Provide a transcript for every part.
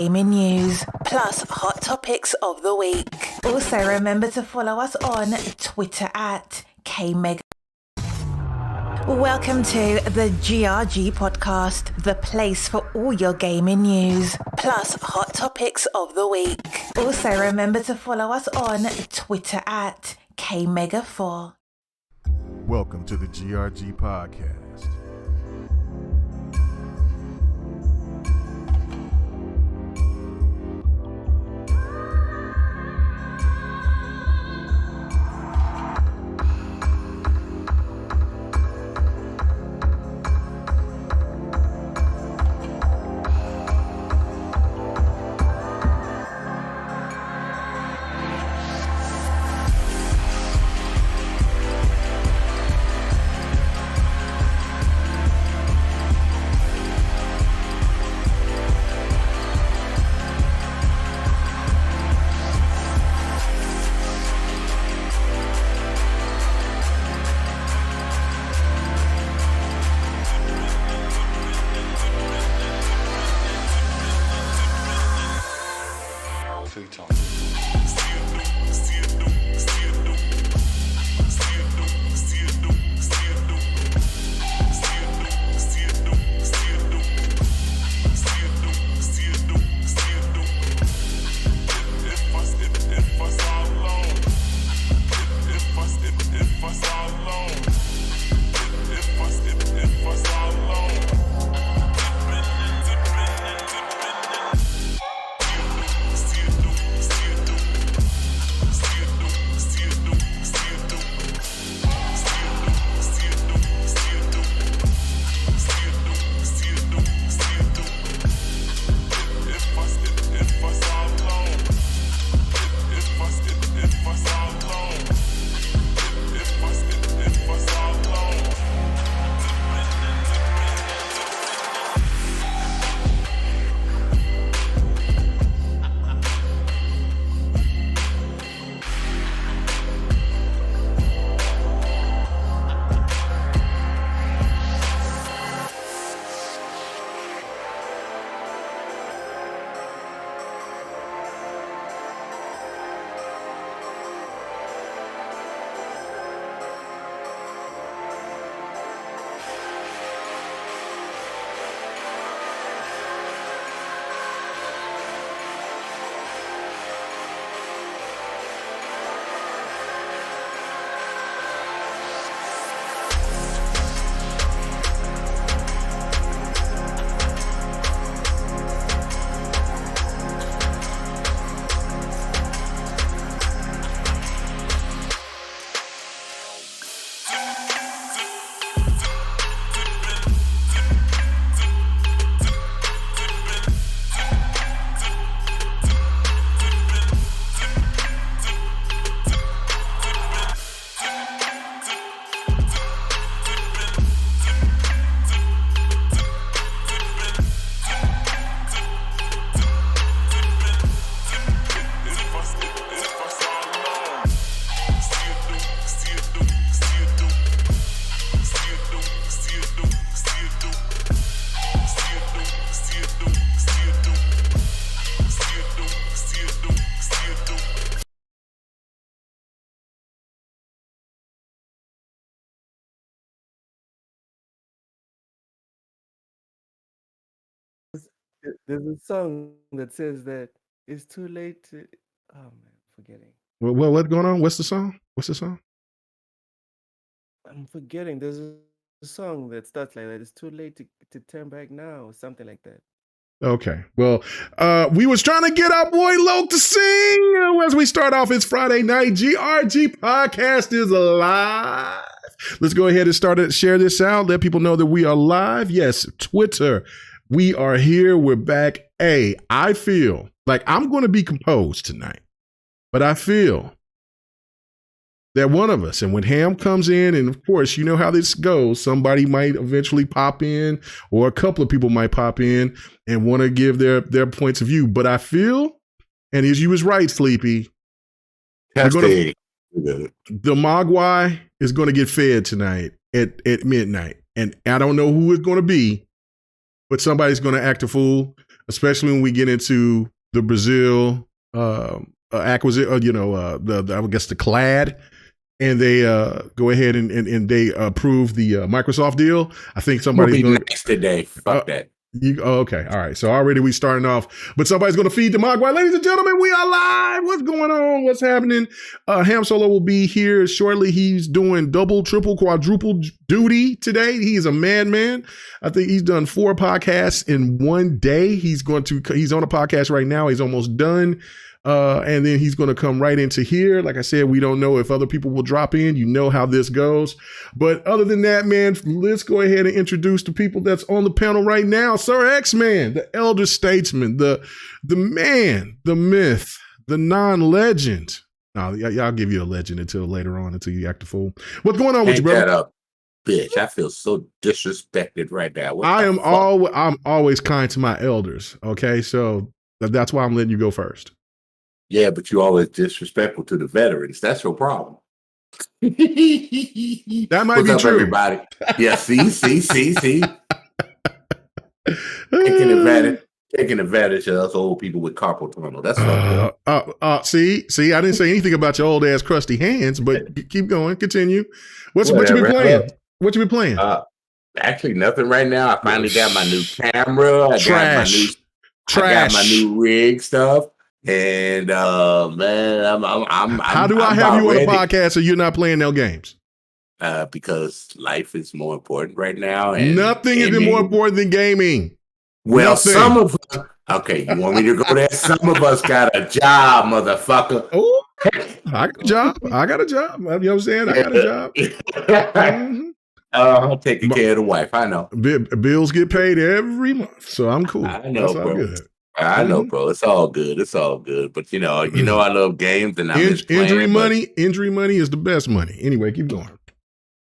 gaming news, plus hot topics of the week. Also, remember to follow us on Twitter at KMega. Welcome to the GRG podcast, the place for all your gaming news, plus hot topics of the week. Also, remember to follow us on Twitter at KMega4. Welcome to the GRG podcast. There's a song that says that it's too late to. Oh man, forgetting. Well, what's going on? What's the song? What's the song? I'm forgetting. There's a song that starts like that. It's too late to turn back now, or something like that. Okay. Well, we was trying to get our boy Loke to sing as we start off. It's Friday night. GRG podcast is alive. Let's go ahead and share this out. Let people know that we are live. Yes, Twitter. We are here. We're back. Hey, I feel like I'm going to be composed tonight, but I feel that one of us, and when Ham comes in, and of course, you know how this goes, somebody might eventually pop in, or a couple of people might pop in and want to give their points of view. But I feel, and as you was right, Sleepy, the Mogwai is going to get fed tonight at midnight. And I don't know who it's going to be, but somebody's going to act a fool. especially when we get into the Brazil acquisition, I guess the clad, and they go ahead and they approve the Microsoft deal. I think somebody's going next today. Fuck that. Okay, all right. So already we starting off, but somebody's going to feed the Mogwai. Ladies and gentlemen, we are live. What's going on? What's happening? Ham Solo will be here shortly. He's doing double, triple, quadruple duty today. He's a madman. I think he's done 4 podcasts in one day. He's on a podcast right now. He's almost done. And then he's going to come right into here. Like I said, we don't know if other people will drop in. You know how this goes. But other than that, man, let's go ahead and introduce the people that's on the panel right now. Sir X-Man, the elder statesman, the man, the myth, the non-legend. No, I'll give you a legend until later on, until you act a fool. What's going on with you, brother? That up, bitch. I feel so disrespected right now. I'm always kind to my elders. Okay, so that's why I'm letting you go first. Yeah, but you always disrespectful to the veterans. That's your problem. That might be up, true. Everybody? Yeah, see. Taking advantage of us old people with carpal tunnel. That's see, I didn't say anything about your old ass crusty hands, but keep going, continue. What you been playing? What you been playing? Actually, nothing right now. I finally got my new camera. I got my new rig stuff. And man, I'm how do I have you on a podcast so you're not playing no games? Because life is more important right now. And nothing is more important than gaming. Well, nothing. Some of us, okay, you want me to go there? Some of us got a job, motherfucker. Oh, I got a job. You know what I'm saying? I got a job. I'm taking care of the wife. I know. Bills get paid every month, so I'm cool. I know, that's bro. all good. I know, bro. It's all good. But you know, I love games, and injury money is the best money. Anyway, keep going.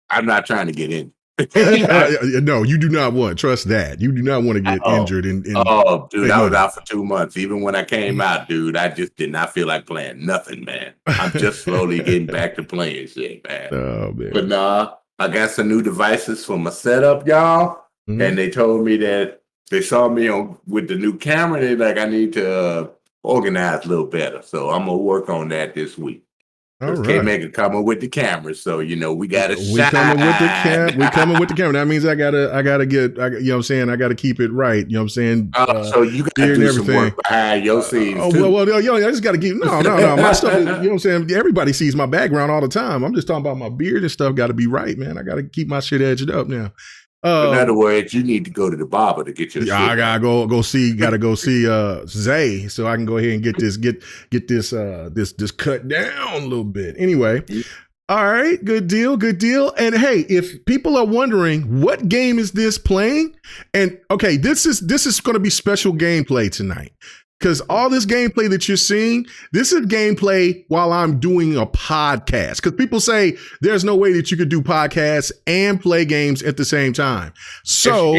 I'm not trying to get in. No, you do not want. Trust that. You do not want to get injured. Dude, I was out for 2 months. Even when I came out, dude, I just did not feel like playing nothing, man. I'm just slowly getting back to playing shit, man. Oh man. But nah, I got some new devices for my setup, y'all, and they told me that. They saw me with the new camera. They're like, I need to organize a little better. So I'm going to work on that this week. All right. K-Maker coming with the camera. So, we got to shine. We coming with the camera. That means I gotta get, you know what I'm saying? I got to keep it right. You know what I'm saying? So you got to do some work behind your scenes too. Well, I just got to keep, no. My stuff is, you know what I'm saying? Everybody sees my background all the time. I'm just talking about my beard and stuff got to be right, man. I got to keep my shit edged up now. In other words, you need to go to the barber to get your shit. I gotta go see Zay so I can go ahead and get this cut down a little bit. Anyway, all right, good deal. And hey, if people are wondering what game is this playing, and okay, this is going to be special gameplay tonight. Because all this gameplay that you're seeing, this is gameplay while I'm doing a podcast. Because people say there's no way that you could do podcasts and play games at the same time. So,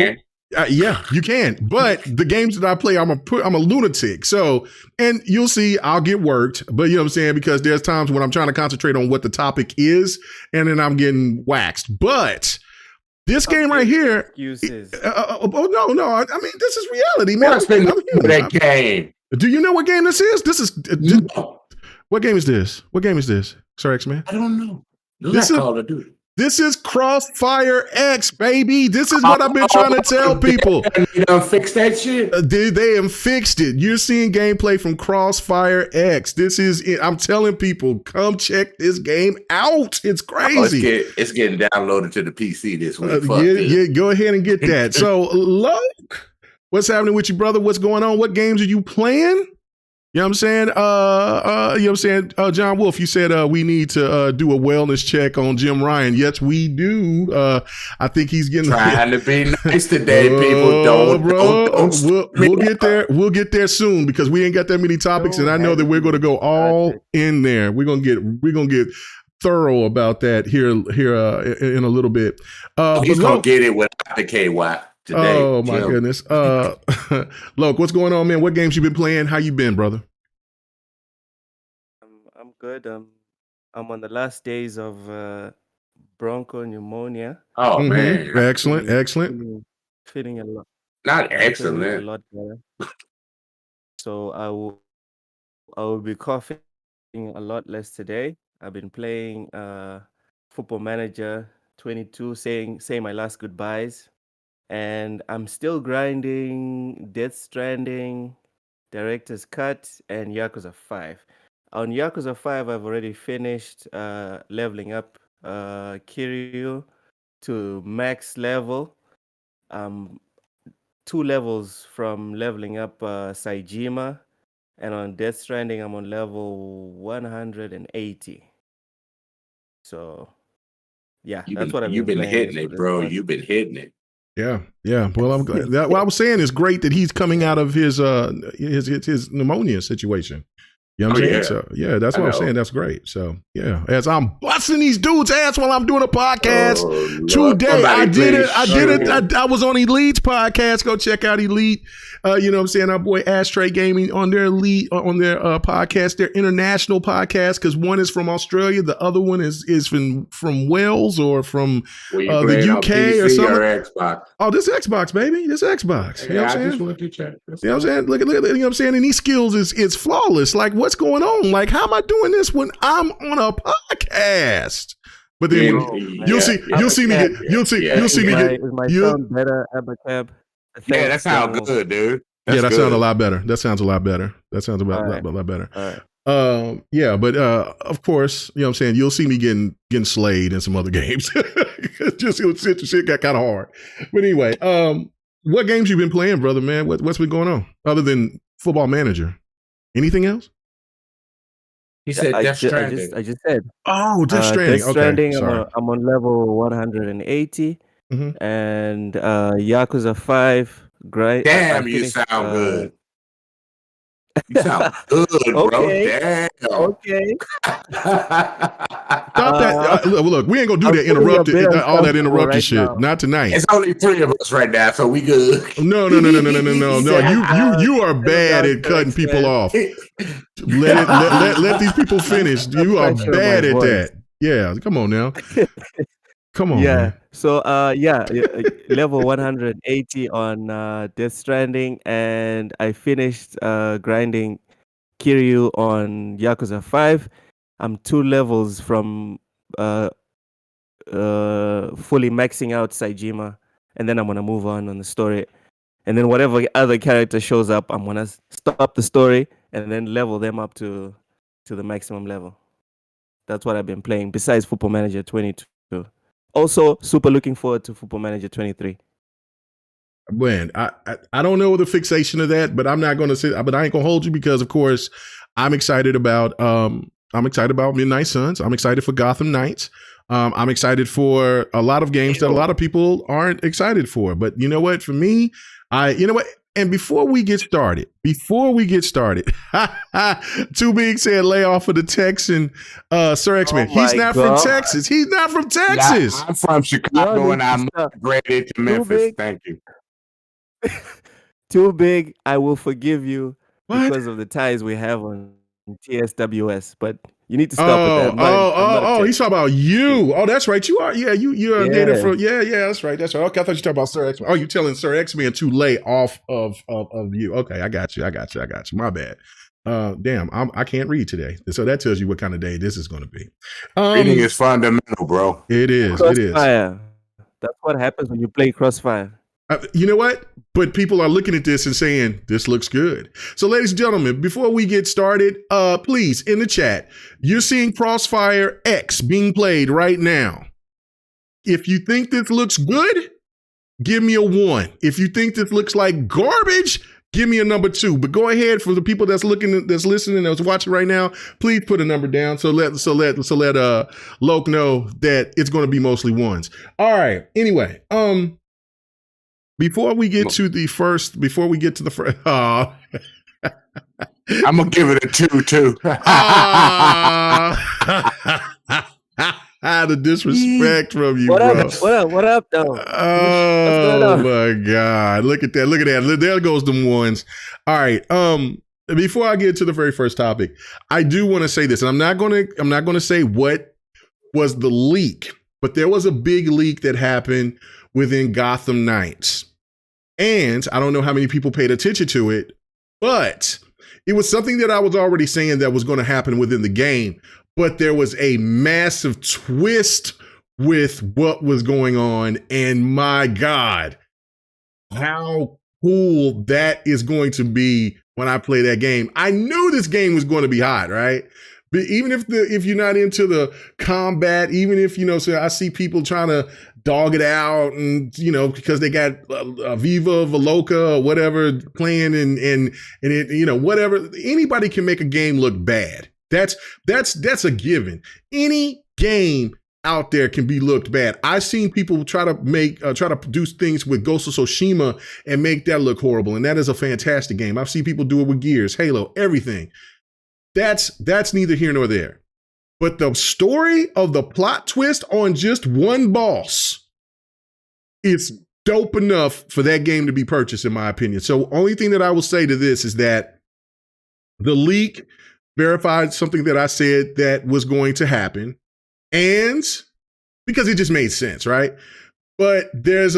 yeah, you can. But the games that I play, I'm a lunatic. So, and you'll see I'll get worked. But you know what I'm saying? Because there's times when I'm trying to concentrate on what the topic is, and then I'm getting waxed. But this game right here. Excuses. No. I mean, this is reality, man. That game. Do you know what game this is? No. What game is this? Sir X-Man? I don't know. This is Call of Duty. This is Crossfire X, baby. This is what I've been trying to tell people. You done fix that shit? They have fixed it. You're seeing gameplay from Crossfire X. I'm telling people, come check this game out. It's crazy. It's getting downloaded to the PC this week. Yeah, go ahead and get that. So, Loke, what's happening with you, brother? What's going on? What games are you playing? You know what I'm saying? You know what I'm saying? John Wolf, you said we need to do a wellness check on Jim Ryan. Yes, we do. I think he's getting trying to be nice today, people. Don't. We'll get there. We'll get there soon because we ain't got that many topics, and I know that we're going to go all in there. We're gonna get thorough about that here in a little bit. He's gonna get it without the KY. Today, oh my goodness. Look, what's going on, man? What games you been playing? How you been, brother? I'm good. I'm on the last days of bronchopneumonia. Oh man. Excellent. Feeling a lot. Not I feel a excellent. lot better. So I will be coughing a lot less today. I've been playing Football Manager 22, saying my last goodbyes, and I'm still grinding Death Stranding, Director's Cut, and Yakuza 5. On Yakuza 5, I've already finished leveling up Kiryu to max level. 2 levels from leveling up Saijima, and on Death Stranding, I'm on level 180. So, yeah, that's what I've You've been been playing hitting it, this bro. past. You've been hitting it. Yeah, yeah. Well, I'm glad. What I was saying is great that he's coming out of his pneumonia situation. You know what I'm saying? Yeah. So yeah, that's what I I'm know. saying. That's great. So yeah, as I'm busting these dudes' ass while I'm doing a podcast Lord. today, Somebody I did it. please I did shoot. it. I was on Elite's podcast. Go check out Elite. You know what I'm saying? Our boy Ashtray Gaming on their Elite on their podcast, their international podcast, because one is from Australia, the other one is from Wales or from Were you the playing on UK PC or something. Xbox? Oh, this Xbox, baby. This Xbox. You know what Yeah, I'm I saying? just wanted to check. You know what I'm saying? Look, you know what I'm saying? And these skills is flawless. Like, what's going on? Like, how am I doing this when I'm on a podcast? But then you'll see me get, you'll see me get. Is my sound better, Abacab? Yeah, that sounds good, dude. That's that good. sounds a lot better. That sounds a lot better. That sounds a lot better. All right. Yeah, but of course, you know what I'm saying, you'll see me getting slayed in some other games. Just shit got kind of hard. But anyway, what games you been playing, brother, man? What's been going on other than Football Manager? Anything else? He said Death Stranding. I just said. Oh, Death Stranding. Death Stranding. Okay, sorry. I'm on level 180, and Yakuza 5. Great. Damn, you sound good. You sound good, bro. Damn. Okay. Stop that. Look, we ain't gonna do that interrupted, all that interrupted right shit. now. Not tonight. It's only 3 of us right now, so we good. No. You are bad at cutting people off. Let these people finish. You are bad at that. Yeah, come on now. Come on. Yeah. Man. So level 180 on Death Stranding, and I finished grinding Kiryu on Yakuza 5. I'm 2 levels from fully maxing out Saijima, and then I'm gonna move on the story. And then whatever other character shows up, I'm gonna stop the story and then level them up to the maximum level. That's what I've been playing. Besides Football Manager 22. Also, super looking forward to Football Manager 23. Man, I don't know the fixation of that, but I'm not going to say. But I ain't going to hold you because, of course, I'm excited about Midnight Suns. I'm excited for Gotham Knights. I'm excited for a lot of games that a lot of people aren't excited for. But you know what? For me, you know what? And before we get started, Too Big said lay off of the Texan, Sir X-Men. He's not from Texas. He's not from Texas. I'm from Chicago and I'm upgraded to Memphis. Thank you. Too Big, I will forgive you because of the ties we have on TSWS, but you need to stop with that. He's talking about you. Oh, that's right. You are. Yeah, you're a native from. Yeah, that's right. That's right. Okay, I thought you were talking about Sir X-Men. Oh, you're telling Sir X-Men to lay off of you. Okay, I got you. My bad. Damn, I can't read today, so that tells you what kind of day this is going to be. Reading is fundamental, bro. It is. Crossfire. That's what happens when you play Crossfire. You know what? But people are looking at this and saying, this looks good. So, ladies and gentlemen, before we get started, please, in the chat, you're seeing Crossfire X being played right now. If you think this looks good, give me a 1. If you think this looks like garbage, give me a number 2. But go ahead, for the people that's listening, that's watching right now, please put a number down. So let Loke know that it's going to be mostly 1s. All right. Anyway, Before we get to the first, I'm gonna give it a 2 too. The disrespect from you, What bro. What up, though? Oh my God! Look at that! There goes them 1s. All right. Before I get to the very first topic, I do want to say this, and I'm not gonna say what was the leak, but there was a big leak that happened within Gotham Knights. And I don't know how many people paid attention to it, but it was something that I was already saying that was going to happen within the game. But there was a massive twist with what was going on. And my God, how cool that is going to be when I play that game. I knew this game was going to be hot, right? But even if you're not into the combat, even if, so I see people trying to dog it out and, because they got Viva Veloca or whatever playing and it, whatever, anybody can make a game look bad. That's a given. Any game out there can be looked bad. I've seen people try to produce things with Ghost of Tsushima and make that look horrible. And that is a fantastic game. I've seen people do it with Gears, Halo, everything. That's neither here nor there. But the story of the plot twist on just one boss is dope enough for that game to be purchased, in my opinion. So only thing that I will say to this is that the leak verified something that I said that was going to happen. And because it just made sense, right? But there's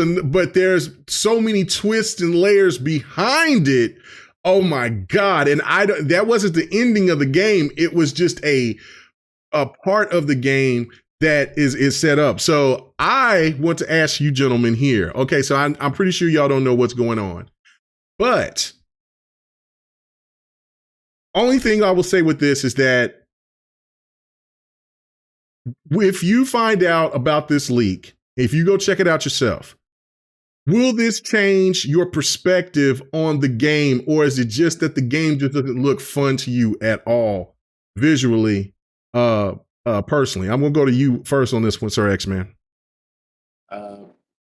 so many twists and layers behind it. Oh my God. And that wasn't the ending of the game. It was just a part of the game that is set up. So I want to ask you gentlemen here. Okay, so I'm pretty sure y'all don't know what's going on. But only thing I will say with this is that if you find out about this leak, if you go check it out yourself, will this change your perspective on the game, or is it just that the game just doesn't look fun to you at all visually, personally? I'm going to go to you first on this one, Sir X-Man.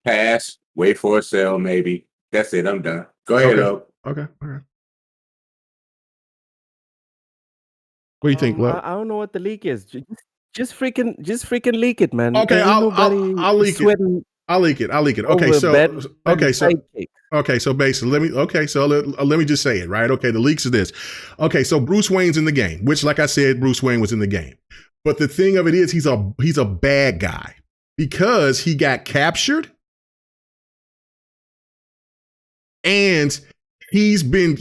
Pass, wait for a sale, maybe. That's it. I'm done. Go ahead, Oak. Okay. All right. What do you think, Lo? I don't know what the leak is. Just freaking leak it, man. Okay, I'll leak it. I'll leak it. Okay, so basically, let me just say it, right? Okay, the leaks are this. Okay, so Bruce Wayne's in the game, which, like I said, Bruce Wayne was in the game. But the thing of it is, he's a bad guy because he got captured, and he's been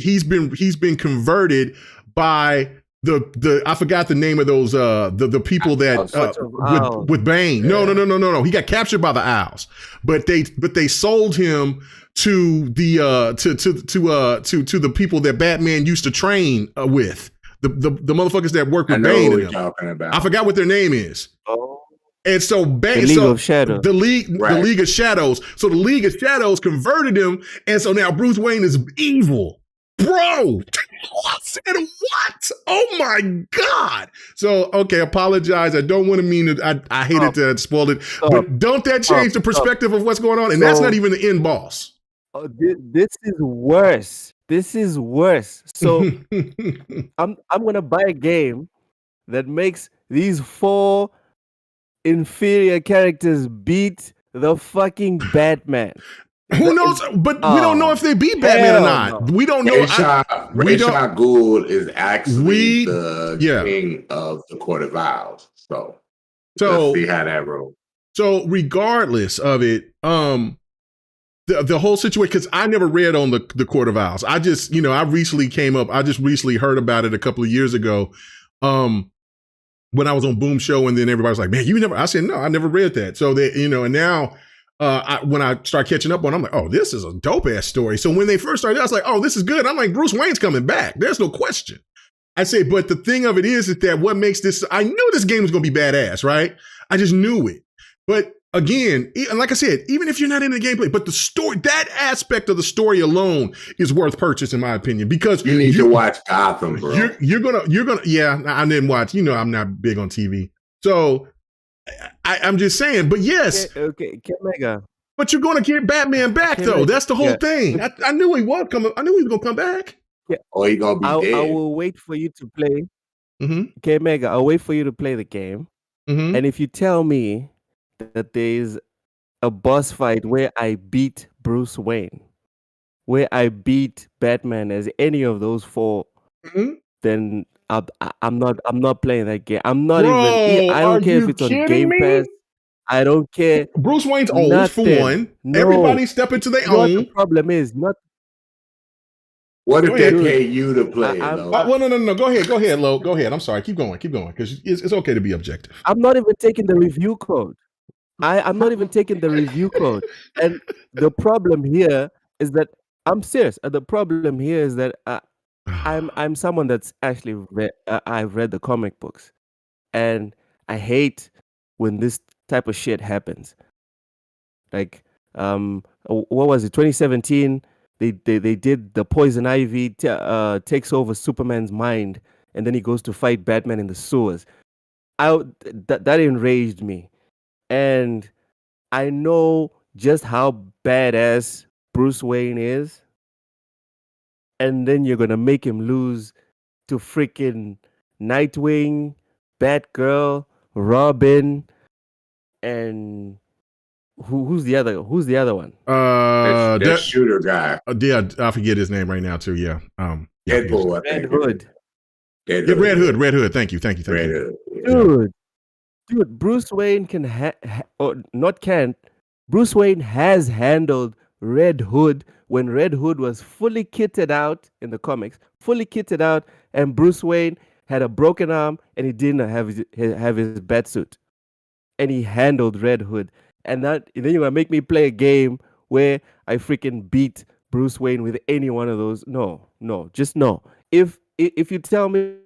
converted by the I forgot the name of those the people that with Bane. Yeah. No. He got captured by the Owls, but they sold him to the to the people that Batman used to train with. The motherfuckers that work with Bane and them. I forgot what their name is. Oh. And so Bane, the League of Shadows. The League of Shadows. So the League of Shadows converted him, and so now Bruce Wayne is evil. Bro, I said what? Oh my God. So, okay, apologize. I don't want to mean it. I hated to spoil it. But don't that change the perspective of what's going on? And that's not even the end boss. This is worse. So I'm gonna buy a game that makes these 4 inferior characters beat the fucking Batman. Who knows? But we don't know if they beat Batman or not. No. We don't know. Ra's Gould is actually the king of the Court of Owls. So let's see how that rolls. So regardless of it, the whole situation, because I never read on the Court of Owls. I just, I just recently heard about it a couple of years ago. When I was on Boom Show, and then everybody was like, man, you never, I said, no, I never read that. So they, and now, when I start catching up on it, I'm like, oh, this is a dope ass story. So when they first started, I was like, oh, this is good. I'm like, Bruce Wayne's coming back. There's no question. I say, but the thing of it is that what makes this, I knew this game was going to be badass, right? I just knew it. But again, like I said, even if you're not in the gameplay, but the story, that aspect of the story alone is worth purchase, in my opinion, because you need to watch Gotham, bro. You're gonna, yeah, I didn't watch, I'm not big on TV. So I'm just saying, but yes. Okay, Mega. But you're going to get Batman back, though. That's the whole thing. I knew he was coming. I knew he was going to come back. Yeah. Or he's going to be dead. I will wait for you to play. Okay, Mega, I'll wait for you to play the game. And if you tell me that there's a boss fight where I beat Bruce Wayne, where I beat Batman as any of those 4, then I'm not playing that game. I'm not even. I don't care if it's on Game Pass. I don't care. Bruce Wayne's old for Nothing. one. No. Everybody step into their You know what the own. problem is? What if Go they ahead. pay you to play? Well, no. Go ahead, Lo. Go ahead. I'm sorry. Keep going, because it's okay to be objective. I'm not even taking the review code. I'm not even taking the review code. And the problem here is that I'm serious. The problem here is that I'm someone that's actually I've read the comic books, and I hate when this type of shit happens. Like, what was it? 2017. They did the Poison Ivy takes over Superman's mind, and then he goes to fight Batman in the sewers. That enraged me, and I know just how badass Bruce Wayne is, and then you're gonna make him lose to freaking Nightwing, Batgirl, Robin, and who's the other one? That shooter guy. Yeah, I forget his name right now too. Yeah, Deadpool. Red Hood. Yeah, Red Hood. Thank you. Red Hood. Dude, Bruce Wayne Bruce Wayne has handled Red Hood when Red Hood was fully kitted out in the comics, and Bruce Wayne had a broken arm and he didn't have his bat suit, and he handled Red Hood. And then you're gonna make me play a game where I freaking beat Bruce Wayne with any one of those? No, just no. If you tell me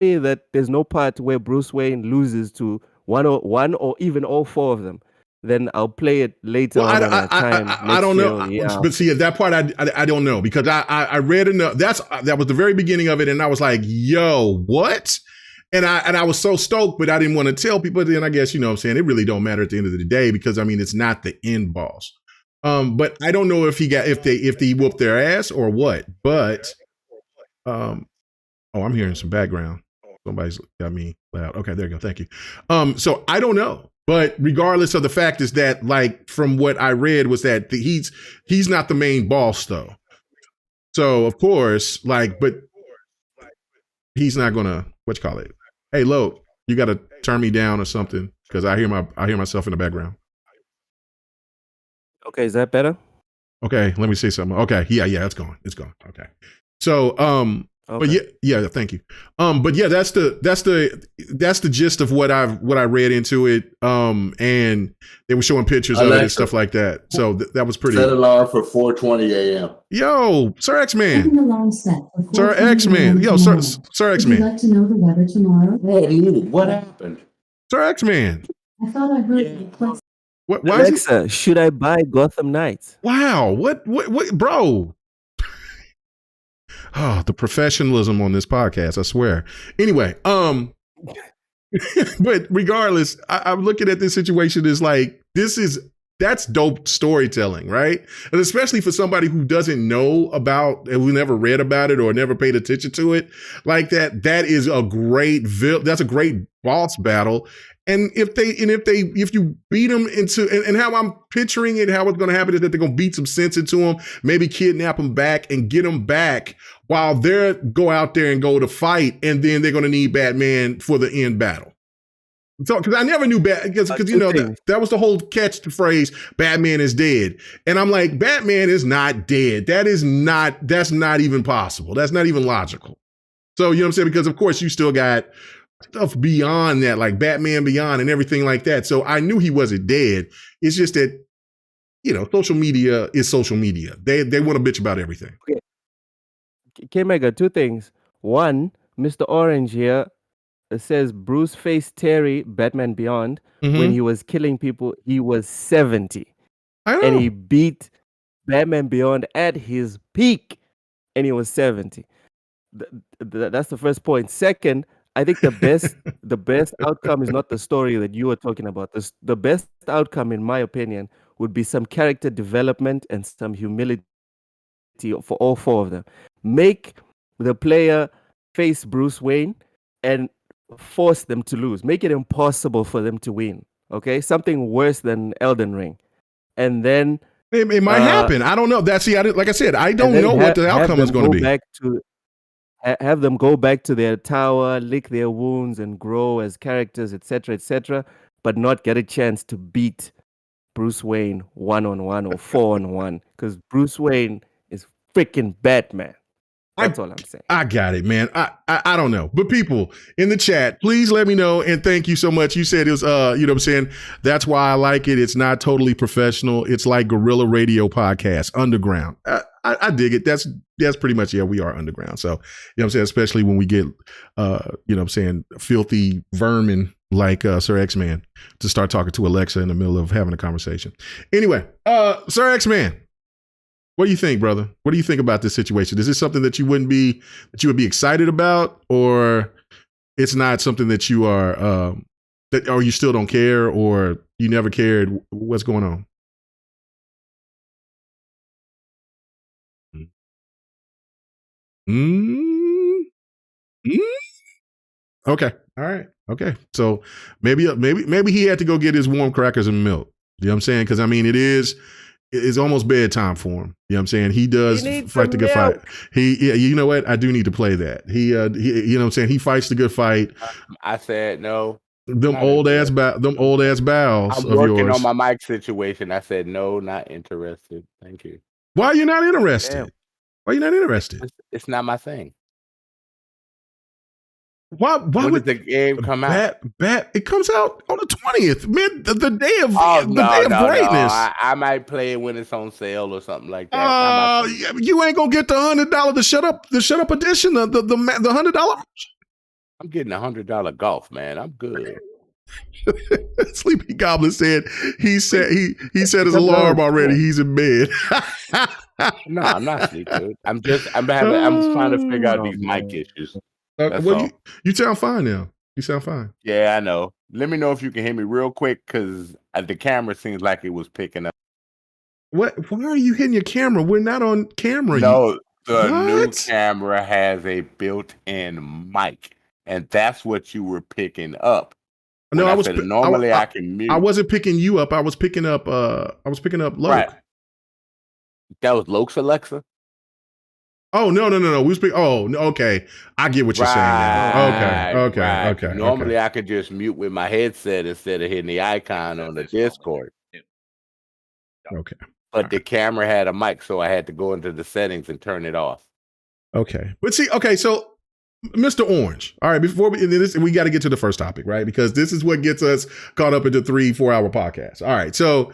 that there's no part where Bruce Wayne loses to one or even all four of them, then I'll play it later on time. I don't know. But see, at that part, I don't know, because I read enough. That was the very beginning of it, and I was like, yo, what? And I was so stoked, but I didn't want to tell people. Then I guess, you know what I'm saying, it really don't matter at the end of the day, because I mean, it's not the end boss. But I don't know if they whooped their ass or what. But I'm hearing some background. Somebody's got me loud. Okay, there you go. Thank you. So I don't know. But regardless of the fact is that, like, from what I read was that he's not the main boss though. So of course, like, but he's not gonna, Hey, Lo, you got to turn me down or something, because I hear myself in the background. Okay, is that better? Okay, let me say something. Okay, yeah, it's gone. Okay, so okay. But yeah, thank you. But yeah, that's the gist of what I read into it. And they were showing pictures of it and stuff like that. So that was pretty. Set alarm for 4:20 a.m. Yo, Sir X-Man. Sir X-Man. Yo, Sir X-Man. Would you like to know the weather tomorrow? What happened? Sir X-Man. I thought I heard What? Why Alexa, should I buy Gotham Knights? Wow. What, bro? Oh, the professionalism on this podcast, I swear. Anyway, but regardless, I'm looking at this situation as like, that's dope storytelling, right? And especially for somebody who doesn't know about, who never read about it or never paid attention to it, like that is a great, that's a great boss battle. And if you beat them into, and how I'm picturing it, how it's going to happen is that they're going to beat some sense into them, maybe kidnap them back and get them back while they're go out there and go to fight. And then they're going to need Batman for the end battle. So, because I never knew because you know that was the whole catch the phrase, Batman is dead. And I'm like, Batman is not dead. That's not even possible. That's not even logical. So, you know what I'm saying? Because of course you still got stuff beyond that, like Batman Beyond and everything like that. So I knew he wasn't dead. It's just that, you know, social media is social media. They want to bitch about everything. Okay. K-Mega, two things. One, Mr. Orange here says Bruce faced Terry, Batman Beyond, when he was killing people. He was 70. And he beat Batman Beyond at his peak, and he was 70. That's the first point. Second, I think the best outcome is not the story that you were talking about. The best outcome, in my opinion, would be some character development and some humility for all four of them. Make the player face Bruce Wayne and force them to lose. Make it impossible for them to win. Okay, something worse than Elden Ring, and then it might happen. I don't know. Like I said, I don't know what the outcome is going to be. Have them go back to their tower, lick their wounds, and grow as characters, etc., etc. but not get a chance to beat Bruce Wayne 1-on-1 or 4-on-1, because Bruce Wayne is freaking Batman. That's all I'm saying. I got it, man. I don't know. But people in the chat, please let me know. And thank you so much. You said it was, you know what I'm saying? That's why I like it. It's not totally professional. It's like guerrilla radio podcast, underground. I dig it. That's pretty much, yeah, we are underground. So, you know what I'm saying? Especially when we get, you know what I'm saying, filthy vermin like Sir X-Man to start talking to Alexa in the middle of having a conversation. Anyway, Sir X-Man. What do you think, brother? What do you think about this situation? Is this something that you would be excited about, or it's not something that you are, or you still don't care, or you never cared? What's going on? Okay. All right. Okay. So maybe he had to go get his warm crackers and milk. You know what I'm saying? Because I mean, it's almost bedtime for him. You know what I'm saying? He does fight the good fight. You know what? I do need to play that. He you know what I'm saying? He fights the good fight. I said no. Them old ass bowels I'm of working yours. on my mic situation. I said no, not interested. Thank you. Why are you not interested? Damn. Why are you not interested? It's not my thing. Why when would the game come out? It comes out on the 20th, man. The day of greatness. No. I might play it when it's on sale or something like that. You ain't gonna get the $100 the shut up edition, the $100. I'm getting $100 golf, man. I'm good. Sleepy Goblin said he set his alarm already. He's in bed. No, I'm not sleeping. I'm trying to figure out these mic issues. Well, you sound fine now. You sound fine. Yeah, I know. Let me know if you can hear me real quick, because the camera seems like it was picking up. What? Why are you hitting your camera? We're not on camera. No, the new camera has a built-in mic, and that's what you were picking up. No, I can mute. I wasn't picking you up. I was picking up Loke. Right. That was Loke's Alexa? Oh, no. We speak. Oh, okay. I get what you're saying now. Okay. Normally, I could just mute with my headset instead of hitting the icon on the Discord. Okay. But the camera had a mic, so I had to go into the settings and turn it off. Okay. But see, okay, so Mr. Orange. All right, before we got to get to the first topic, right? Because this is what gets us caught up into 3-4 hour podcasts. All right. So,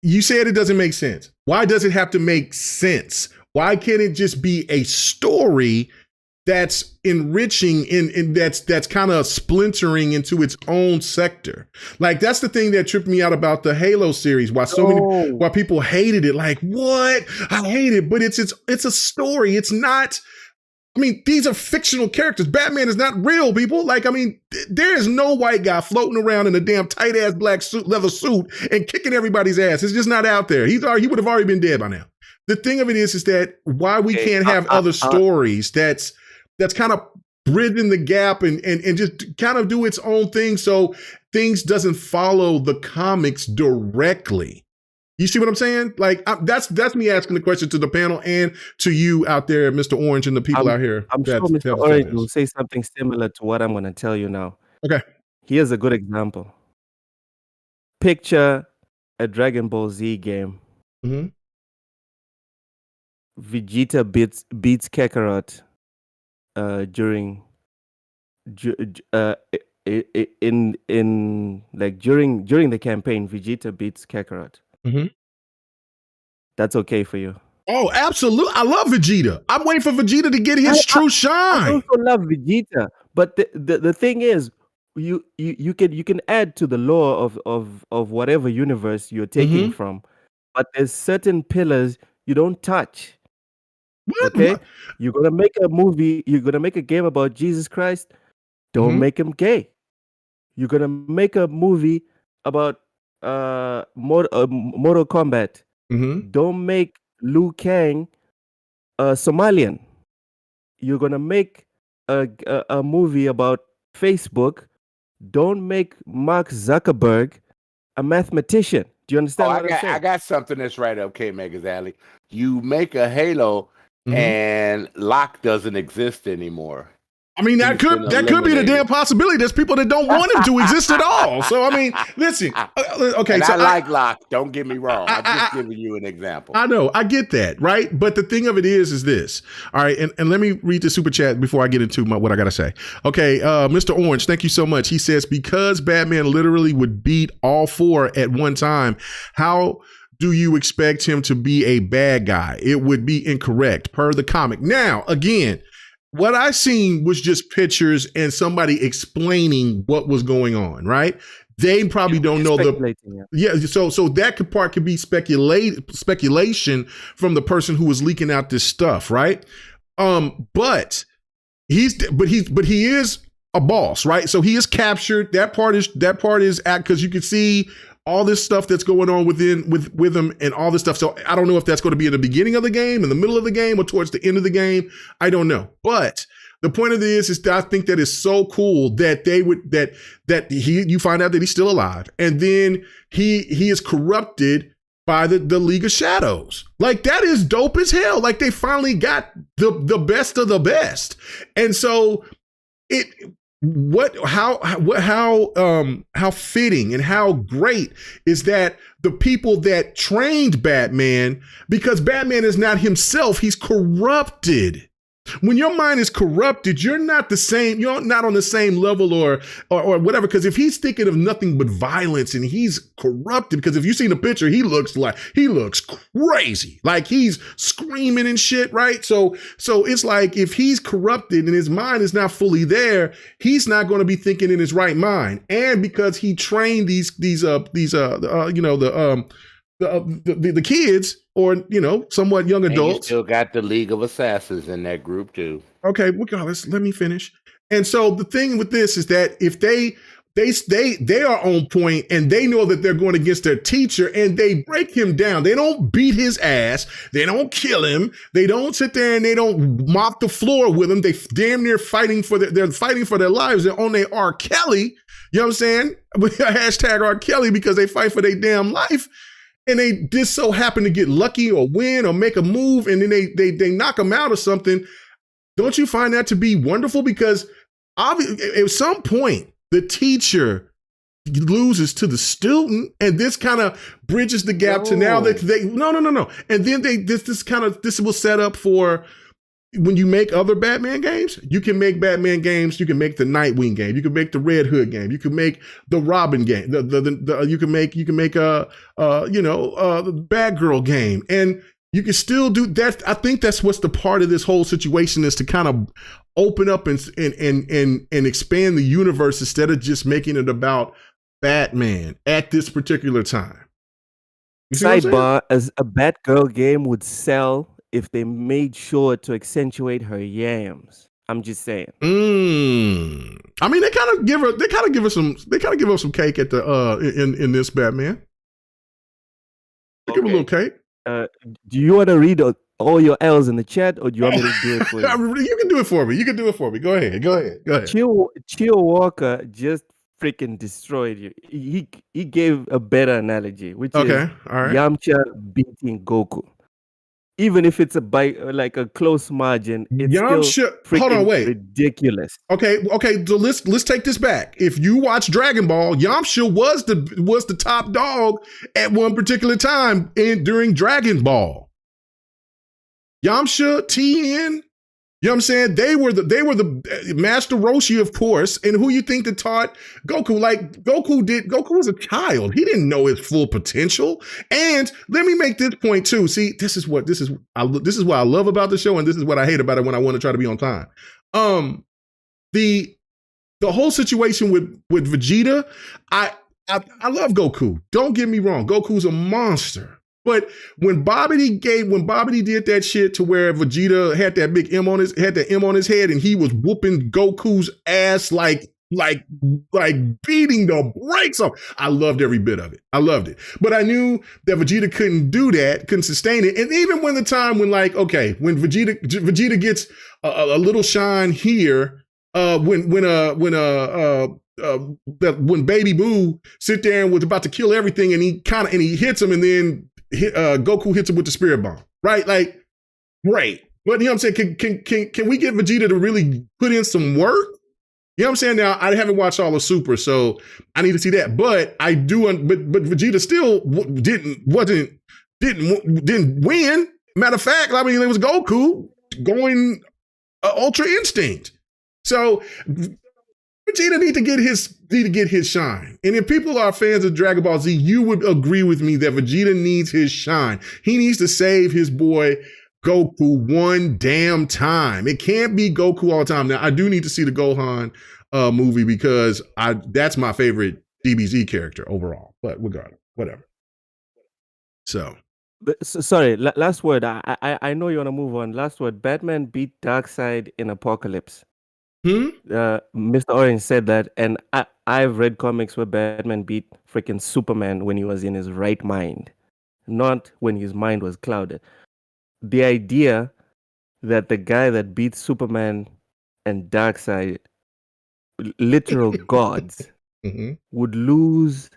you said it doesn't make sense. Why does it have to make sense? Why can't it just be a story that's enriching and that's kind of splintering into its own sector? Like, that's the thing that tripped me out about the Halo series. Why people hated it. Like, what? I hate it, but it's a story. It's not. I mean, these are fictional characters. Batman is not real, people. Like, I mean, there is no white guy floating around in a damn tight ass black leather suit and kicking everybody's ass. It's just not out there. He would have already been dead by now. The thing of it is that why we can't have other stories that's kind of bridging the gap and just kind of do its own thing, so things doesn't follow the comics directly. You see what I'm saying? Like, that's me asking the question to the panel and to you out there, Mr. Orange, and the people out here. I'm sure Mr. Orange will say something similar to what I'm going to tell you now. Okay. Here's a good example. Picture a Dragon Ball Z game. Mm-hmm. Vegeta beats Kakarot during the campaign. Vegeta beats Kakarot. Mm-hmm. That's okay for you? Oh, absolutely. I love Vegeta. I'm waiting for Vegeta to get his true shine. I also love Vegeta, but the thing is, you can add to the lore of whatever universe you're taking from, but there's certain pillars you don't touch. What? Okay, you're gonna make a movie. You're gonna make a game about Jesus Christ. Don't make him gay. You're gonna make a movie about Mortal Kombat. Don't make Liu Kang Somalian. You're gonna make a movie about Facebook. Don't make Mark Zuckerberg a mathematician. Do you understand what I'm saying? I got something that's right up K-Mega's alley. You make a Halo and Locke doesn't exist anymore. I mean, that could be the damn possibility. There's people that don't want him to exist at all. So I mean, listen. Okay, and so I like Locke. Don't get me wrong. I'm just giving you an example. I know, I get that, right? But the thing of it is this. All right, and let me read the super chat before I get into what I gotta say. Okay, Mr. Orange, thank you so much. He says, because Batman literally would beat all four at one time, how do you expect him to be a bad guy? It would be incorrect per the comic. Now, again, what I seen was just pictures and somebody explaining what was going on, right? They probably don't know so that part could be speculation from the person who was leaking out this stuff, right? But he is a boss, right? So he is captured. That part is because you can see all this stuff that's going on with him and all this stuff. So I don't know if that's going to be in the beginning of the game, in the middle of the game, or towards the end of the game. I don't know. But the point of this is that I think that is so cool that you find out that he's still alive, and then he is corrupted by the League of Shadows. Like, that is dope as hell. Like, they finally got the best of the best, and so how fitting and how great is that the people that trained Batman, because Batman is not himself, he's corrupted. When your mind is corrupted, you're not on the same level or whatever. Because if he's thinking of nothing but violence and he's corrupted, because if you've seen the picture, he looks crazy, like he's screaming and shit, right? So it's like, if he's corrupted and his mind is not fully there, he's not going to be thinking in his right mind. And because he trained these the kids, or somewhat young adults. And you still got the League of Assassins in that group too. Okay, let me finish. And so the thing with this is that if they are on point and they know that they're going against their teacher, and they break him down, they don't beat his ass, they don't kill him, they don't sit there and they don't mop the floor with him. They damn near fighting for their lives. They're on their R. Kelly. You know what I'm saying? With hashtag R. Kelly, because they fight for their damn life. And they just so happen to get lucky or win or make a move, and then they knock them out or something. Don't you find that to be wonderful? Because at some point, the teacher loses to the student, and this kind of bridges the gap to now that no. And then this will set up for when you make other Batman games. You can make Batman games. You can make the Nightwing game. You can make the Red Hood game. You can make the Robin game. You can make the Batgirl game, and you can still do that. I think that's what's the part of this whole situation, is to kind of open up and expand the universe instead of just making it about Batman at this particular time. Sidebar: as a Batgirl game would sell if they made sure to accentuate her yams. I'm just saying. I mean, they kind of give her some cake at the in this Batman. They give her a little cake. Do you want to read all your L's in the chat, or do you want me to do it for you? You can do it for me. Go ahead. Chill Walker just freaking destroyed you. He gave a better analogy, which is all right. Yamcha beating Goku. Even if it's like a close margin, it's still freaking ridiculous. Okay. So let's take this back. If you watch Dragon Ball, Yamcha was the top dog at one particular time during Dragon Ball. Yamcha, Tien, you know what I'm saying? They were the Master Roshi, of course. And who you think that taught Goku? Like, Goku was a child. He didn't know his full potential. And let me make this point too. See, this is what I love about the show, and this is what I hate about it when I want to try to be on time. The whole situation with Vegeta, I love Goku. Don't get me wrong. Goku's a monster. But when Bobbity did that shit to where Vegeta had that big M on his head, and he was whooping Goku's ass like beating the brakes off. I loved every bit of it. I loved it. But I knew that Vegeta couldn't do that, couldn't sustain it. And even when Vegeta gets a little shine here, when Baby Boo sit there and was about to kill everything, and he hits him, and then Goku hits him with the spirit bomb, right? Like, great. But you know what I'm saying? Can we get Vegeta to really put in some work? You know what I'm saying? Now I haven't watched all of Super, so I need to see that. But I do. But Vegeta still didn't win. Matter of fact, I mean, it was Goku going Ultra Instinct. So Vegeta need to get his shine. And if people are fans of Dragon Ball Z, you would agree with me that Vegeta needs his shine. He needs to save his boy Goku one damn time. It can't be Goku all the time. Now, I do need to see the Gohan movie because that's my favorite DBZ character overall. But regardless, whatever. So. Sorry, last word. I know you want to move on. Last word. Batman beat Darkseid in Apocalypse. Mr. Orange said that, and I've read comics where Batman beat freaking Superman when he was in his right mind, not when his mind was clouded. The idea that the guy that beat Superman and Darkseid, literal gods, would lose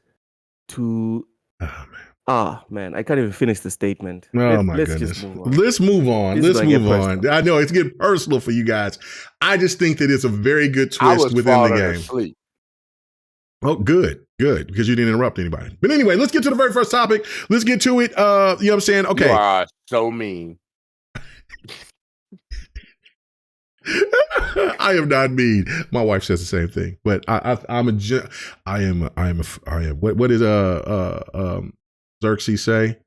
to... Oh man, I can't even finish the statement. Let's just move on. Let's move on. I know it's getting personal for you guys. I just think that it's a very good twist within the game. Asleep. Oh, good, because you didn't interrupt anybody. But anyway, let's get to the very first topic. Let's get to it. You know what I'm saying? Okay. You are so mean. I am not mean. My wife says the same thing, but what did Xerxes say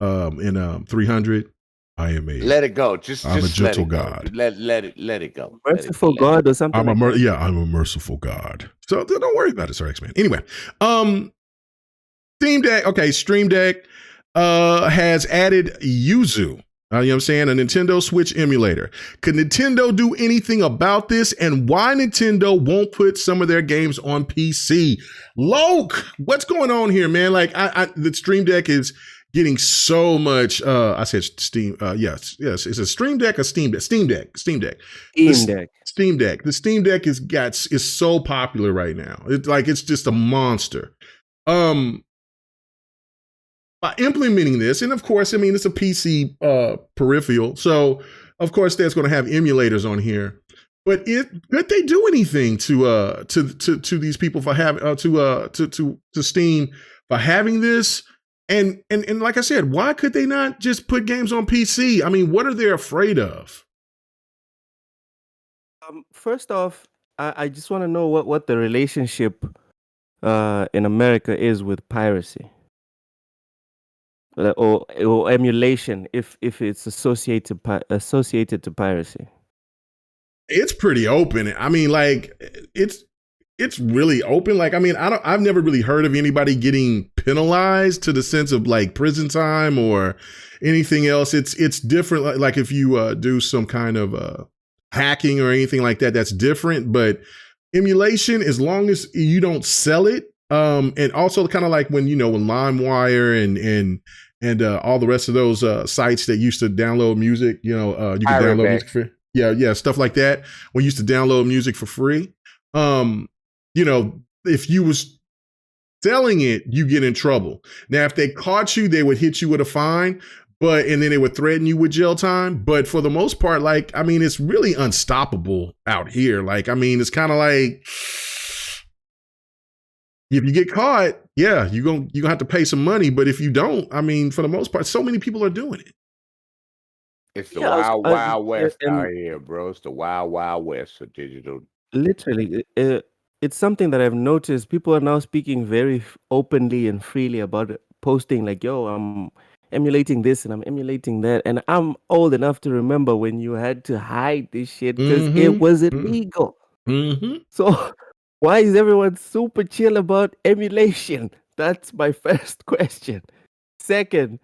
in 300? I am a let it go. I'm a gentle God. Let it go. Merciful God or something. I'm a merciful God. So don't worry about it, Sir X-Man. Anyway, Stream Deck has added Yuzu. You know what I'm saying? A Nintendo Switch emulator. Could Nintendo do anything about this? And why Nintendo won't put some of their games on PC? Loke, what's going on here, man? Like, the Stream Deck is getting so much. I said Steam. Yes. It's a Stream Deck or Steam Deck? Steam Deck. Steam Deck. The Steam Deck is so popular right now. It's just a monster. By implementing this, and of course, I mean, it's a PC peripheral, so of course there's going to have emulators on here. But could they do anything to these people for having to Steam for having this? And like I said, why could they not just put games on PC? I mean, what are they afraid of? First off, I just want to know what the relationship in America is with piracy. Or emulation, if it's associated to piracy. It's pretty open. I mean, like it's really open. Like, I mean, I've never really heard of anybody getting penalized to the sense of like prison time or anything else. It's different. Like if you do some kind of hacking or anything like that, that's different. But emulation, as long as you don't sell it. And also kind of like when LimeWire and all the rest of those sites that used to download music, you can download music for stuff like that. We used to download music for free. If you was selling it, you get in trouble. Now, if they caught you, they would hit you with a fine, and then they would threaten you with jail time. But for the most part, like, I mean, it's really unstoppable out here. Like, I mean, it's kind of like, if you get caught, you're gonna have to pay some money. But if you don't, I mean, for the most part, so many people are doing it. It's the wild west out here, bro. It's the wild west for digital. Literally, it's something that I've noticed. People are now speaking very openly and freely about it, posting like, "Yo, I'm emulating this and I'm emulating that." And I'm old enough to remember when you had to hide this shit because it was illegal. So why is everyone super chill about emulation? That's my first question. Second,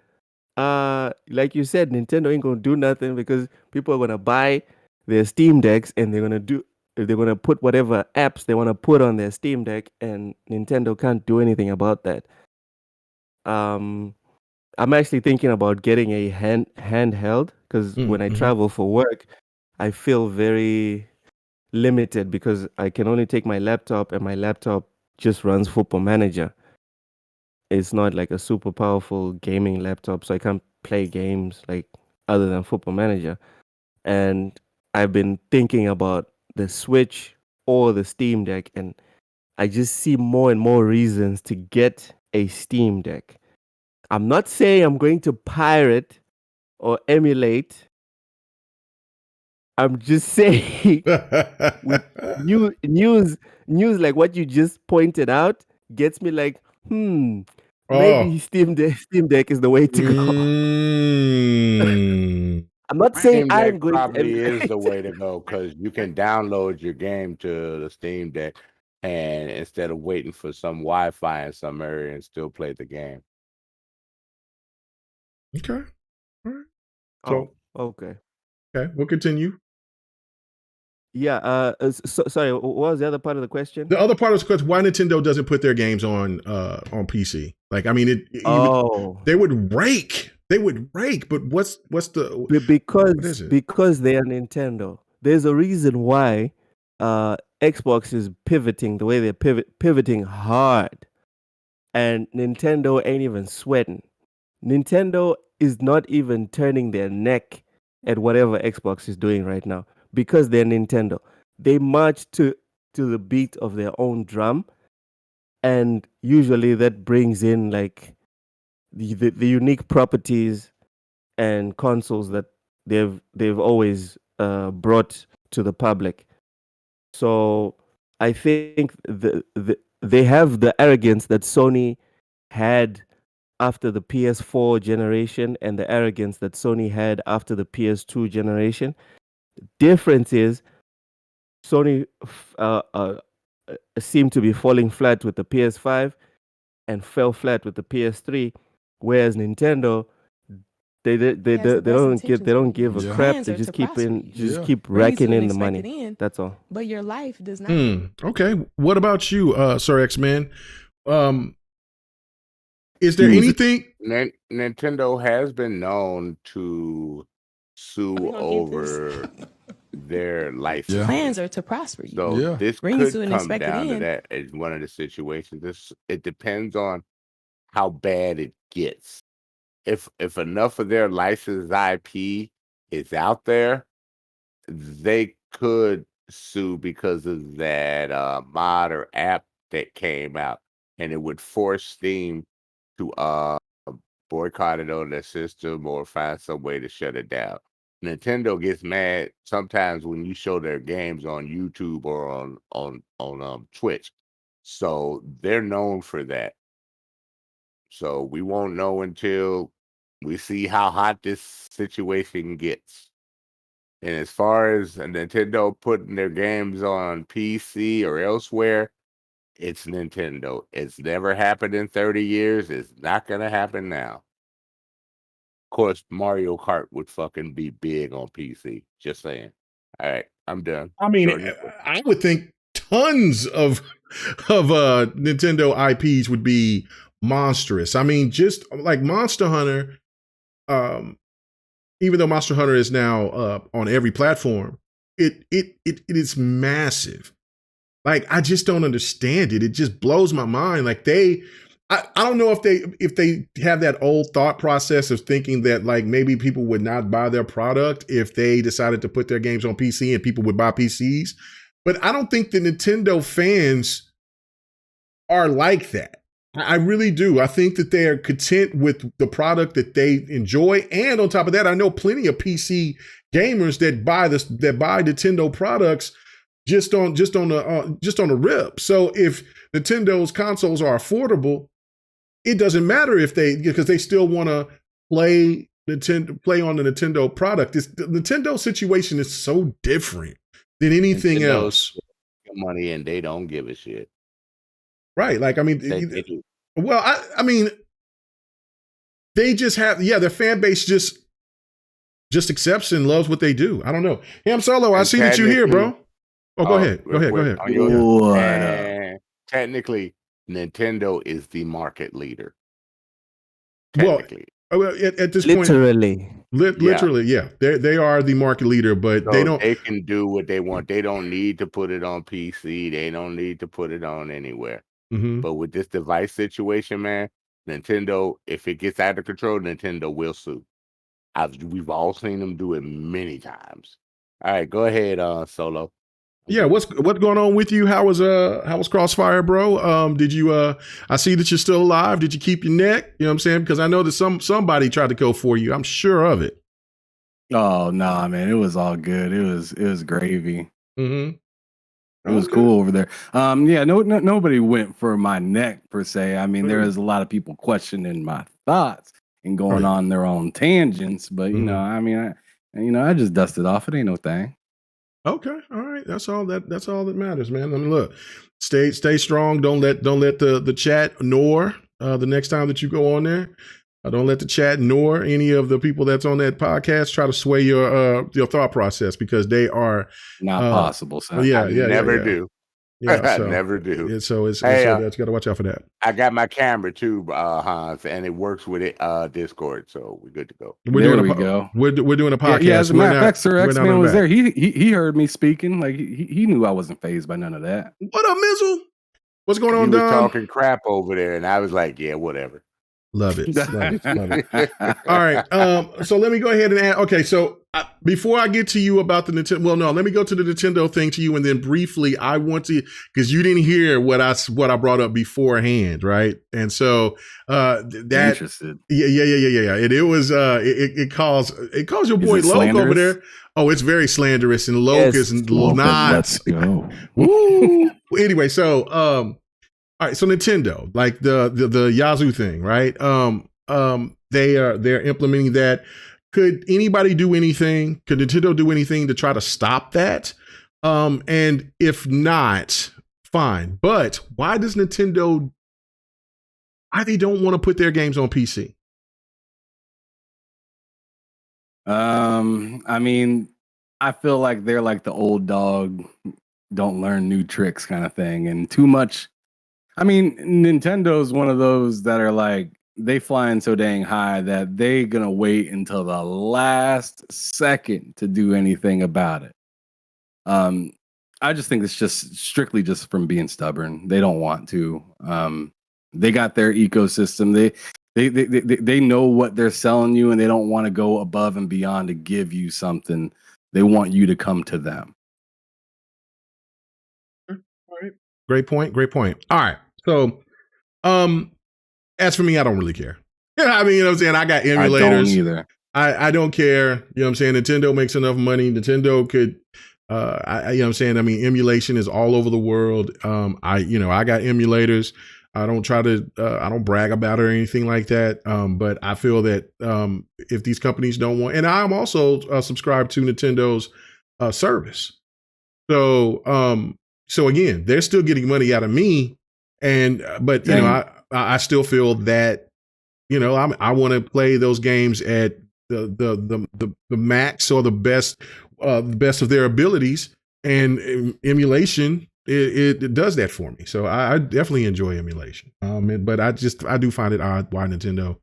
like you said, Nintendo ain't gonna do nothing because people are gonna buy their Steam Decks and they're gonna put whatever apps they want to put on their Steam Deck, and Nintendo can't do anything about that. I'm actually thinking about getting a handheld because when I travel for work, I feel very limited because I can only take my laptop and my laptop just runs Football Manager. It's not like a super powerful gaming laptop, so I can't play games like other than Football Manager. And I've been thinking about the Switch or the Steam Deck, and I just see more and more reasons to get a Steam Deck. I'm not saying I'm going to pirate or emulate. I'm just saying with news like what you just pointed out gets me like, maybe Oh. Steam Deck is the way to go. I'm not saying Steam I'm Deck going to probably is emulate. the way to go because you can download your game to the Steam Deck, and instead of waiting for some Wi-Fi in some area and still play the game. Okay. All right. Oh, So, okay. okay, we'll continue. Yeah. Sorry. What was the other part of the question? The other part of the question: why Nintendo doesn't put their games on PC? Like, I mean, they would rake. They would rake. But what's the because they are Nintendo. There's a reason why Xbox is pivoting the way they're pivoting hard, and Nintendo ain't even sweating. Nintendo is not even turning their neck at whatever Xbox is doing right now because they're Nintendo. They march to the beat of their own drum, and usually that brings in like the unique properties and consoles that they've always brought to the public. So I think they have the arrogance that Sony had after the PS4 generation and the arrogance that Sony had after the PS2 generation. Difference is Sony seemed to be falling flat with the PS5 and fell flat with the PS3, whereas Nintendo they don't give a crap. They just keep racking in the money. That's all. But your life does not. Okay. What about you, Sir X-Man? Is there anything? Nintendo has been known to sue over their license. Plans are to prosper you. So this could come down to that as one of the situations. It depends on how bad it gets. If enough of their licensed IP is out there, they could sue because of that mod or app that came out, and it would force Steam to boycott it on their system or find some way to shut it down. Nintendo gets mad sometimes when you show their games on YouTube or on Twitch, so they're known for that. So we won't know until we see how hot this situation gets. And as far as Nintendo putting their games on PC or elsewhere, it's Nintendo. It's never happened in 30 years. It's not going to happen now. Of course, Mario Kart would fucking be big on PC. Just saying. All right, I'm done. I mean, I would think tons of Nintendo IPs would be monstrous. I mean, just like Monster Hunter, even though Monster Hunter is now on every platform, it is massive. Like, I just don't understand it. It just blows my mind. Like I don't know if they have that old thought process of thinking that like maybe people would not buy their product if they decided to put their games on PC and people would buy PCs. But I don't think the Nintendo fans are like that. I really do. I think that they are content with the product that they enjoy. And on top of that, I know plenty of PC gamers that buy Nintendo products just on a rip. So if Nintendo's consoles are affordable, it doesn't matter because they still want to play on the Nintendo product. The Nintendo situation is so different than anything else. Money and they don't give a shit. Right. Like, I mean, they do. Well, I mean, they just have, their fan base just accepts and loves what they do. I don't know. Ham Solo, I see that you're here, bro. Oh, go ahead. Go ahead. Technically, Nintendo is the market leader. Technically. Well, at this point, literally, yeah. They are the market leader, but so they can do what they want. They don't need to put it on PC. They don't need to put it on anywhere. Mm-hmm. But with this device situation, man, Nintendo, if it gets out of control, Nintendo will sue. We've all seen them do it many times. All right, go ahead, Solo. Yeah, what's going on with you? How was Crossfire, bro? Did you I see that you're still alive. Did you keep your neck? You know what I'm saying? Because I know that somebody tried to go for you. I'm sure of it. Oh no, man, it was all good. It was gravy. Mm-hmm. It was cool over there. Yeah, nobody went for my neck per se. I mean, there was a lot of people questioning my thoughts and going on their own tangents, but you know, I mean, I just dusted off. It ain't no thing. Okay, all right. That's all that matters, man. I mean, look, stay strong. Don't let the chat nor the next time that you go on there. Don't let the chat nor any of the people that's on that podcast try to sway your thought process, because they are not possible. So never do. Yeah, so, never do. So you got to watch out for that. I got my camera too, Hans, and it works with it. Discord, so we're good to go. We're doing a podcast. Yeah, as a matter of fact, Sir X-Man was there. He heard me speaking. Like he knew I wasn't fazed by none of that. What up, Mizzle? What's going on, Dom? He was talking crap over there, and I was like, yeah, whatever. Love it. Love it. All right. So let me go ahead and add. Okay. So before I get to you about the Nintendo, well, no, let me go to the Nintendo thing to you, and then briefly, I want to, because you didn't hear what I brought up beforehand, right? And so that interested. Yeah. It was it calls your boy Loke over there. Oh, it's very slanderous, and Loke is not. Let's go. Woo. Anyway, so all right, so Nintendo, like the Yazoo thing, right? They're implementing that. Could anybody do anything? Could Nintendo do anything to try to stop that? And if not, fine. But why does Nintendo? Why they don't want to put their games on PC? I mean, I feel like they're like the old dog, don't learn new tricks kind of thing, and too much. I mean, Nintendo's one of those that are like, they flying so dang high that they gonna wait until the last second to do anything about it. I just think it's just strictly just from being stubborn. They don't want to. They got their ecosystem. They know what they're selling you, and they don't want to go above and beyond to give you something. They want you to come to them. All right. Great point. All right. So, as for me, I don't really care. I mean, you know what I'm saying? I got emulators. I don't either. I don't care. You know what I'm saying? Nintendo makes enough money. Nintendo could, you know what I'm saying? I mean, emulation is all over the world. I got emulators. I don't I don't brag about it or anything like that. But I feel that if these companies don't want, and I'm also subscribed to Nintendo's service. So again, they're still getting money out of me, but you know, I still feel that, you know, I want to play those games at the max or the best of their abilities, and emulation it does that for me. So I definitely enjoy emulation. But I do find it odd why Nintendo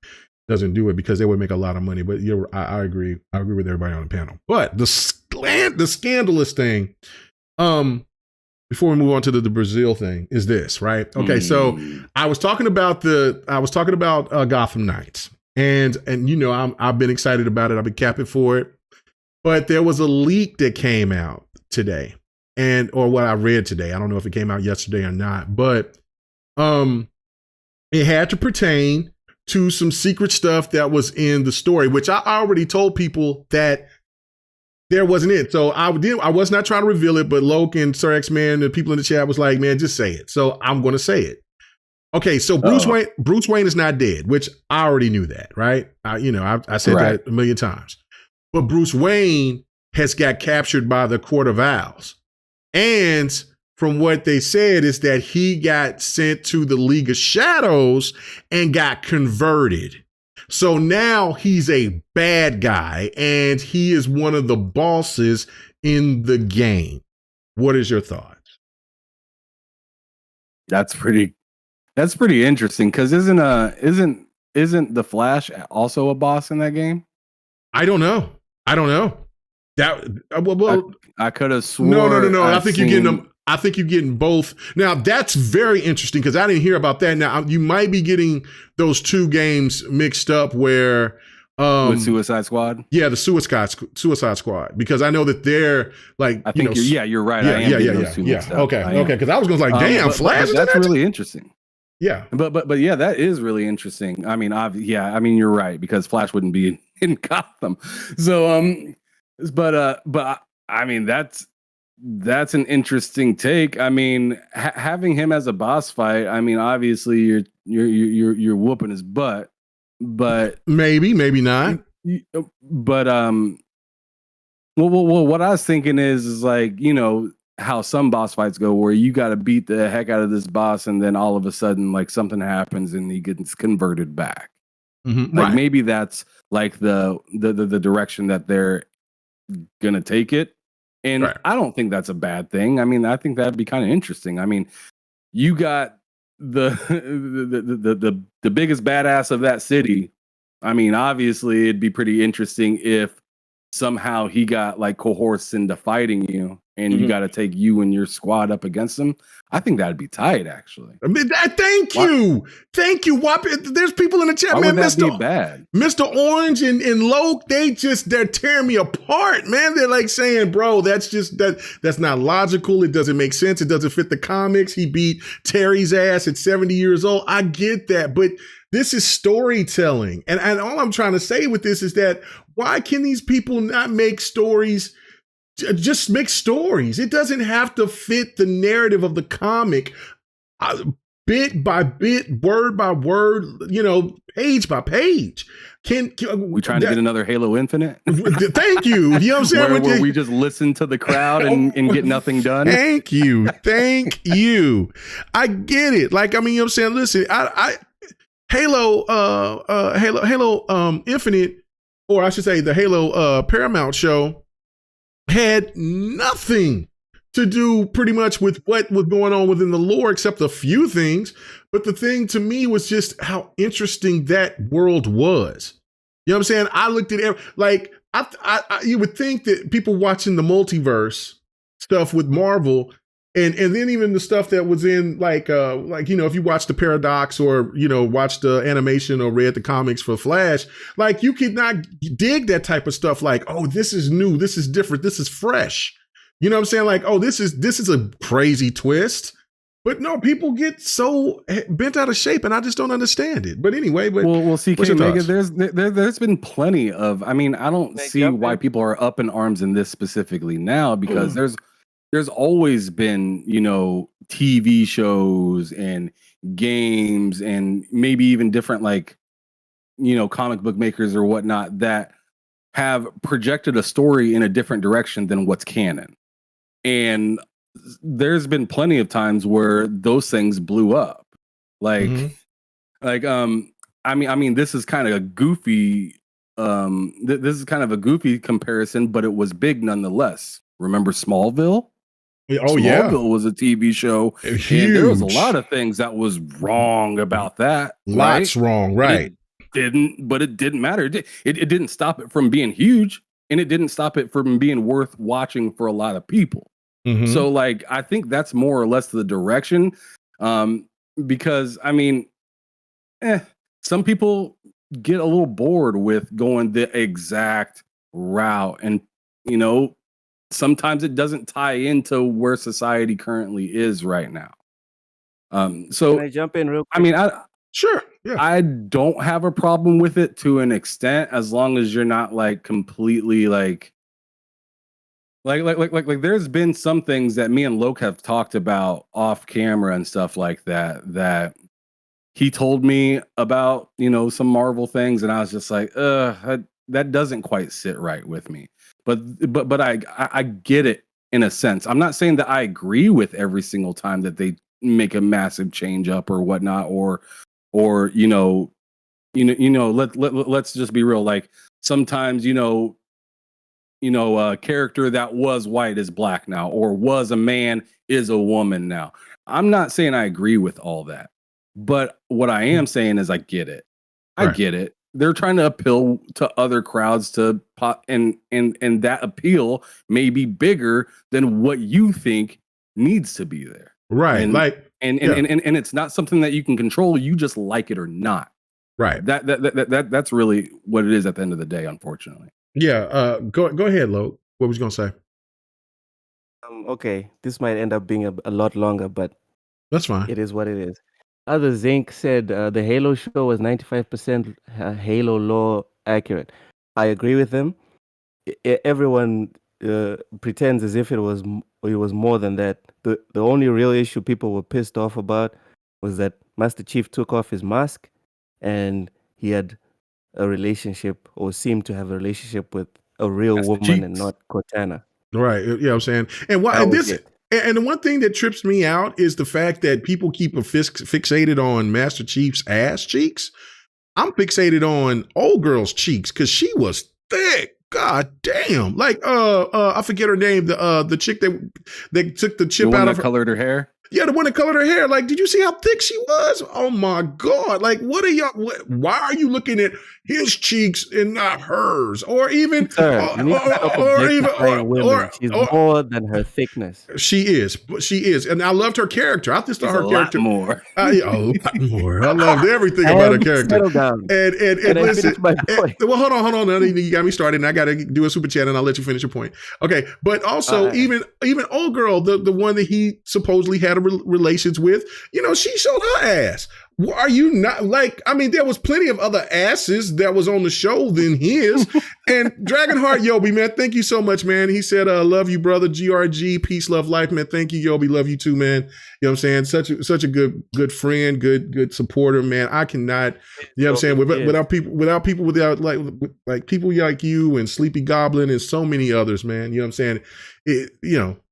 doesn't do it, because they would make a lot of money. But I agree. I agree with everybody on the panel. But the scandalous thing, before we move on to the Brazil thing, is this, right? Okay, so I was talking about Gotham Knights, and you know, I've been excited about it. I've been capping for it, but there was a leak that came out today, or what I read today. I don't know if it came out yesterday or not, but it had to pertain to some secret stuff that was in the story, which I already told people that there wasn't it. So I was not trying to reveal it, but Loke and Sir X-Man and people in the chat was like, man, just say it. So I'm going to say it. Okay. So Bruce Wayne is not dead, which I already knew that, right? I said that a million times, but Bruce Wayne has got captured by the Court of Owls. And from what they said is that he got sent to the League of Shadows and got converted. So now he's a bad guy, and he is one of the bosses in the game. What is your thoughts? That's pretty interesting, because isn't the Flash also a boss in that game? I don't know. That I could have sworn. No. I think you're getting them. I think you're getting both. Now, that's very interesting, because I didn't hear about that. Now, you might be getting those two games mixed up, where With Suicide Squad? Yeah, the Suicide Squad, because I know that they're like, I think you're right. Yeah. Okay. Because I was going to like, damn, Flash. But that's really interesting. Yeah. But yeah, that is really interesting. I mean, you're right, because Flash wouldn't be in Gotham. So but I mean, that's an interesting take. I mean, having him as a boss fight, I mean, obviously you're whooping his butt, but maybe not. But well, what I was thinking is like, you know, how some boss fights go, where you got to beat the heck out of this boss, and then all of a sudden, like, something happens and he gets converted back. Mm-hmm. Like, maybe that's like the direction that they're gonna take it, and I don't think that's a bad thing. I mean, I think that'd be kind of interesting. I mean, you got the biggest badass of that city. I mean, obviously, it'd be pretty interesting if somehow he got like coerced into fighting you, and you got to take you and your squad up against him. I think that'd be tight, actually. I mean, thank you. Whop. There's people in the chat, man. Mr. Orange and Loke, they're tearing me apart, man. They're like saying, bro, that's not logical. It doesn't make sense. It doesn't fit the comics. He beat Terry's ass at 70 years old. I get that, but this is storytelling. And all I'm trying to say with this is that why can these people not make stories? Just make stories. It doesn't have to fit the narrative of the comic, bit by bit, word by word, you know, page by page. We trying to get another Halo Infinite? Thank you. You know what I'm saying? where we just listen to the crowd and get nothing done. Thank you. I get it. Like, I mean, you know what I'm saying? Listen, Halo Infinite, or I should say the Halo Paramount show, had nothing to do pretty much with what was going on within the lore, except a few things. But the thing to me was just how interesting that world was. You know what I'm saying? I looked at it like, you would think that people watching the multiverse stuff with Marvel, and then even the stuff that was in like, you know, if you watch the Paradox, or, you know, watch the animation or read the comics for Flash, like, you could not dig that type of stuff. Like, oh, this is new. This is different. This is fresh. You know what I'm saying? Like, oh, this is a crazy twist. But no, people get so bent out of shape, and I just don't understand it. But anyway, we'll see. There's been plenty of. I mean, I don't see why people are up in arms in this specifically now, because there's always been, you know, TV shows and games and maybe even different, like, you know, comic book makers or whatnot that have projected a story in a different direction than what's canon. And there's been plenty of times where those things blew up. Like, I mean, this is kind of a goofy, this is kind of a goofy comparison, but it was big nonetheless. Remember Smallville? Smallville was a TV show, huge. And there was a lot of things that was wrong about that. Lots wrong, right? But it didn't matter. It didn't stop it from being huge, and it didn't stop it from being worth watching for a lot of people. So, like, I think that's more or less the direction, because I mean, some people get a little bored with going the exact route, and, you know, sometimes it doesn't tie into where society currently is right now. So can I jump in real quick? I mean, sure. Yeah. I don't have a problem with it to an extent, as long as you're not like completely like there's been some things that me and Loke have talked about off camera and stuff like that he told me about, you know, some Marvel things, and I was just like, that doesn't quite sit right with me. But I get it in a sense. I'm not saying that I agree with every single time that they make a massive change up or whatnot, or let's just be real. Like, sometimes, a character that was white is black now, or was a man is a woman now. I'm not saying I agree with all that, but what I am saying is I get it. I get it. They're trying to appeal to other crowds to pop, and that appeal may be bigger than what you think needs to be there. Right. And it's not something that you can control. You just like it or not. Right. That's really what it is at the end of the day, unfortunately. Yeah. Go ahead, Lo. What was you gonna say? Okay, this might end up being a lot longer, but that's fine. It is what it is. Other Zinc said the Halo show was 95% Halo lore accurate. I agree with him. Everyone pretends as if it was more than that. The only real issue people were pissed off about was that Master Chief took off his mask and he had a relationship or seemed to have a relationship with a real woman and not Cortana. Right. Yeah, I'm saying. And why this and the one thing that trips me out is the fact that people keep fixated on Master Chief's ass cheeks. I'm fixated on old girl's cheeks because she was thick. God damn. Like I forget her name, the chick that took the chip out of her. Colored her hair. Yeah, the one that colored her hair. Like, did you see how thick she was? Oh my God. Like, what are y'all, why are you looking at his cheeks and not hers? Or even, she's more than her thickness. She is. And I loved her character. I just thought her character more. A lot more. I loved everything about her character. And listen, well, hold on. You got me started and I got to do a super chat and I'll let you finish your point. Okay. But also even old girl, the one that he supposedly had relations with, she showed her ass. Are you not like, I mean, there was plenty of other asses that was on the show than his. And Dragonheart Yobi, man, thank you so much, man. He said, love you, brother. GRG, peace, love, life, man. Thank you, Yobi. Love you too, man. You know what I'm saying? Such a good friend, good supporter, man. I cannot, you know what I'm saying? Without people like people like you and Sleepy Goblin and so many others, man. You know what I'm saying?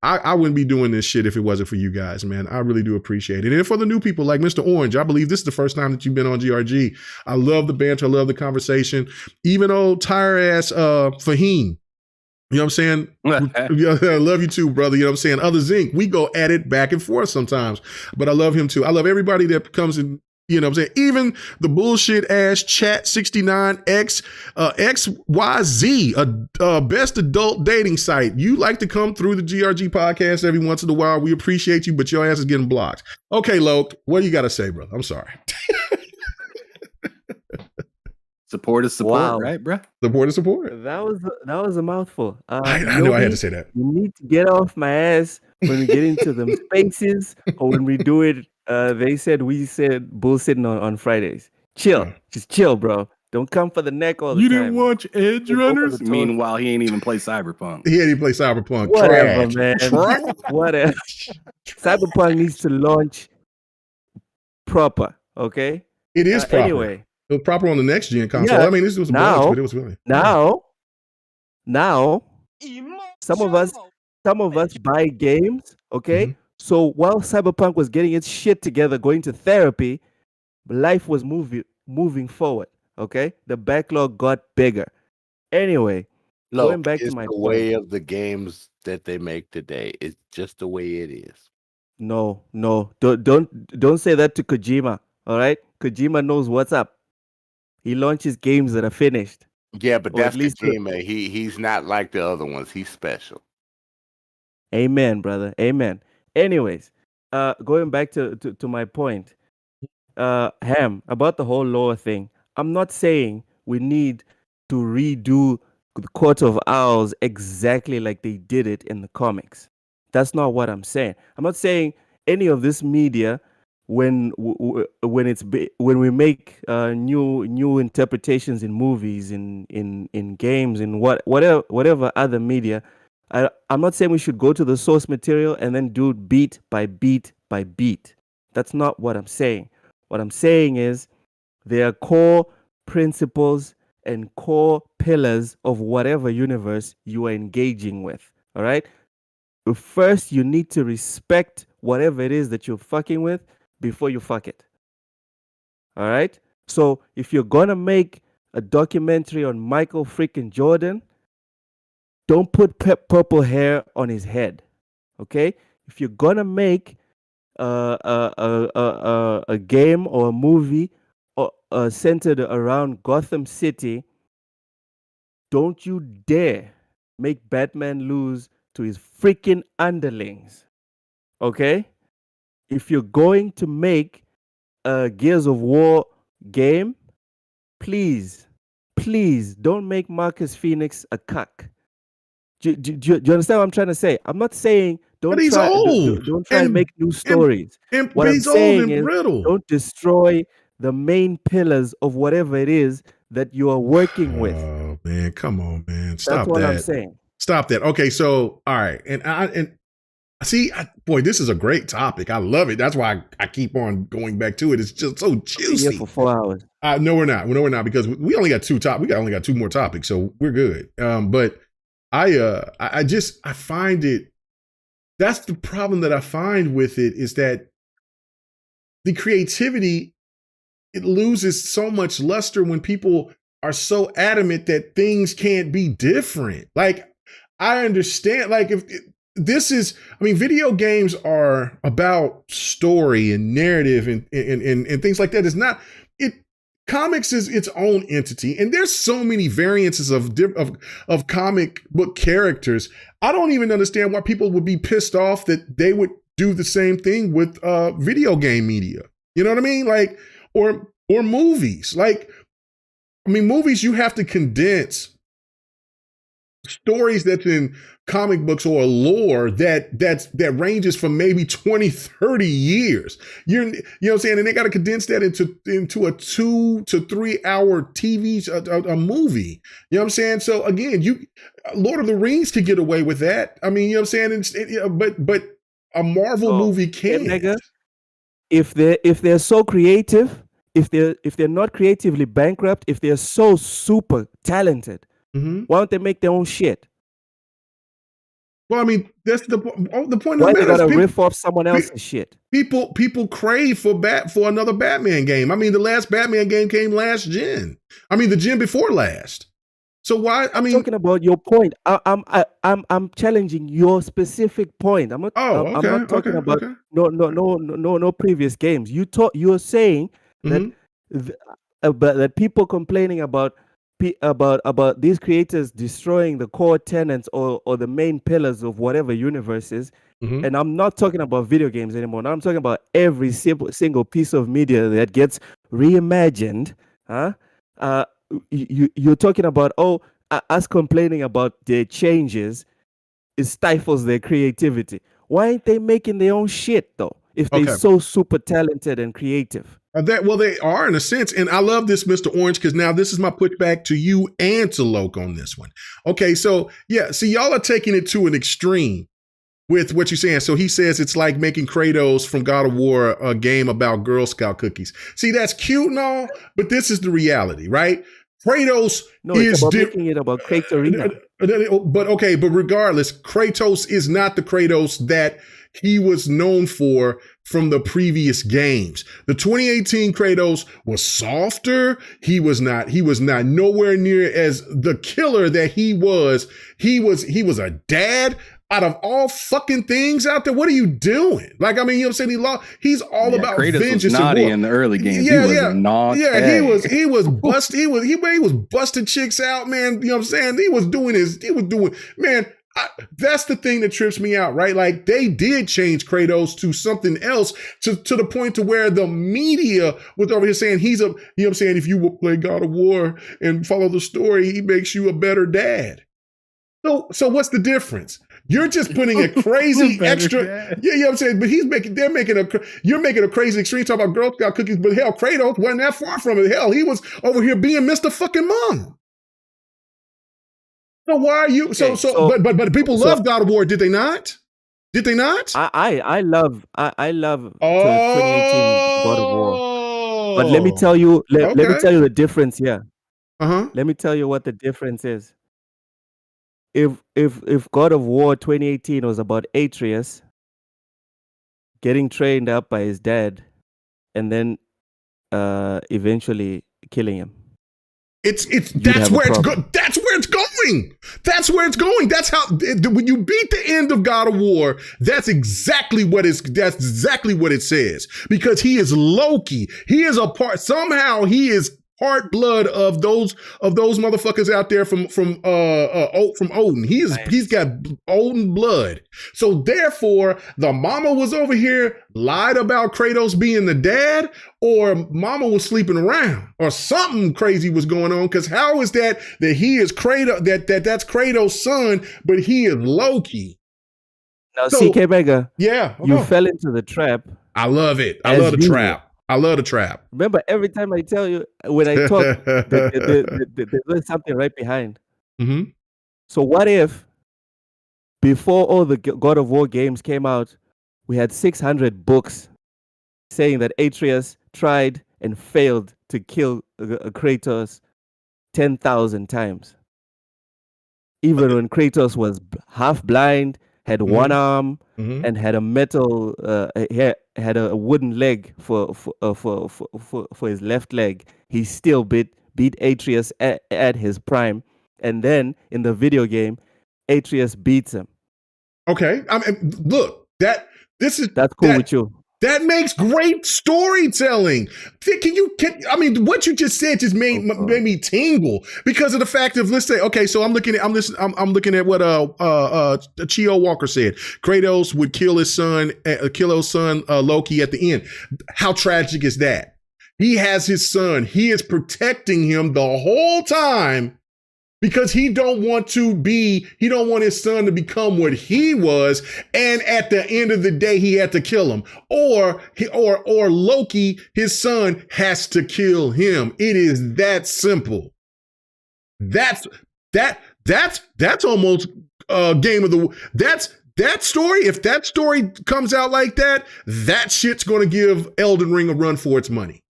I wouldn't be doing this shit if it wasn't for you guys, man. I really do appreciate it. And for the new people like Mr. Orange, I believe this is the first time that you've been on GRG. I love the banter. I love the conversation. Even old tire-ass Fahim. You know what I'm saying? I love you too, brother. You know what I'm saying? Other Zinc, we go at it back and forth sometimes. But I love him too. I love everybody that comes in. You know what I'm saying? Even the bullshit ass chat 69X, XYZ, a best adult dating site. You like to come through the GRG podcast every once in a while. We appreciate you, but your ass is getting blocked. Okay, Loke, what do you got to say, brother? I'm sorry. Support is support, right, bro? Support is support. That was a mouthful. I know I had to say that. You need to get off my ass when we get into them spaces or when we do it. We said bullshitting on Fridays. Chill. Just chill, bro. Don't come for the neck all the time. You didn't watch Edge Runners? Meanwhile, he ain't even play Cyberpunk. He ain't even play Cyberpunk. Whatever, man. Whatever. Cyberpunk needs to launch proper, okay? It is proper. Anyway. It was proper on the next gen console. Yeah, I mean, this was a bunch, but it was really. Now, some of us buy games, okay? Mm-hmm. So while Cyberpunk was getting its shit together, going to therapy, life was moving forward. Okay, the backlog got bigger. Anyway, going back to my point. Way of the games that they make today. It's just the way it is. No, don't say that to Kojima. All right, Kojima knows what's up. He launches games that are finished. Yeah, but that's Kojima. He's not like the other ones. He's special. Amen, brother. Amen. Anyways, going back to my point, Ham, about the whole lore thing. I'm not saying we need to redo the Court of Owls exactly like they did it in the comics. That's not what I'm saying. I'm not saying any of this media, when we make new interpretations in movies, in games, in whatever other media. I'm not saying we should go to the source material and then do it beat by beat by beat. That's not what I'm saying. What I'm saying is there are core principles and core pillars of whatever universe you are engaging with. All right? First, you need to respect whatever it is that you're fucking with before you fuck it. All right? So if you're going to make a documentary on Michael freaking Jordan, don't put purple hair on his head, okay? If you're gonna make a game or a movie centered around Gotham City, don't you dare make Batman lose to his freaking underlings, okay? If you're going to make a Gears of War game, please don't make Marcus Phoenix a cuck. Do you understand what I'm trying to say? I'm not saying don't But he's try old. don't try and make new stories. And What I'm he's old saying and is brittle. don't destroy the main pillars of whatever it is that you are working with. Oh man, come on, man. Stop That's what that. I'm saying. Stop that. Okay, so all right. And see, boy, this is a great topic. I love it. That's why I keep on going back to it. It's just so juicy. Here for 4 hours. No, we're not. No, we're not, because we only got only got 2 more topics, so we're good. But I find it. That's the problem that I find with it, is that the creativity, it loses so much luster when people are so adamant that things can't be different. Like, I understand, like, if this is, I mean, video games are about story and narrative and things like that. It's not, comics is its own entity, and there's so many variances of comic book characters. I don't even understand why people would be pissed off that they would do the same thing with video game media. You know what I mean? Like, or movies. Like, I mean, movies, you have to condense stories that's in comic books or lore that ranges from maybe 20, 30 years. You know what I'm saying? And they got to condense that into a 2 to 3 hour TV, a movie. You know what I'm saying? So again, Lord of the Rings could get away with that. I mean, you know what I'm saying? But a Marvel movie can't. Nigga, if they're so creative, if they're not creatively bankrupt, if they're so super talented, why don't they make their own shit? Well, I mean, that's the point. Why they gotta riff off someone else's shit? People crave for another Batman game. I mean, the last Batman game came last gen. I mean, the gen before last. So why? I mean, talking about your point. I'm challenging your specific point. I'm not. I'm not talking about no previous games. You're saying that that people complaining about these creators destroying the core tenets or the main pillars of whatever universe is. And I'm not talking about video games anymore. Now I'm talking about every single piece of media that gets reimagined. You're talking about, us complaining about their changes, it stifles their creativity. Why ain't they making their own shit though, if they're so super talented and creative? They are in a sense. And I love this, Mr. Orange, because now this is my pushback to you and to Loke on this one. Okay, so yeah, see, y'all are taking it to an extreme with what you're saying. So he says it's like making Kratos from God of War a game about Girl Scout cookies. See, that's cute and all, but this is the reality, right? Kratos is making it about Kratos. But regardless, Kratos is not the Kratos that he was known for from the previous games. The 2018 Kratos was softer. He was not nowhere near as the killer that he was. He was a dad. Out of all fucking things out there, what are you doing? Like, I mean, you know what I'm saying? He's all about Kratos vengeance. Was naughty in the early games. He was busted. He was busting chicks out, man. You know what I'm saying? He was doing, man. That's the thing that trips me out, right? Like, they did change Kratos to something else to the point to where the media was over here saying you know what I'm saying? If you will play God of War and follow the story, he makes you a better dad. So what's the difference? You're just putting a crazy extra, you know what I'm saying? But you're making a crazy extreme talk about Girl Scout cookies, but hell, Kratos wasn't that far from it. Hell, he was over here being Mr. fucking Mom. So why are you, but people love God of War, did they not? Did they not? I love 2018 God of War. But let me tell you, let me tell you the difference here. Let me tell you what the difference is. If God of War 2018 was about Atreus getting trained up by his dad and then eventually killing him. That's where it's going. That's where it's going. That's how, when you beat the end of God of War, that's exactly what it says. Because he is Loki. He is a part, somehow he is heart blood of those motherfuckers out there from Odin. He's got Odin blood. So therefore, the mama was over here lied about Kratos being the dad, or mama was sleeping around, or something crazy was going on. Because how is that he is Kratos, that's Kratos' son, but he is Loki? Now, CK Mega, yeah, you fell into the trap. I love it. I love the trap. I love the trap. Remember, every time I tell you, when I talk, there's something right behind. Mm-hmm. So what if, before all the God of War games came out, we had 600 books saying that Atreus tried and failed to kill Kratos 10,000 times? Even when Kratos was half blind, had one arm, and had a metal, had a wooden leg for his left leg, he still beat Atreus at his prime. And then in the video game, Atreus beats him. Okay, I mean, look, that's cool with you. That makes great storytelling. I mean, what you just said just made me tingle because of the fact of, let's say, okay, so I'm looking at what Chio Walker said. Kratos would kill his son Loki at the end. How tragic is that? He has his son. He is protecting him the whole time, because he don't want his son to become what he was, and at the end of the day, he had to kill him, or Loki, his son, has to kill him. It is that simple. That's almost game of the. That story. If that story comes out like that, that shit's going to give Elden Ring a run for its money.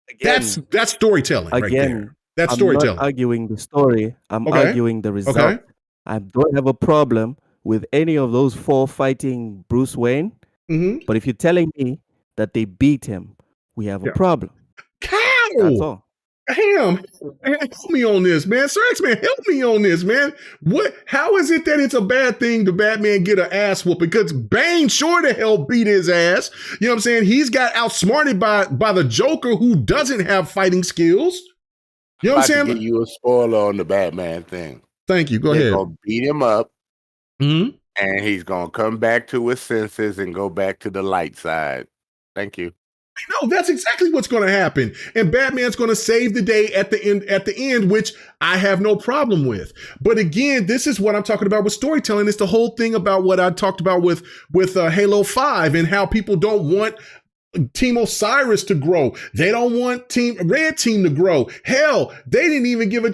Again, that's storytelling right there. That's storytelling. I'm not arguing the story. I'm arguing the result. Okay. I don't have a problem with any of those four fighting Bruce Wayne. Mm-hmm. But if you're telling me that they beat him, we have a problem. Cow! That's all. Damn, help me on this, man. Sir X, man, help me on this, man. How is it that it's a bad thing to Batman get an ass whoop? Because Bane sure to hell beat his ass. You know what I'm saying? He's got outsmarted by the Joker, who doesn't have fighting skills. You know what I'm saying? To give you a spoiler on the Batman thing. Thank you. Go ahead. They're gonna beat him up, and he's gonna come back to his senses and go back to the light side. Thank you. No, that's exactly what's going to happen, and Batman's going to save the day at the end. At the end, which I have no problem with. But again, this is what I'm talking about with storytelling. It's the whole thing about what I talked about with Halo 5 and how people don't want Team Osiris to grow. They don't want Red Team to grow. Hell, they didn't even give a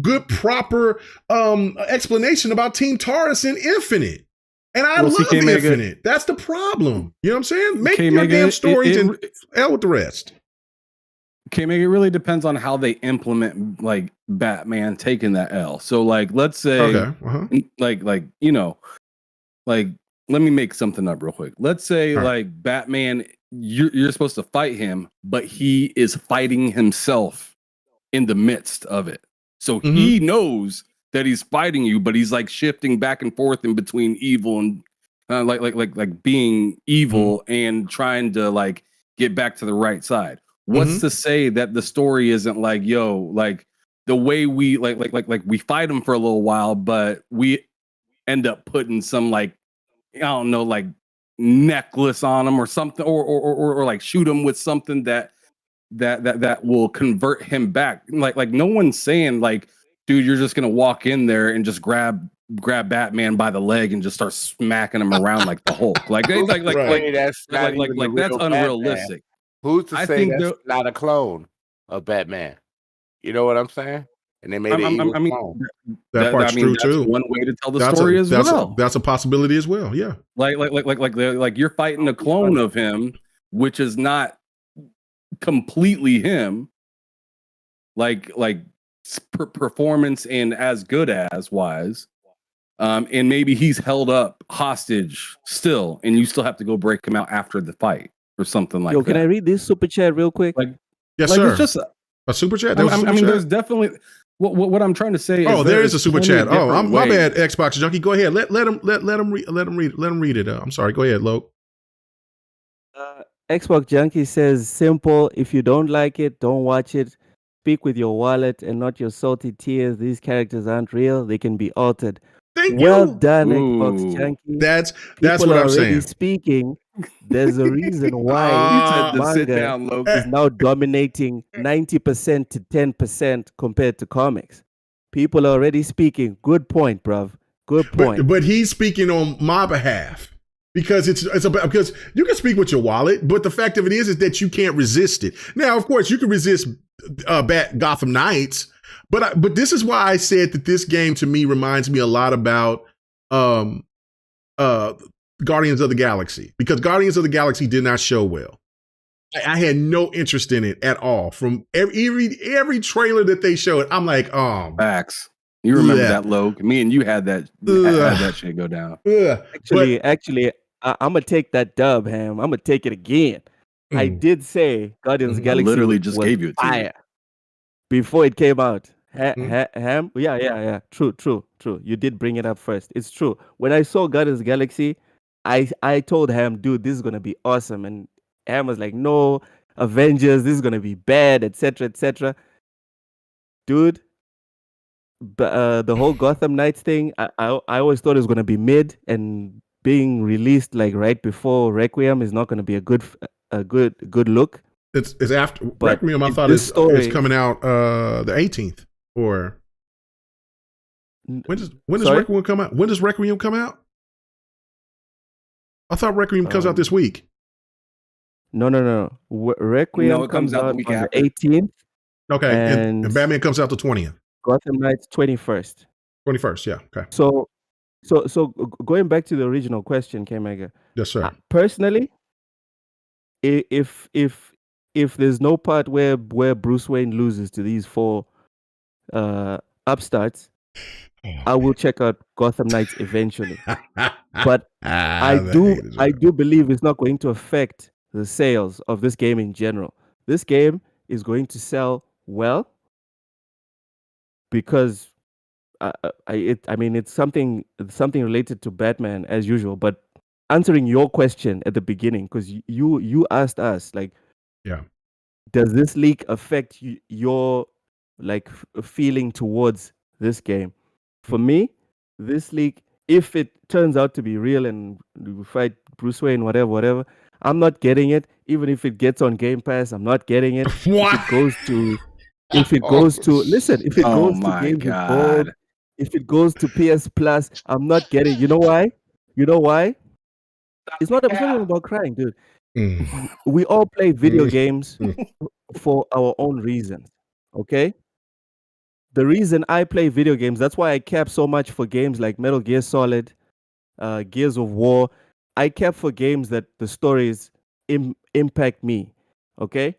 good, proper explanation about Team Taurus in Infinite. And I love Infinite. That's the problem. You know what I'm saying? Make your damn stories and hell with the rest. Okay, Meg, it really depends on how they implement like Batman taking that L. So like, let's say, like let me make something up real quick. Let's say like Batman, you're supposed to fight him, but he is fighting himself in the midst of it. So he knows that he's fighting you, but he's like shifting back and forth in between evil and like being evil and trying to like get back to the right side. What's to say that the story isn't like, yo, like the way we like we fight him for a little while, but we end up putting some like, I don't know, like necklace on him or something, or like shoot him with something that will convert him back. Like no one's saying like, dude, you're just gonna walk in there and just grab Batman by the leg and just start smacking him around like the Hulk. Like that's unrealistic. Who's to say that's not a clone of Batman? You know what I'm saying? And they made it. I mean, that part's true too. One way to tell the story as well. That's a possibility as well. Yeah. Like you're fighting a clone of him, which is not completely him. Like performance and as good as wise, and maybe he's held up hostage still, and you still have to go break him out after the fight or something like that. Can I read this super chat real quick? Yes, sir. It's just a super chat. I mean, there's definitely what I'm trying to say. Oh, there is a super chat. Oh, my bad, Xbox Junkie. Go ahead. Let him read it. I'm sorry. Go ahead, Loke. Xbox Junkie says simple. If you don't like it, don't watch it. Speak with your wallet and not your salty tears. These characters aren't real. They can be altered. Thank Well you. done, Xbox Ooh. Junkie. That's People what are I'm already saying. speaking. There's a reason why You said to sit manga down, Loki. is now dominating 90% to 10% compared to comics. People are already speaking. Good point, bruv. Good point. But he's speaking on my behalf because it's about, because you can speak with your wallet, but the fact of it is that you can't resist it. Now, of course, you can resist Gotham Knights, but this is why I said that this game to me reminds me a lot about Guardians of the Galaxy, because Guardians of the Galaxy did not show well. I had no interest in it at all. From every trailer that they showed, I'm like, oh, facts. You remember that, Loke? Me and you had that shit go down. Actually, I'm gonna take that dub, Ham. I'm gonna take it again. I did say Guardians of the Galaxy literally just was gave you fire before it came out. Ham, yeah. True. You did bring it up first. It's true. When I saw Guardians of the Galaxy, I told Ham, dude, this is gonna be awesome, and Ham was like, no, Avengers, this is gonna be bad, etc. Dude, the whole Gotham Knights thing, I always thought it was gonna be mid, and being released like right before Requiem is not gonna be a good look. It's after Requiem. I thought it's coming out the 18th, or when does Requiem come out? When does Requiem come out? I thought Requiem comes out this week. No. Requiem comes out on the 18th. Okay, and Batman comes out the 20th. Gotham Knights 21st. 21st, yeah. Okay. So going back to the original question, K-Mega. Yes, sir. Personally, if there's no part where Bruce Wayne loses to these four upstarts, I will check out Gotham Knights eventually. But I do believe it's not going to affect the sales of this game in general. This game is going to sell well because it's something related to Batman as usual. But answering your question at the beginning, because you asked us, like, yeah, does this leak affect your feeling towards this game? For me, this leak, if it turns out to be real and we fight Bruce Wayne, whatever, I'm not getting it. Even if it gets on Game Pass, I'm not getting it. What? If it goes to Games with Gold, if it goes to PS Plus, I'm not getting. You know why? It's not even about crying, dude. We all play video games for our own reasons. Okay? The reason I play video games, that's why I cap so much for games like Metal Gear Solid, Gears of War. I cap for games that the stories impact me. Okay?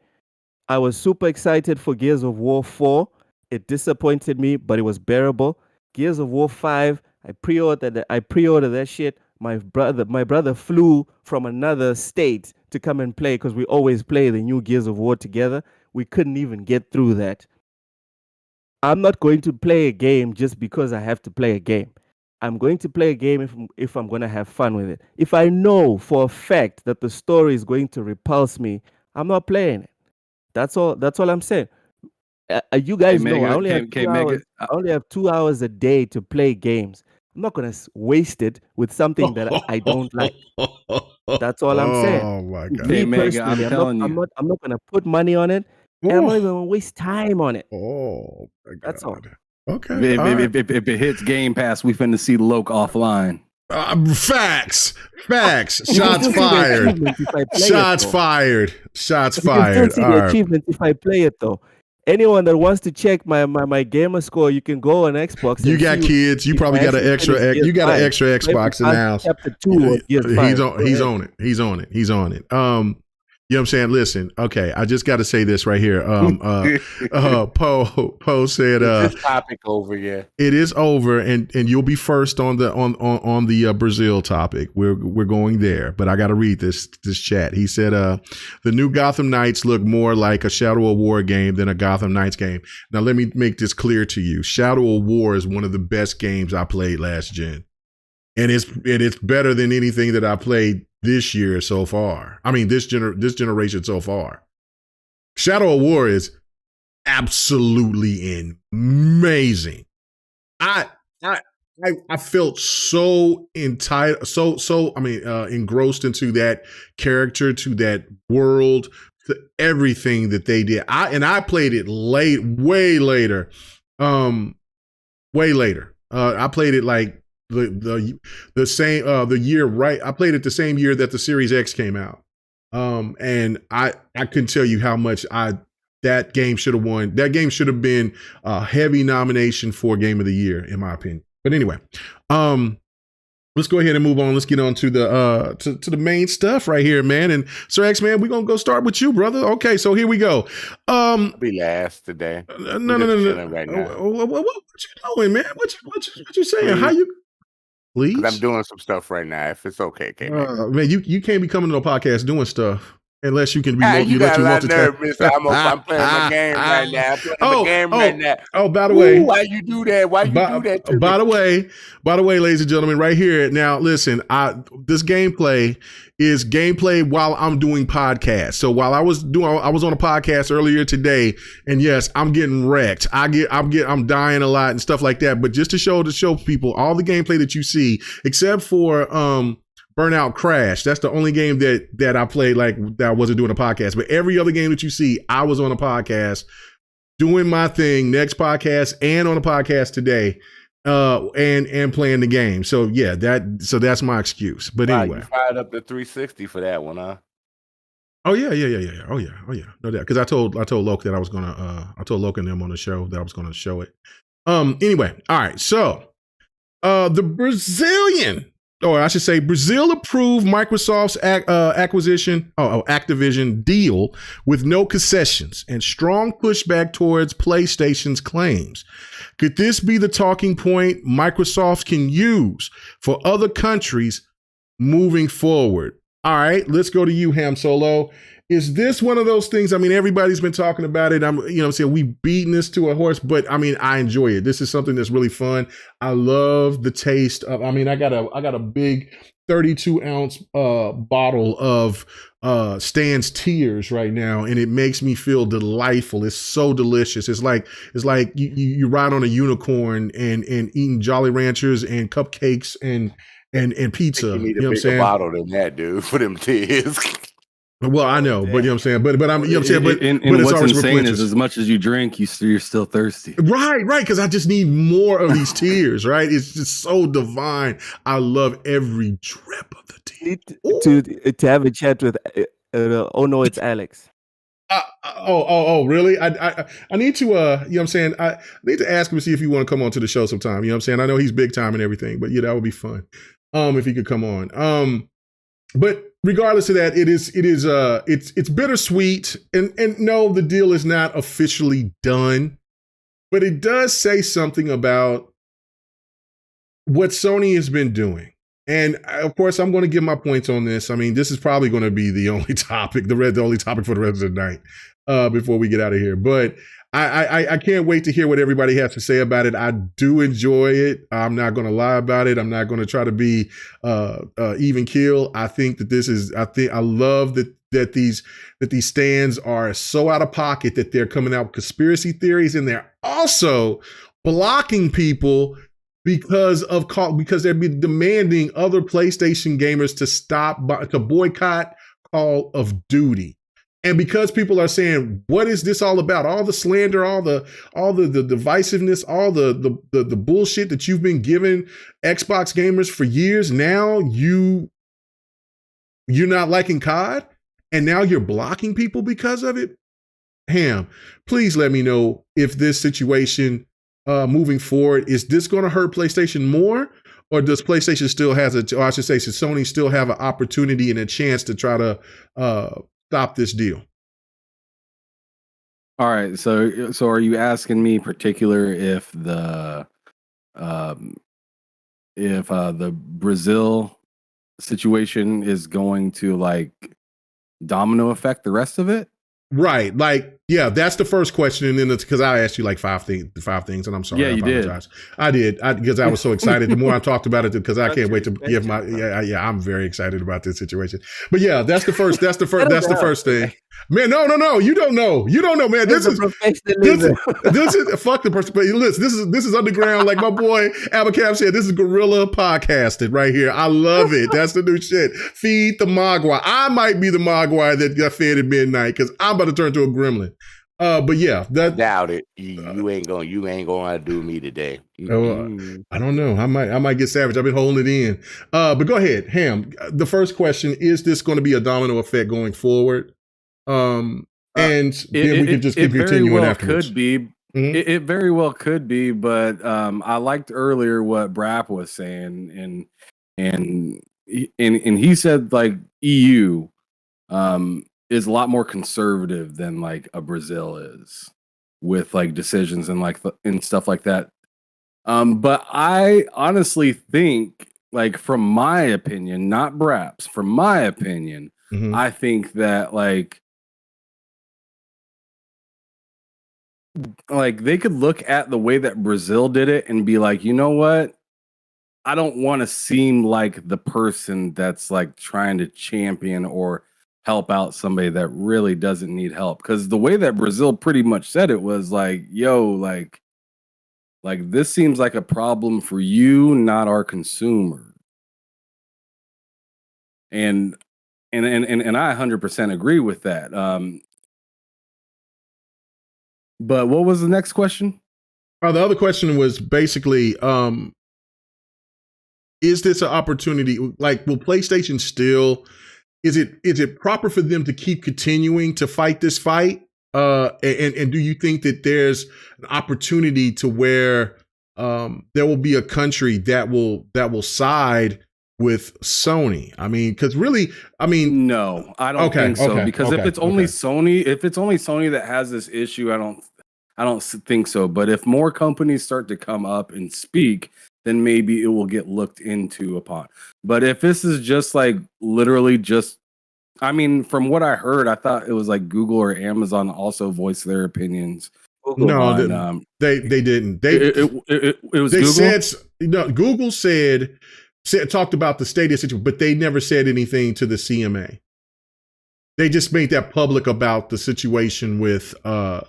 I was super excited for Gears of War 4. It disappointed me, but it was bearable. Gears of War 5, I pre-ordered that shit. My brother flew from another state to come and play because we always play the new Gears of War together. We couldn't even get through that. I'm not going to play a game just because I have to play a game. I'm going to play a game if I'm going to have fun with it. If I know for a fact that the story is going to repulse me, I'm not playing it. That's all I'm saying. You guys know I only have 2 hours a day to play games. I'm not going to waste it with something that I don't like. That's all I'm saying. Oh my God. Me personally, I'm not going to put money on it. And I'm not even going to waste time on it. Oh my God. That's all. Okay. If it hits Game Pass, we finna see Loke offline. Facts. Shots fired. Shots fired. You can still see the achievements if I play it, though. Anyone that wants to check my gamer score, you can go on Xbox. You got kids. You probably got an extra. You got an extra Xbox in the house. He's on it. You know what I'm saying? Listen, okay, I just got to say this right here. Poe said, "Is this topic over yet?" It is over, and you'll be first on the Brazil topic. We're going there, but I got to read this chat. He said, "The new Gotham Knights look more like a Shadow of War game than a Gotham Knights game." Now, let me make this clear to you: Shadow of War is one of the best games I played last gen, and it's better than anything that I played this year so far. I mean, this generation so far. Shadow of War is absolutely amazing. I felt so engrossed into that character, to that world, to everything that they did. I played it way later. I played it like the year right. I played it the same year that the Series X came out. And I couldn't tell you how much that game should have won. That game should have been a heavy nomination for Game of the Year, in my opinion. But anyway, let's go ahead and move on. Let's get on to the to the main stuff right here, man. And Sir X, man, we're gonna go start with you, brother. Okay, so here we go. I'll be last today. No. Right now. What you doing, man? What you saying? How you? Please. I'm doing some stuff right now. If it's okay, man, you can't be coming to a podcast doing stuff. Unless you can remote, you got a lot of nerve, mister. I'm playing my game right now. Right now. Oh, by the way, why you do that? Why you do that to by me? By the way, ladies and gentlemen, right here. Now, listen, this gameplay is gameplay while I'm doing podcasts. So while I was on a podcast earlier today, and yes, I'm getting wrecked. I'm dying a lot and stuff like that. But just to show people all the gameplay that you see, except for Burnout Crash. That's the only game that I played that I wasn't doing a podcast. But every other game that you see, I was on a podcast doing my thing, next podcast and on a podcast today, and playing the game. So yeah, that's my excuse. But anyway, you fired up the 360 for that one, huh? Oh yeah. Oh yeah. No doubt. Because I told Loke that I was gonna I told Loke and them on the show that I was gonna show it. Anyway, all right. So the Brazilian. Or I should say, Brazil approved Microsoft's Activision deal with no concessions and strong pushback towards PlayStation's claims. Could this be the talking point Microsoft can use for other countries moving forward? All right, let's go to you, Ham Solo. Is this one of those things? I mean, everybody's been talking about it. We beating this to a horse, but I mean, I enjoy it. This is something that's really fun. I love the taste of. I mean, I got a big 32-ounce bottle of Stan's Tears right now, and it makes me feel delightful. It's so delicious. It's like you ride on a unicorn and eating Jolly Ranchers and cupcakes and pizza. You need a bigger bottle than that, dude, for them tears. Well, I know, but you know what I'm saying. But I'm, you know what I'm saying. But what's insane is as much as you drink, you're still thirsty. Right. Because I just need more of these tears. Right. It's just so divine. I love every drip of the tear. To have a chat with. Oh no, it's Alex. Really? I need to. You know what I'm saying. I need to ask him to see if he want to come on to the show sometime. You know what I'm saying. I know he's big time and everything, but yeah, that would be fun. If he could come on. But regardless of that, it's bittersweet. And no, the deal is not officially done, but it does say something about what Sony has been doing. And of course, I'm going to give my points on this. I mean, this is probably going to be the only topic, the only topic for the rest of the night before we get out of here. But I can't wait to hear what everybody has to say about it. I do enjoy it. I'm not going to lie about it. I'm not going to try to be even keel. I think that I love that these stands are so out of pocket that they're coming out with conspiracy theories, and they're also blocking people because they're demanding other PlayStation gamers to boycott Call of Duty. And because people are saying, what is this all about? All the slander, all the divisiveness, all the bullshit that you've been giving Xbox gamers for years. Now you're not liking COD, and now you're blocking people because of it. Ham, please let me know if this situation moving forward, is this going to hurt PlayStation more? Or does PlayStation still has should Sony still have an opportunity and a chance to try to stop this deal? All right, so are you asking me particular if the Brazil situation is going to like domino affect the rest of it? Right. Like Yeah, that's the first question, and then it's because I asked you like five things, and I'm sorry. Yeah, you did. I did because I was so excited. The more I talked about it, because I can't wait to give my I'm very excited about this situation. But yeah, that's the first. That's the first thing. Man, no, you don't know, man. This is fuck the person. But listen, this is underground. Like my boy Abacab said, this is guerrilla podcasting right here. I love it. That's the new shit. Feed the Mogwai. I might be the Mogwai that got fed at midnight because I'm about to turn to a gremlin. But yeah, that doubt it. You ain't gonna do me today. I don't know. I might get savage. I've been holding it in. But go ahead, Ham. The first question: is this going to be a domino effect going forward? And then we can just keep continuing afterwards. Could be. Mm-hmm. It very well could be, but I liked earlier what Brap was saying, and he said like EU is a lot more conservative than like a Brazil is with like decisions and like and stuff like that. But I honestly think, like from my opinion, not Brap's, from my opinion, I think that like they could look at the way that Brazil did it and be like, you know what? I don't want to seem like the person that's like trying to champion or help out somebody that really doesn't need help. Because the way that Brazil pretty much said it was like, yo, like this seems like a problem for you, not our consumer. And I 100% agree with that. But what was the next question? The other question was basically, is this an opportunity? Like, will PlayStation still? Is it proper for them to keep continuing to fight this fight? And do you think that there's an opportunity to where there will be a country that will side with Sony? I mean, because really, no, I don't think so. Because if it's only Sony that has this issue, I don't think so. But if more companies start to come up and speak, then maybe it will get looked into upon. But if this is just like literally just, I mean, from what I heard, I thought it was like Google or Amazon also voiced their opinions. No, they didn't. It was they Google? Google said talked about the Stadia situation, but they never said anything to the CMA. They just made that public about the situation with why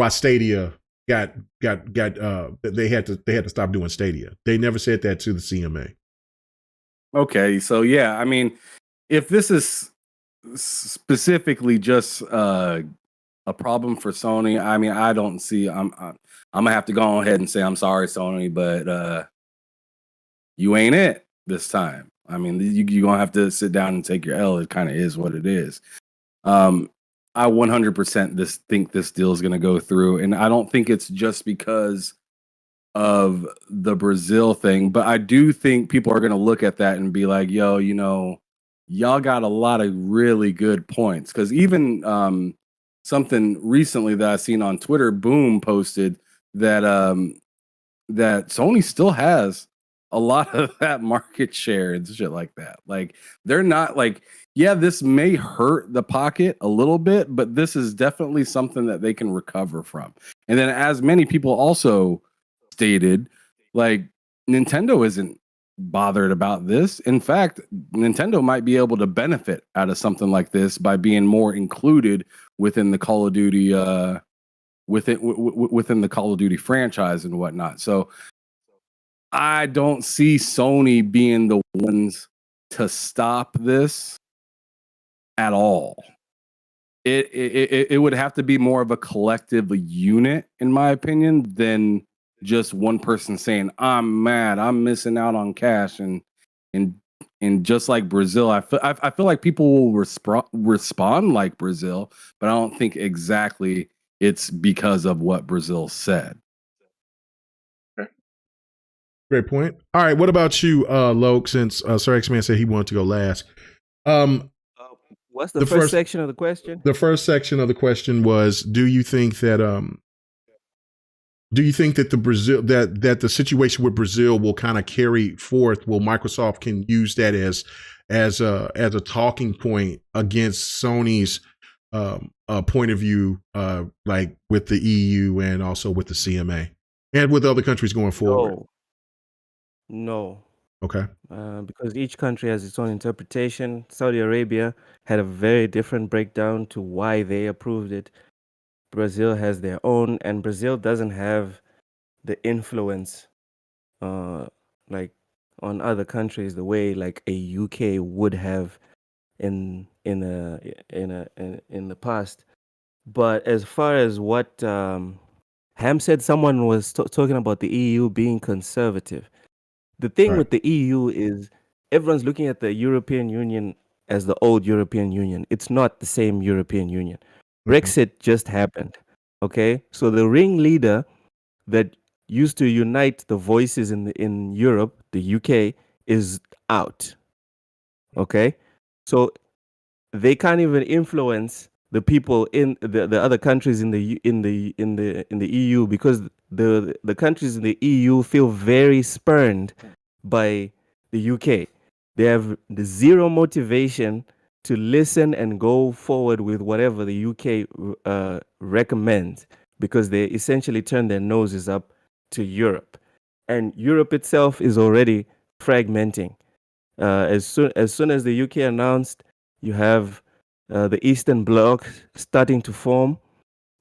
Stadia got they had to stop doing Stadia. They never said that to the CMA. Okay, so yeah, I mean, if this is specifically just a problem for Sony, I mean, I don't see. I'm gonna have to go ahead and say I'm sorry, Sony, but you ain't it this time. I mean, you're gonna have to sit down and take your L. It kind of is what it is. I 100% think this deal is going to go through, and I don't think it's just because of the Brazil thing, but I do think people are going to look at that and be like, yo, you know, y'all got a lot of really good points. Because even something recently that I seen on Twitter, Boom posted that that Sony still has a lot of that market share and shit like that. Like, they're not like, yeah, this may hurt the pocket a little bit, but this is definitely something that they can recover from. And then, as many people also stated, like, Nintendo isn't bothered about this. In fact, Nintendo might be able to benefit out of something like this by being more included within the Call of Duty within the Call of Duty franchise and whatnot. So I don't see Sony being the ones to stop this at all. It would have to be more of a collective unit, in my opinion, than just one person saying, I'm mad, I'm missing out on cash. And just like Brazil, I feel like people will respond like Brazil, but I don't think exactly it's because of what Brazil said. Great point. All right, what about you, Loke? Since Sir X-Man said he wanted to go last. What's the first section of the question? The first section of the question was: do you think that the situation with Brazil will kind of carry forth? Will Microsoft can use that as a talking point against Sony's point of view, like with the EU and also with the CMA and with other countries going forward? No. Okay. Because each country has its own interpretation. Saudi Arabia had a very different breakdown to why they approved it. Brazil has their own, and Brazil doesn't have the influence like on other countries the way like a UK would have in the past. But as far as what Ham said, someone was talking about the EU being conservative. The thing Right. with the EU is everyone's looking at the European Union as the old European Union. It's not the same European Union. Brexit just happened. Okay, so the ringleader that used to unite the voices in Europe, the UK, is out. Okay, so they can't even influence the people in the other countries in the EU because the countries in the EU feel very spurned by the UK. They have the zero motivation to listen and go forward with whatever the UK recommends because they essentially turn their noses up to Europe. And Europe itself is already fragmenting. As soon as the UK announced, you have the Eastern Bloc starting to form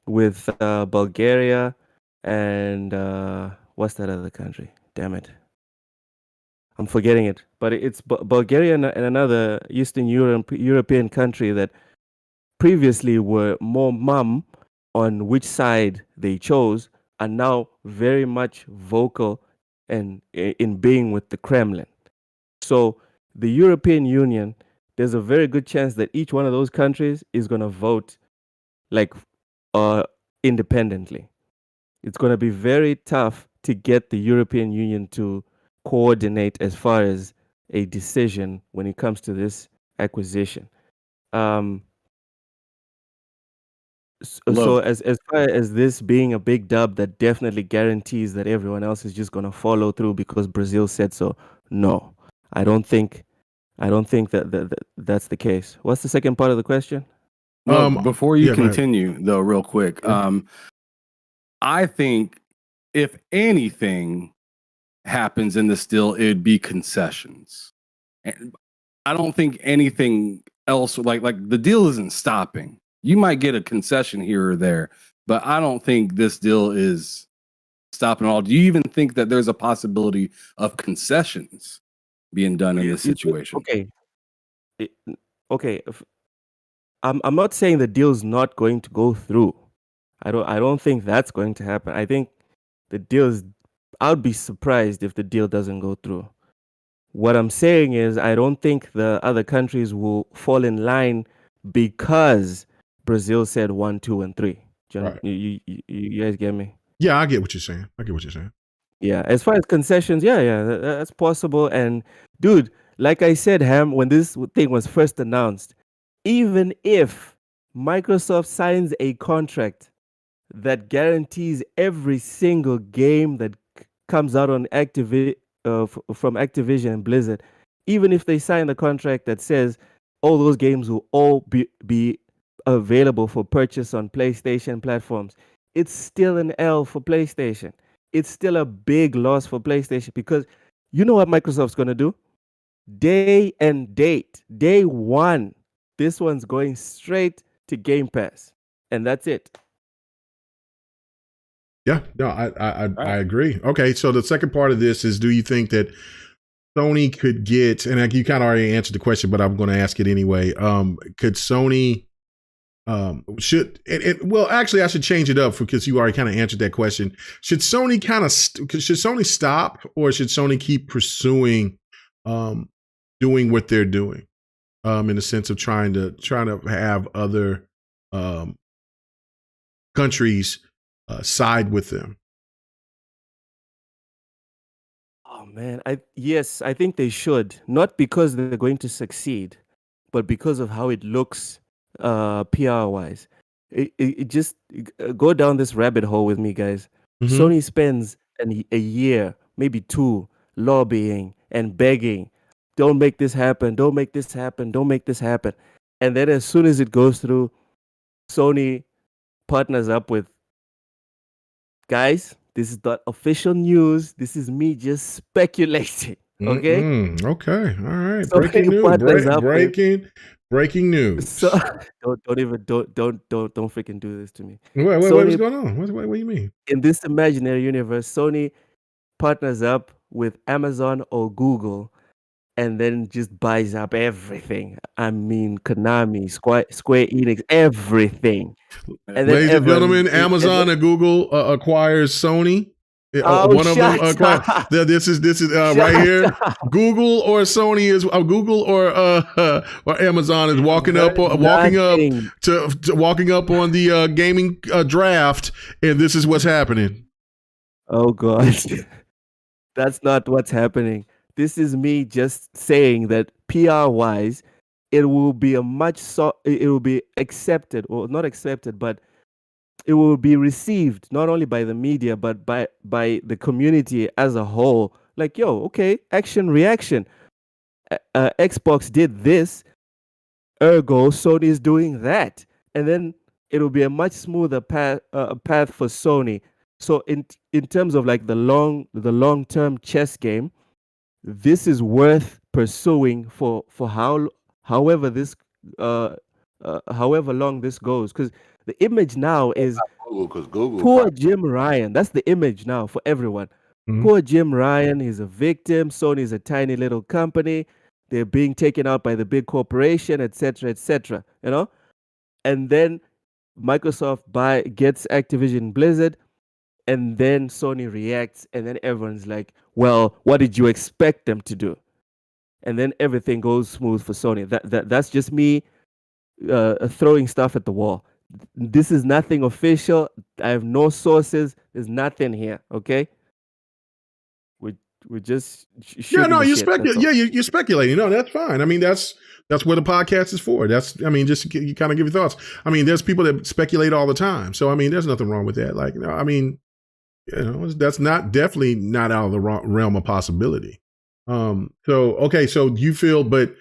with Bulgaria and what's that other country? Damn it. I'm forgetting it. But it's Bulgaria and another Eastern European country that previously were more mum on which side they chose are now very much vocal and in being with the Kremlin. So the European Union, there's a very good chance that each one of those countries is going to vote like independently. It's going to be very tough to get the European Union to coordinate as far as a decision when it comes to this acquisition. So as far as this being a big dub that definitely guarantees that everyone else is just going to follow through because Brazil said so, no. I don't think that's the case. What's the second part of the question? Well, before you yeah, go ahead. continue, though, real quick, I think if anything happens in this deal, it'd be concessions. And I don't think anything else like the deal isn't stopping. You might get a concession here or there, but I don't think this deal is stopping at all. Do you even think that there's a possibility of concessions being done in this situation? Okay. I'm not saying the deal's not going to go through. I don't think that's going to happen. I think the deal's I would be surprised if the deal doesn't go through. What I'm saying is I don't think the other countries will fall in line because Brazil said 1, 2, and 3. Right. You guys get me? Yeah, I get what you're saying. Yeah, as far as concessions, that's possible. And dude, like I said, Ham, when this thing was first announced, even if Microsoft signs a contract that guarantees every single game that comes out on from Activision and Blizzard, even if they sign a contract that says all those games will all be available for purchase on PlayStation platforms, it's still an L for PlayStation. It's still a big loss for PlayStation because you know what Microsoft's going to do? Day and date, day one, this one's going straight to Game Pass. And that's it. Yeah, no, I agree. Okay, so the second part of this is, do you think that Sony could get, and you kind of already answered the question, but I'm going to ask it anyway. Could Sony, well, actually, I should change it up because you already kind of answered that question. Should Sony should Sony stop, or should Sony keep pursuing, doing what they're doing, in the sense of trying to have other countries side with them? Oh man, I think they should, not because they're going to succeed, but because of how it looks PR wise. It just go down this rabbit hole with me, guys. Mm-hmm. Sony spends a year, maybe 2, lobbying and begging, don't make this happen, don't make this happen, don't make this happen. And then as soon as it goes through, Sony partners up with guys. This is not official news. This is me just speculating. Okay. Okay. All right. Sony Breaking news. partners up with Breaking news. so don't freaking do this to me. What's Sony, going on? What do you mean? in this imaginary universe, Sony partners up with Amazon or Google and then just buys up everything. I mean, Konami, Square Enix, everything. And then Ladies and gentlemen, and Amazon and Google acquires Sony. Oh, One of them shut acquired. up. This is Shut right here. up. Google or Sony is Google or Amazon is walking up on the gaming draft, and this is what's happening. Oh gosh, that's not what's happening. This is me just saying that PR wise, it will be it will be accepted or not accepted, but it will be received not only by the media but by the community as a whole. Like, yo, okay, action reaction. Xbox did this, ergo Sony is doing that, and then it will be a much smoother path for Sony. So in terms of like the long term chess game, this is worth pursuing for however long this goes, because the image now is Google poor Jim Ryan. That's the image now for everyone. Poor Jim Ryan, he's a victim. Sony's a tiny little company. They're being taken out by the big corporation, etc., etc. You know, and then Microsoft gets Activision Blizzard, and then Sony reacts, and then everyone's like, well, what did you expect them to do? And then everything goes smooth for Sony. That's just me throwing stuff at the wall. This is nothing official. I have no sources. There's nothing here. Okay. We just you're speculating. Yeah, you're speculating. No, that's fine. I mean, that's what the podcast is for. Just you kind of give your thoughts. I mean, there's people that speculate all the time. So I mean, there's nothing wrong with that. Like, I mean, that's definitely not out of the realm of possibility. So do you feel do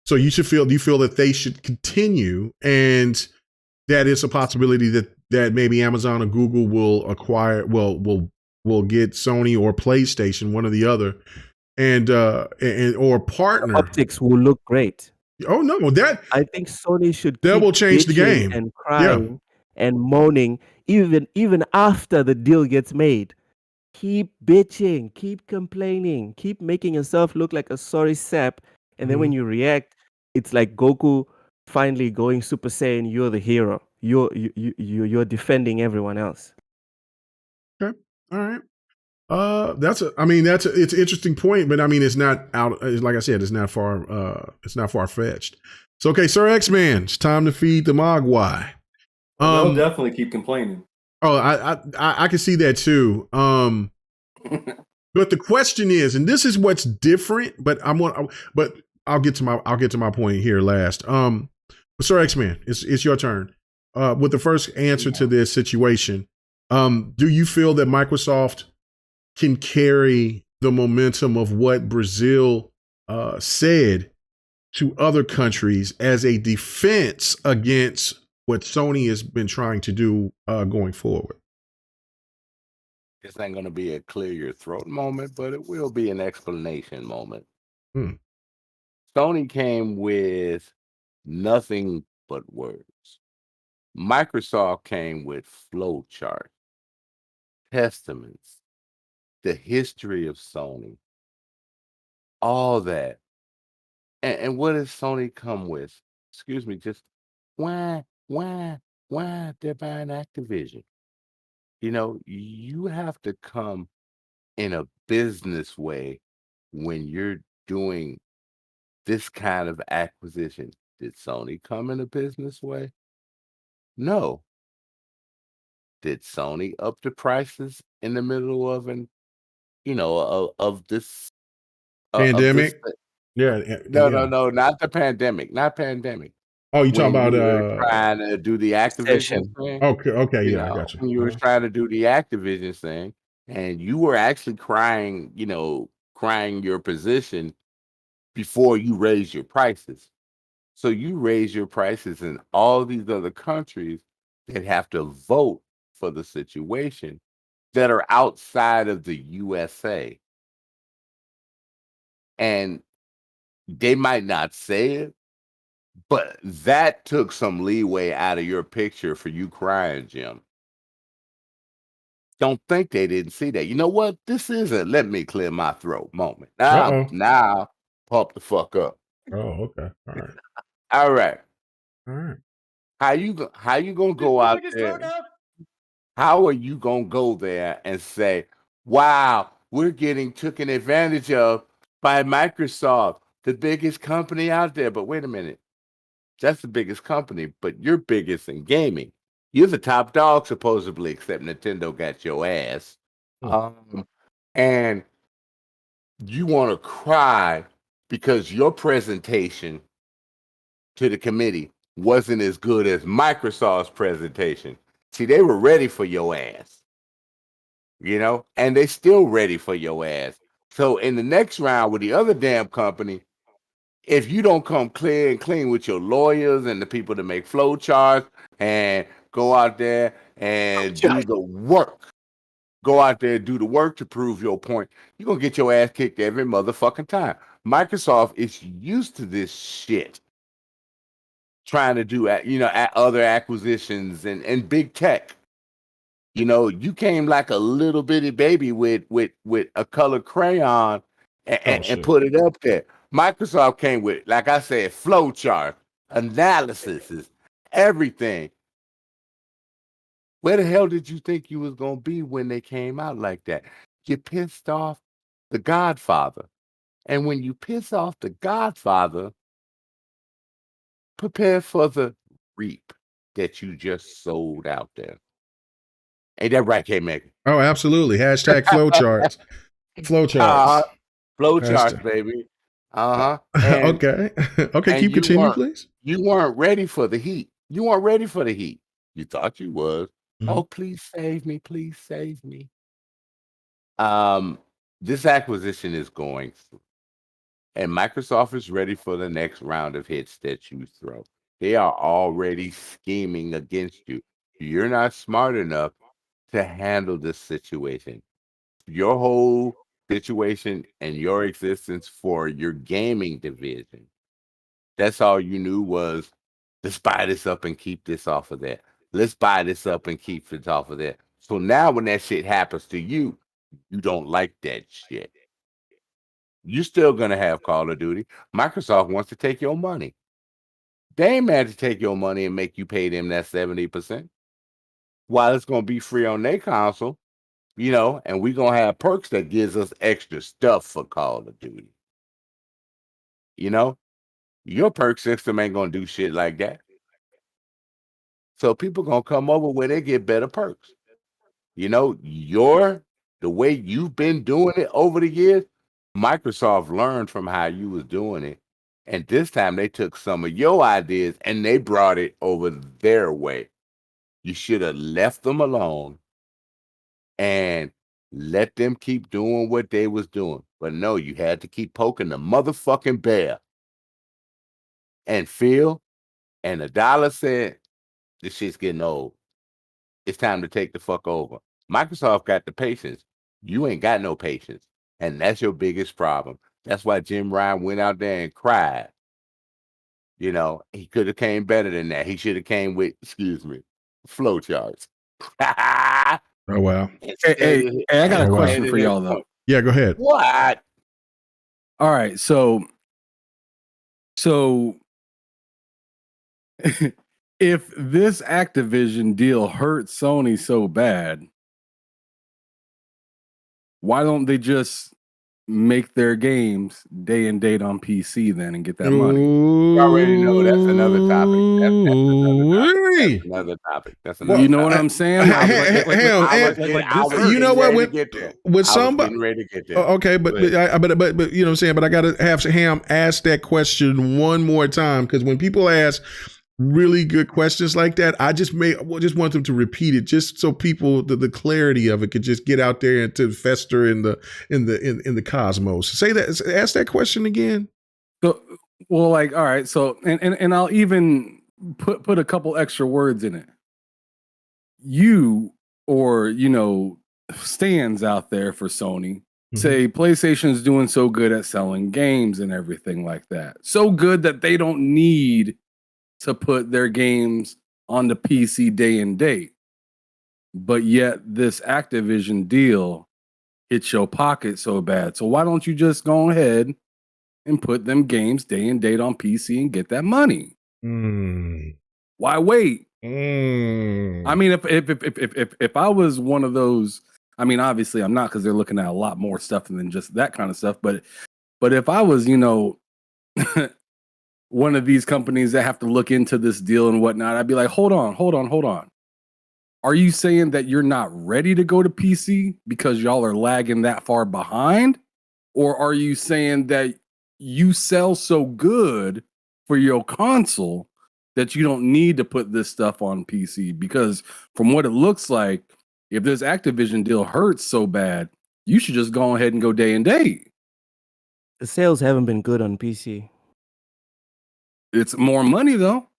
you feel that they should continue, and that it's a possibility that maybe Amazon or Google will acquire, will get Sony or PlayStation, one or the other, and or partner. The optics will look great. Oh no, I think Sony should. That will change the game. And crying and moaning, even after the deal gets made. Keep bitching, keep complaining, keep making yourself look like a sorry sap, and then when you react, it's like Goku finally going Super Saiyan. You're the hero. You're defending everyone else. Okay, all right. It's an interesting point, but I mean, it's not out. Like I said, it's not far fetched. So, okay, Sir X-Man, it's time to feed the Mogwai. They'll definitely keep complaining. Oh, I can see that too. But the question is, and this is what's different, but I'll get to my point here last. Sir X-Man, it's your turn. With the first answer to this situation, do you feel that Microsoft can carry the momentum of what Brazil said to other countries as a defense against what Sony has been trying to do going forward? This ain't going to be a clear your throat moment, but it will be an explanation moment. Sony came with nothing but words. Microsoft came with flow charts, testaments, the history of Sony, all that. And what does Sony come with? Excuse me, just why they're buying Activision? You have to come in a business way when you're doing this kind of acquisition. Did Sony come in a business way? No. Did Sony up the prices in the middle of of this pandemic? No, not the pandemic. Not pandemic. Oh, you talking about trying to do the Activision thing? Okay, yeah, I got you. When you were trying to do the Activision thing, and you were actually crying your position before you raised your prices. So you raise your prices in all these other countries that have to vote for the situation that are outside of the USA. And they might not say it, but that took some leeway out of your picture for you crying, Jim. Don't think they didn't see that. You know what? This is a let me clear my throat moment. Now, pump the fuck up. Oh, okay. All right. All right. All right. How you gonna go out there? How are you gonna go there and say, "Wow, we're getting taken advantage of by Microsoft, the biggest company out there"? But wait a minute, that's the biggest company, but you're biggest in gaming. You're the top dog, supposedly, except Nintendo got your ass. And you want to cry because your presentation to the committee wasn't as good as Microsoft's presentation. See, they were ready for your ass, and they still ready for your ass. So in the next round with the other damn company, if you don't come clear and clean with your lawyers and the people that make flow charts and go out there and do the work, to prove your point, you're going to get your ass kicked every motherfucking time. Microsoft is used to this shit, trying to do, other acquisitions and big tech. You came like a little bitty baby with a colored crayon and put it up there. Microsoft came with, like I said, flow chart, analysis, everything. Where the hell did you think you was going to be when they came out like that? You pissed off the Godfather. And when you piss off the Godfather, prepare for the reap that you just sold out there. Ain't that right, K-Maker? Oh, absolutely. Hashtag flowcharts. Flowcharts. Flowcharts, baby. Okay. Okay, keep continuing, please. You weren't ready for the heat. You thought you was. Mm-hmm. Oh, please save me. Please save me. This acquisition is going through. And Microsoft is ready for the next round of hits that you throw. They are already scheming against you. You're not smart enough to handle this situation. Your whole situation and your existence for your gaming division, that's all you knew was, let's buy this up and keep this off of that. Let's buy this up and keep it off of that. So now when that shit happens to you, you don't like that shit. You're still going to have Call of Duty. Microsoft wants to take your money. They ain't mad to take your money and make you pay them that 70%. While it's going to be free on their console, and we're going to have perks that gives us extra stuff for Call of Duty. Your perk system ain't going to do shit like that. So people going to come over where they get better perks. The way you've been doing it over the years, Microsoft learned from how you was doing it. And this time they took some of your ideas and they brought it over their way. You should have left them alone and let them keep doing what they was doing. But no, you had to keep poking the motherfucking bear. And Phil and the dollar said, this shit's getting old. It's time to take the fuck over. Microsoft got the patience. You ain't got no patience. And that's your biggest problem. That's why Jim Ryan went out there and cried. He could have came better than that. He should have came with, flow charts. Oh, wow. Hey, I got a question for y'all, though. Yeah, go ahead. What? All right, so if this Activision deal hurts Sony so bad, why don't they just make their games day and date on PC then and get that money? You already know that's another topic. That's another topic. That's another you know what I'm saying? You know what? With somebody ready to get there. Okay, but you know what I'm saying? But I got to have Ham ask that question one more time, because when people ask really good questions like that, I just want them to repeat it, just so people the clarity of it could just get out there and to fester in the cosmos. Say that. Ask that question again. So, well, all right. So, and I'll even put a couple extra words in it. you or, stands out there for Sony say PlayStation's doing so good at selling games and everything like that. So good that they don't need to put their games on the PC day and date. But yet this Activision deal hits your pocket so bad. So why don't you just go ahead and put them games day and date on PC and get that money? Why wait? I mean, if I was one of those, I mean, obviously I'm not, because they're looking at a lot more stuff than just that kind of stuff. But if I was, one of these companies that have to look into this deal and whatnot, I'd be like, hold on. Are you saying that you're not ready to go to PC because y'all are lagging that far behind? Or are you saying that you sell so good for your console that you don't need to put this stuff on PC? Because from what it looks like, if this Activision deal hurts so bad, you should just go ahead and go day and date. The sales haven't been good on PC. It's more money though.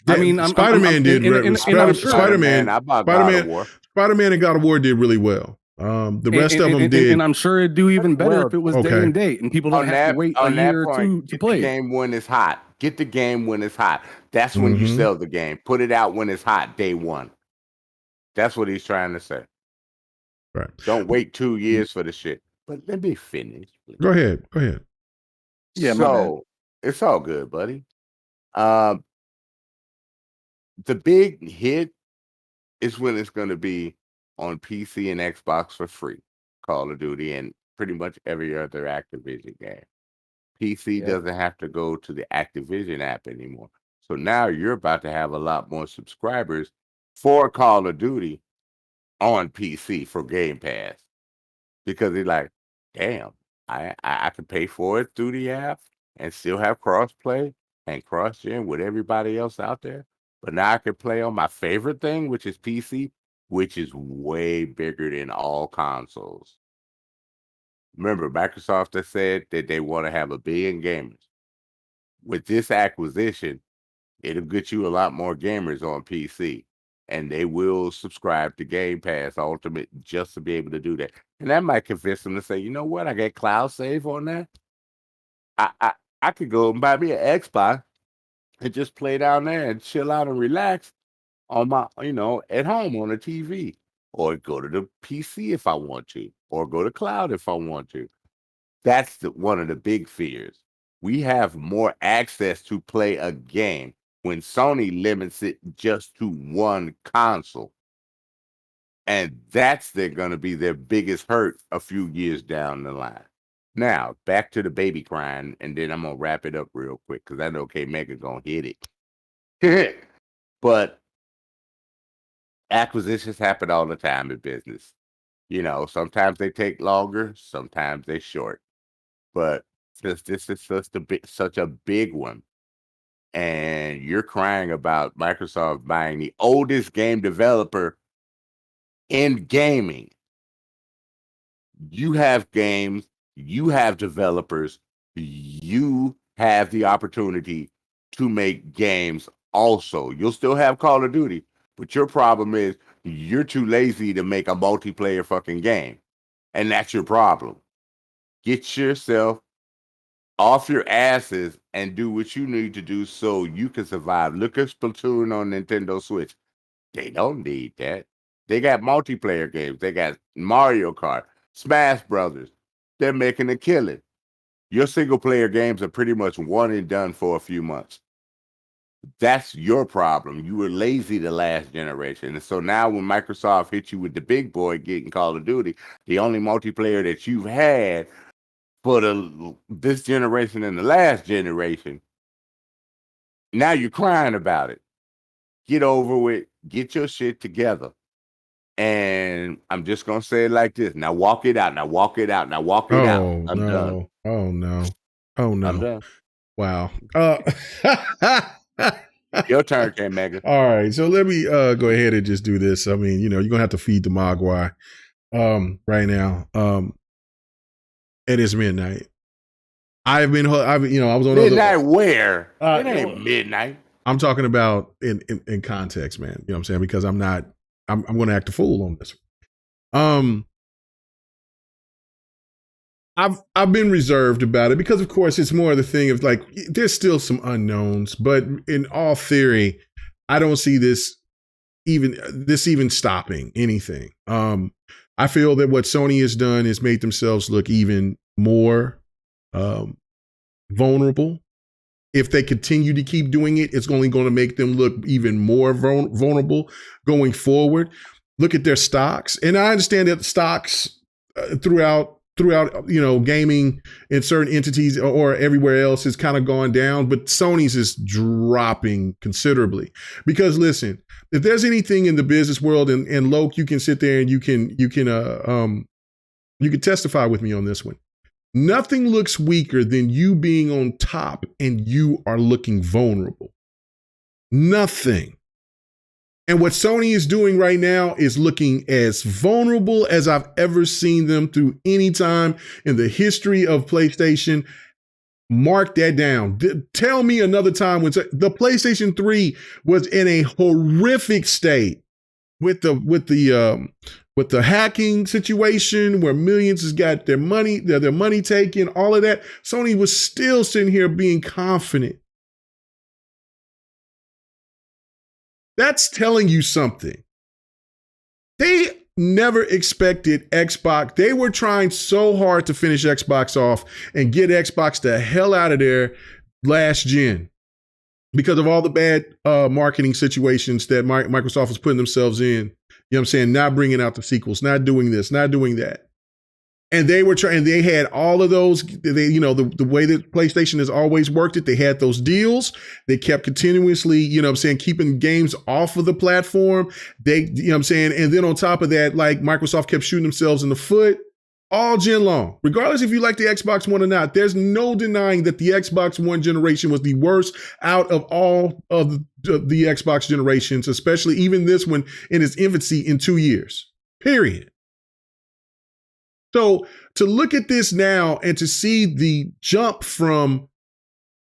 I mean, Spider-Man did. Spider-Man and God of War did really well. The rest of them did, and I'm sure it'd do even better if it was day and date, and people don't have to wait a year or two to play. Get the game when it's hot. Get the game when it's hot. That's when you sell the game. Put it out when it's hot, day one. That's what he's trying to say. Right. Don't wait 2 years for the shit. But let me finish. Please. Go ahead. Yeah. So it's all good, buddy. The big hit is when it's going to be on PC and Xbox for free. Call of Duty and pretty much every other Activision game. PC doesn't have to go to the Activision app anymore. So now you're about to have a lot more subscribers for Call of Duty on PC for Game Pass. Because they're like, damn, I can pay for it through the app and still have cross-play and cross-gen with everybody else out there. But now I can play on my favorite thing, which is PC, which is way bigger than all consoles. Remember, Microsoft has said that they want to have 1 billion gamers. With this acquisition, it'll get you a lot more gamers on PC, and they will subscribe to Game Pass Ultimate just to be able to do that. And that might convince them to say, you know what, I got cloud save on that. I could go and buy me an Xbox and just play down there and chill out and relax on my, at home on the TV, or go to the PC if I want to, or go to cloud if I want to. That's one of the big fears. We have more access to play a game when Sony limits it just to one console. And that's going to be their biggest hurt a few years down the line. Now, back to the baby crying, and then I'm going to wrap it up real quick because I know K-Mega going to hit it. But acquisitions happen all the time in business. Sometimes they take longer, sometimes they short. But since this is such a big one, and you're crying about Microsoft buying the oldest game developer in gaming, you have games, you have developers, you have the opportunity to make games also. You'll still have Call of Duty, but your problem is you're too lazy to make a multiplayer fucking game. And that's your problem. Get yourself off your asses and do what you need to do so you can survive. Look at Splatoon on Nintendo Switch. They don't need that. They got multiplayer games. They got Mario Kart, Smash Brothers. They're making a killing. Your single player games are pretty much one and done for a few months. That's your problem. You were lazy the last generation. And so now when Microsoft hit you with the big boy getting Call of Duty, the only multiplayer that you've had for this generation and the last generation, now you're crying about it. Get over it. Get your shit together. And I'm just going to say it like this. Now walk it out. Now walk it out. Now walk it out. I'm done. Oh, no. I'm done. Wow. Your turn, K-Mega. All right. So let me go ahead and just do this. I mean, you're going to have to feed the Mogwai right now. It is midnight. I was on midnight where? It ain't midnight. I'm talking about in context, man. You know what I'm saying? Because I'm I'm going to act a fool on this. I've been reserved about it because, of course, it's more of the thing of like there's still some unknowns, but in all theory, I don't see this even stopping anything. I feel that what Sony has done is made themselves look even more vulnerable. If they continue to keep doing it, it's only going to make them look even more vulnerable going forward. Look at their stocks. And I understand that stocks throughout gaming in certain entities or everywhere else has kind of gone down, but Sony's is dropping considerably. Because listen, if there's anything in the business world, and Loke, you can sit there and you can testify with me on this one. Nothing looks weaker than you being on top and you are looking vulnerable. Nothing. And what Sony is doing right now is looking as vulnerable as I've ever seen them through any time in the history of PlayStation. Mark that down. Tell me another time when the PlayStation 3 was in a horrific state with the hacking situation where millions has got their money taken, all of that. Sony was still sitting here being confident. That's telling you something. They never expected Xbox. They were trying so hard to finish Xbox off and get Xbox the hell out of there last gen because of all the bad marketing situations that Microsoft was putting themselves in. You know what I'm saying? Not bringing out the sequels, not doing this, not doing that. And they were trying, they had all of those, the way that PlayStation has always worked it, they had those deals. They kept continuously, keeping games off of the platform. And then on top of that, like Microsoft kept shooting themselves in the foot all gen long. Regardless if you like the Xbox One or not, there's no denying that the Xbox One generation was the worst out of all of the Xbox generations, especially even this one in its infancy in 2 years, period. So to look at this now and to see the jump from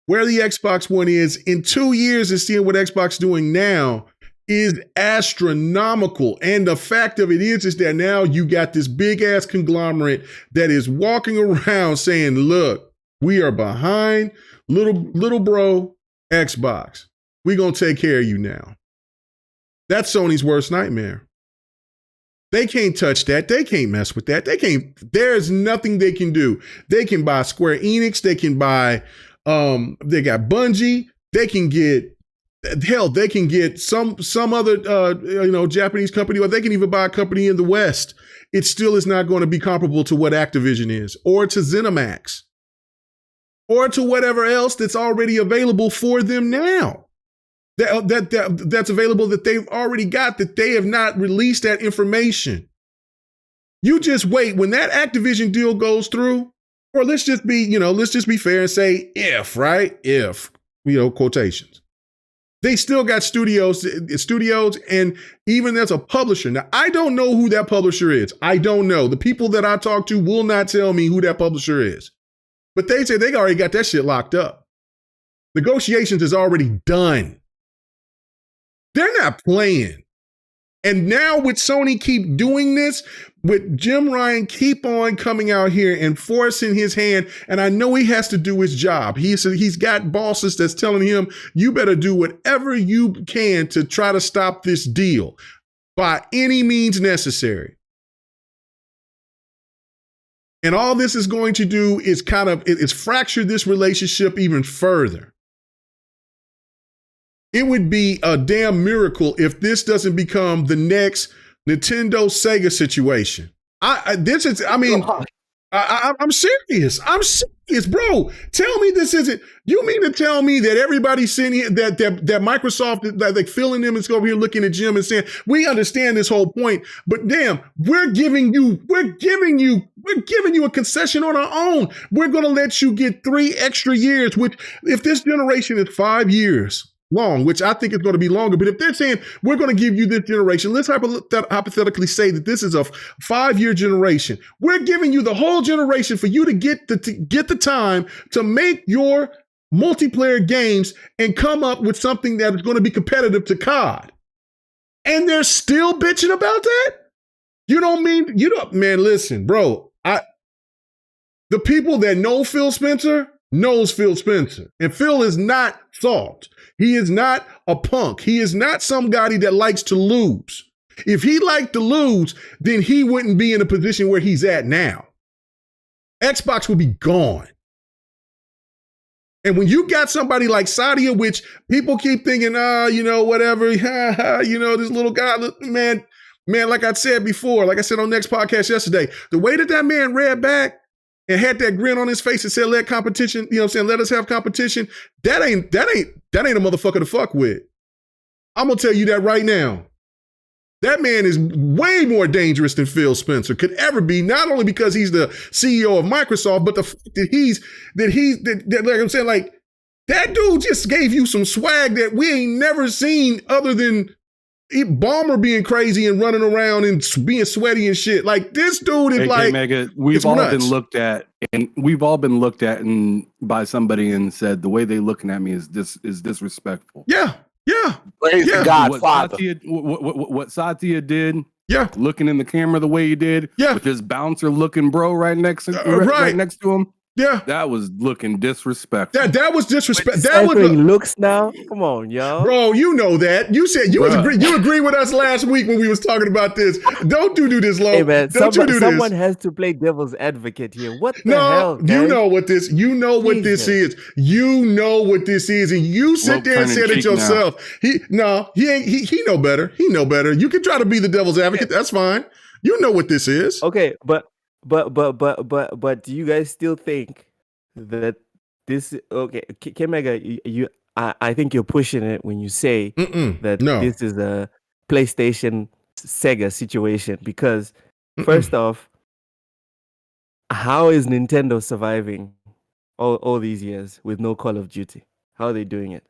where the Xbox One is in 2 years and seeing what Xbox is doing now is astronomical. And the fact of it is that now you got this big ass conglomerate that is walking around saying, look, we are behind little bro Xbox. We're going to take care of you now. That's Sony's worst nightmare. They can't touch that. They can't mess with that. There's nothing they can do. They can buy Square Enix. They can buy, they got Bungie. They can get some other, Japanese company, or they can even buy a company in the West. It still is not going to be comparable to what Activision is, or to ZeniMax, or to whatever else that's already available for them now. That's available that they've already got, that they have not released that information. You just wait when that Activision deal goes through, or let's just be fair and say if, quotations. They still got studios, and even there's a publisher. Now, I don't know who that publisher is. I don't know. The people that I talk to will not tell me who that publisher is. But they say they already got that shit locked up. Negotiations is already done. They're not playing. And now with Sony keep doing this, with Jim Ryan keep on coming out here and forcing his hand, and I know he has to do his job. He's got bosses that's telling him, you better do whatever you can to try to stop this deal by any means necessary. And all this is going to do is it's fracture this relationship even further. It would be a damn miracle if this doesn't become the next Nintendo Sega situation. I'm serious. I'm serious, bro. Tell me this isn't. You mean to tell me that everybody's sitting here, that Microsoft, that like filling them is over here looking at Jim and saying, we understand this whole point, but damn, we're giving you a concession on our own. We're going to let you get 3 extra years, which if this generation is 5 years long, which I think is going to be longer. But if they're saying we're going to give you this generation, let's hypothetically say that this is a 5-year generation. We're giving you the whole generation for you to get the time to make your multiplayer games and come up with something that is going to be competitive to COD. And they're still bitching about that? Man, listen, bro. The people that know Phil Spencer knows Phil Spencer. And Phil is not soft. He is not a punk. He is not somebody that likes to lose. If he liked to lose, then he wouldn't be in a position where he's at now. Xbox would be gone. And when you got somebody like Sadia, which people keep thinking, whatever, this little guy, man, like I said before, like I said on Next Podcast yesterday, the way that man read back and had that grin on his face and said, let competition, let us have competition, that ain't a motherfucker to fuck with. I'm gonna tell you that right now. That man is way more dangerous than Phil Spencer could ever be, not only because he's the CEO of Microsoft, but the fact that like I'm saying, like, that dude just gave you some swag that we ain't never seen other than Balmer being crazy and running around and being sweaty and shit. Like, this dude is like, Mega, we've all been looked at and by somebody and said, the way they looking at me is disrespectful. Yeah. Praise the Godfather. What Satya did. Yeah. Looking in the camera the way he did. Yeah. With his bouncer looking right next to him. Yeah. That was looking disrespectful. That was disrespectful. That was looks now. Come on, y'all. Bro, you know that. You said you agree with us last week when we was talking about this. Don't do this, Lo. Hey man, someone this. has to play devil's advocate here. What the hell? Guys? You know what this is. You know what this is, and you sit there and said it yourself. Now. He know better. He know better. You can try to be the devil's advocate. That's fine. You know what this is. Okay, but do you guys still think that this? Okay, K-Mega, I think you're pushing it when you say that this is a PlayStation Sega situation, because first off, how is Nintendo surviving all these years with no Call of Duty? How are they doing it?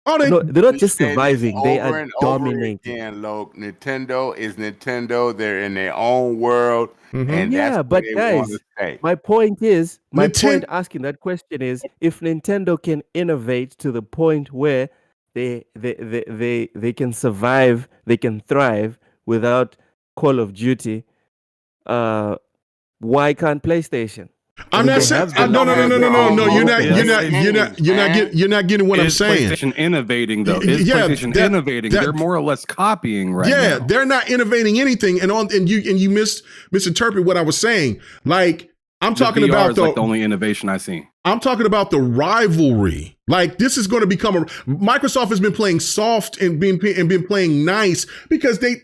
They're not just surviving; they are dominating. Again, Loke, Nintendo is Nintendo. They're in their own world, and that's what they want to say. My point asking that question is, if Nintendo can innovate to the point where they can survive, they can thrive without Call of Duty, why can't PlayStation? I'm not saying no. You're not getting what I'm saying. PlayStation innovating though? Is PlayStation innovating? They're more or less copying right now. Yeah, they're not innovating anything, and you misinterpret what I was saying. Like, I'm talking about the only innovation I've seen. I'm talking about the rivalry. Like, this is going to become Microsoft has been playing soft and been playing nice because they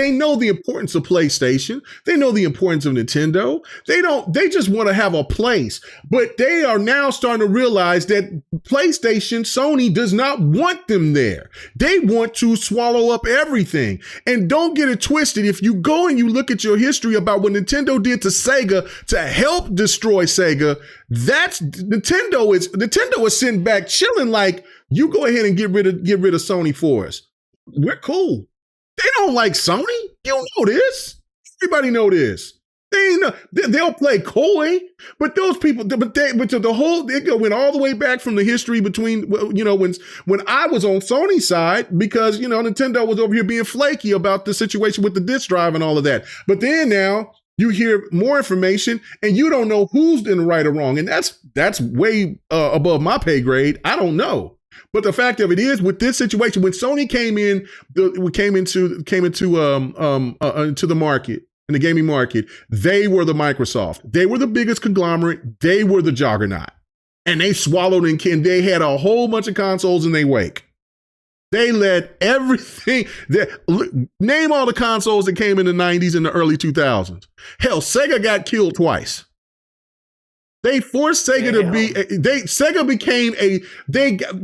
know the importance of PlayStation. They know the importance of Nintendo. They just want to have a place, but they are now starting to realize that PlayStation, Sony does not want them there. They want to swallow up everything. And don't get it twisted. If you go and you look at your history about what Nintendo did to Sega to help destroy Sega, that's Nintendo is sitting back chilling like, you go ahead and get rid of Sony for us. We're cool. They don't like Sony. You know this. Everybody know this. They'll play coy, but those people, they went all the way back from the history between, when I was on Sony's side, because, Nintendo was over here being flaky about the situation with the disk drive and all of that. But then now, you hear more information and you don't know who's in the right or wrong. And that's way above my pay grade. I don't know. But the fact of it is, with this situation, when Sony came into the market, in the gaming market, they were the Microsoft. They were the biggest conglomerate. They were the juggernaut. And they swallowed and they had a whole bunch of consoles in their wake. They let everything, name all the consoles that came in the 90s and the early 2000s. Hell, Sega got killed twice. They forced Sega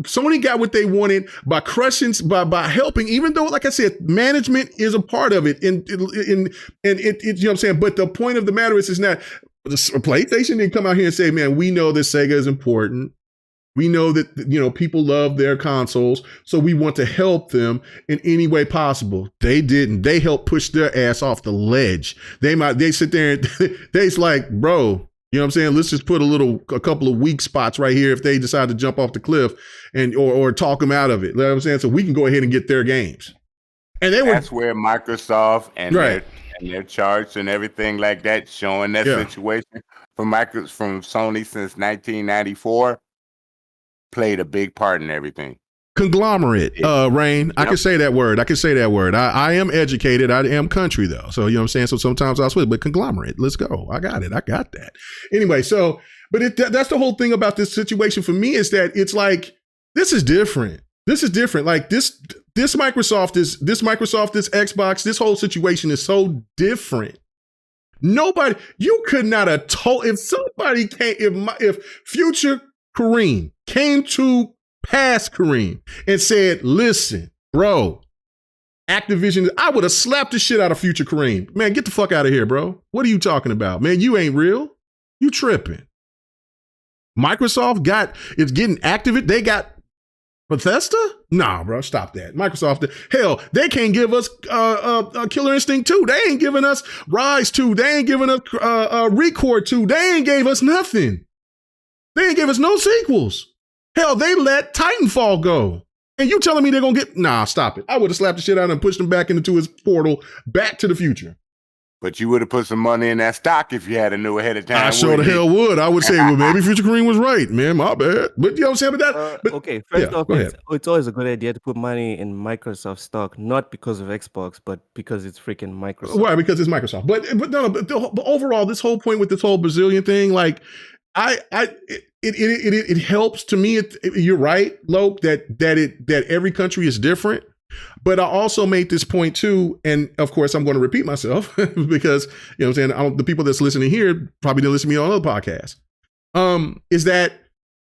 Sony got what they wanted by crushing, by helping, even though, like I said, management is a part of it. And you know what I'm saying? But the point of the matter is not, PlayStation didn't come out here and say, man, we know that Sega is important. We know that, people love their consoles, so we want to help them in any way possible. They didn't. They helped push their ass off the ledge. They sit there and they's like, bro, you know what I'm saying? Let's just put a couple of weak spots right here if they decide to jump off the cliff or talk them out of it. You know what I'm saying? So we can go ahead and get their games. And that's where Microsoft and right. their charts and everything like that, showing that situation from Sony since 1994, played a big part in everything. Conglomerate, Rain. Yep. I can say that word. I am educated. I am country though. So, you know what I'm saying? So sometimes I'll switch, but conglomerate. Let's go. I got it. I got that. Anyway, so, but that's the whole thing about this situation for me is that it's like, this is different. Like this Microsoft, this Xbox, this whole situation is so different. Nobody, you could not have told, if somebody came, if future Kareem came to past Kareem and said, listen, bro, Activision, I would have slapped the shit out of future Kareem. Man, get the fuck out of here, bro. What are you talking about? Man, you ain't real. You tripping. Microsoft it's getting Activision. They got Bethesda? Nah, bro, stop that. Microsoft, hell, they can't give us Killer Instinct 2. They ain't giving us Rise 2. They ain't giving us Record 2. They ain't gave us nothing. They ain't gave us no sequels. Hell, they let Titanfall go. And you telling me they're going to get... Nah, stop it. I would have slapped the shit out of him and pushed him back into his portal, back to the future. But you would have put some money in that stock if you had a new ahead of time. I sure the hell would. I would say, well, maybe Future Kareem was right, man. My bad. But you know what I'm saying? Okay, first off, it's always a good idea to put money in Microsoft stock, not because of Xbox, but because it's freaking Microsoft. Right, because it's Microsoft. But overall, this whole point with this whole Brazilian thing, like, it helps to me. You're right, Loke, that every country is different. But I also made this point too, and of course I'm going to repeat myself because, you know what I'm saying, the people that's listening here probably didn't listen to me on other podcasts, is that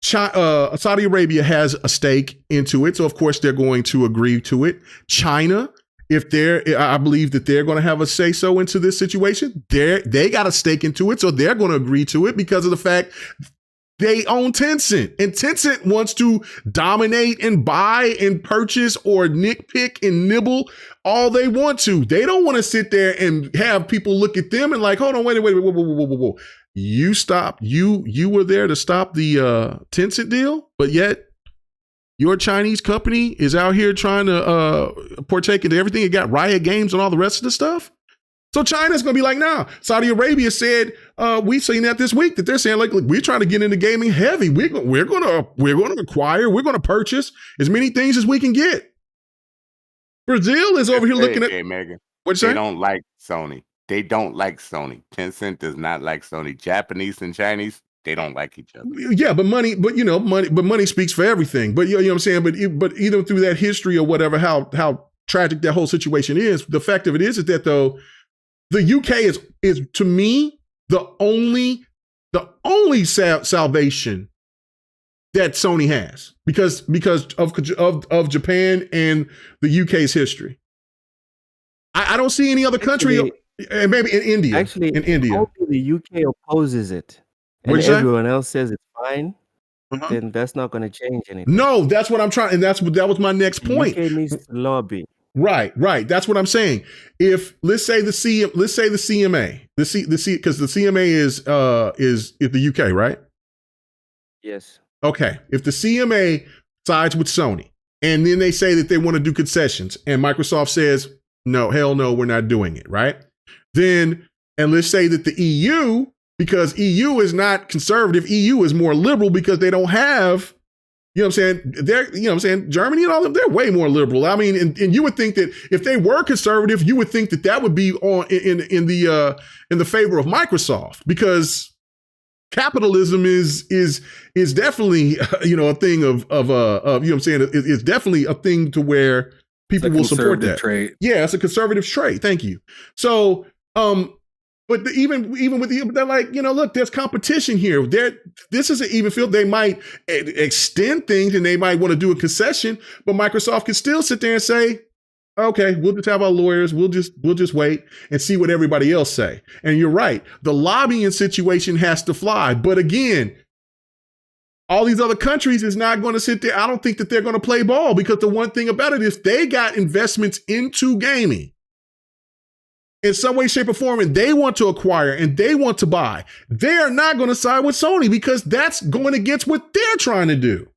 Saudi Arabia has a stake into it. So of course they're going to agree to it. China, I believe that they're going to have a say-so into this situation. They got a stake into it, so they're going to agree to it because of the fact they own Tencent, and Tencent wants to dominate and buy and purchase or nitpick and nibble all they want to. They don't want to sit there and have people look at them and like, hold on, wait, whoa. You were there to stop the Tencent deal, but yet your Chinese company is out here trying to partake into everything. It got Riot Games and all the rest of the stuff. So China's going to be like, nah. Saudi Arabia said, we've seen that this week, that they're saying, like, look, we're trying to get into gaming heavy. We're going to acquire, we're going to purchase as many things as we can get. Brazil is over here looking at... Hey, Megan, what'd you say? They don't like Sony. Tencent does not like Sony. Japanese and Chinese, they don't like each other. Yeah, but money speaks for everything. But you know what I'm saying? But either through that history or whatever, how tragic that whole situation is, the fact of it is that though, the UK is to me the only salvation that Sony has because of Japan and the UK's history. I don't see any other country, and maybe in India. Actually, the UK opposes it, and everyone else says it's fine. Then that's not going to change anything. No, that's what I'm trying, and that was my next point. UK needs to lobby. Right. That's what I'm saying. If let's say the CMA, because the CMA is the UK, right? Yes. Okay. If the CMA sides with Sony, and then they say that they want to do concessions, and Microsoft says, no, hell no, we're not doing it, right? Then, and let's say that the EU, because EU is not conservative, EU is more liberal because they don't have. You know what I'm saying? Germany and all of them, they're way more liberal. I mean, and you would think that if they were conservative, you would think that would be on in the favor of Microsoft, because capitalism is definitely a thing of you know what I'm saying? It's definitely a thing to where people will support that. Trait. Yeah, it's a conservative trait. Thank you. So, but even with they're like, look, there's competition here. This is an even field. They might extend things and they might want to do a concession, but Microsoft can still sit there and say, okay, we'll just have our lawyers. We'll just wait and see what everybody else say. And you're right. The lobbying situation has to fly. But again, all these other countries is not going to sit there. I don't think that they're going to play ball, because the one thing about it is they got investments into gaming in some way, shape, or form, and they want to acquire and they want to buy. They are not going to side with Sony because that's going against what they're trying to do.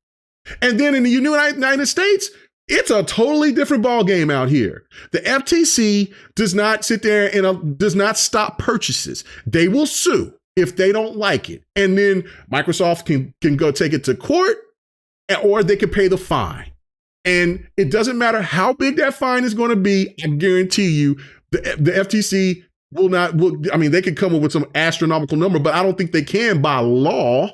And then in the United States, It's a totally different ball game out here. The FTC does not sit there and does not stop purchases. They will sue if they don't like it. And then Microsoft can go take it to court, or they can pay the fine. And it doesn't matter how big that fine is going to be. I guarantee you the FTC they can come up with some astronomical number, but I don't think they can by law.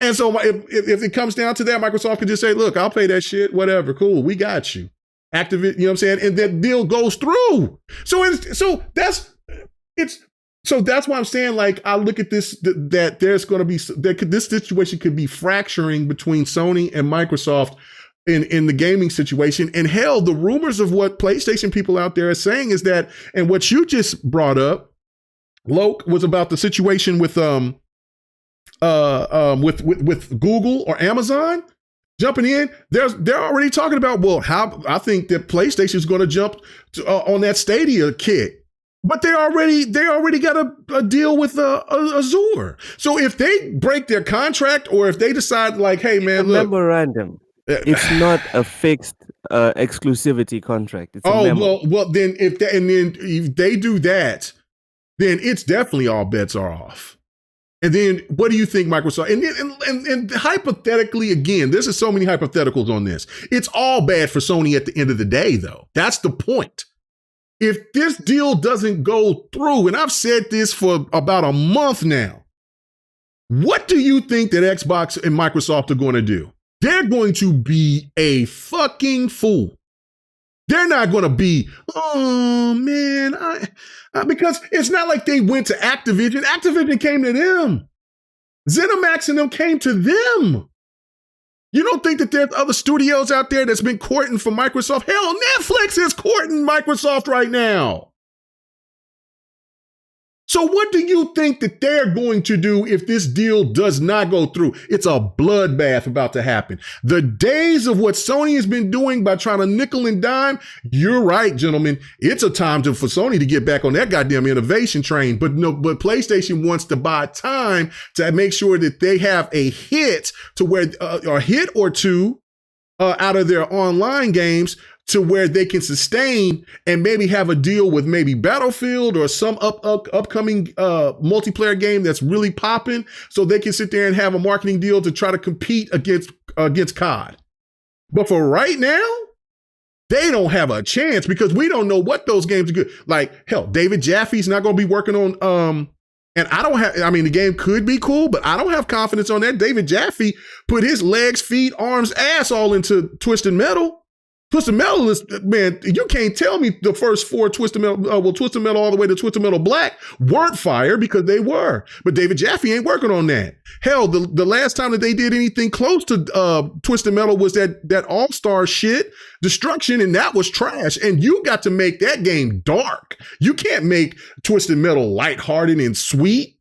And so if it comes down to that, Microsoft can just say, look, I'll pay that shit, whatever, cool, we got you. Activision, you know what I'm saying? And that deal goes through. So that's why I'm saying, like, I look at this, that there's going to be, this situation could be fracturing between Sony and Microsoft in the gaming situation. And hell, the rumors of what PlayStation people out there are saying is that, and what you just brought up, Loke, was about the situation with Google or Amazon jumping in. They're already talking about, well, how I think that PlayStation is going to jump on that Stadia kit, but they already got a deal with Azure. So if they break their contract, or if they decide, like, hey man, look, memorandum. It's not a fixed exclusivity contract. It's a memo. well then if they do that, then it's definitely all bets are off. And then what do you think, Microsoft? And hypothetically, again, there's so many hypotheticals on this. It's all bad for Sony at the end of the day, though. That's the point. If this deal doesn't go through, and I've said this for about a month now, what do you think that Xbox and Microsoft are going to do? They're going to be a fucking fool. They're not going to be, oh man, because it's not like they went to Activision. Activision came to them. ZeniMax and them came to them. You don't think that there's other studios out there that's been courting for Microsoft? Hell, Netflix is courting Microsoft right now. So what do you think that they're going to do if this deal does not go through? It's a bloodbath about to happen. The days of what Sony has been doing by trying to nickel and dime, you're right, gentlemen. It's a time for Sony to get back on that goddamn innovation train. But PlayStation wants to buy time to make sure that they have a hit to where a hit or two out of their online games, to where they can sustain and maybe have a deal with maybe Battlefield or some upcoming multiplayer game that's really popping, so they can sit there and have a marketing deal to try to compete against COD. But for right now, they don't have a chance, because we don't know what those games are good. Like, hell, David Jaffe's not going to be working on, and the game could be cool, but I don't have confidence on that. David Jaffe put his legs, feet, arms, ass all into Twisted Metal. Twisted Metal is, man, you can't tell me the first four Twisted Metal, Twisted Metal all the way to Twisted Metal Black weren't fire, because they were. But David Jaffe ain't working on that. Hell, the last time that they did anything close to Twisted Metal was that All-Star shit, Destruction, and that was trash. And you got to make that game dark. You can't make Twisted Metal lighthearted and sweet.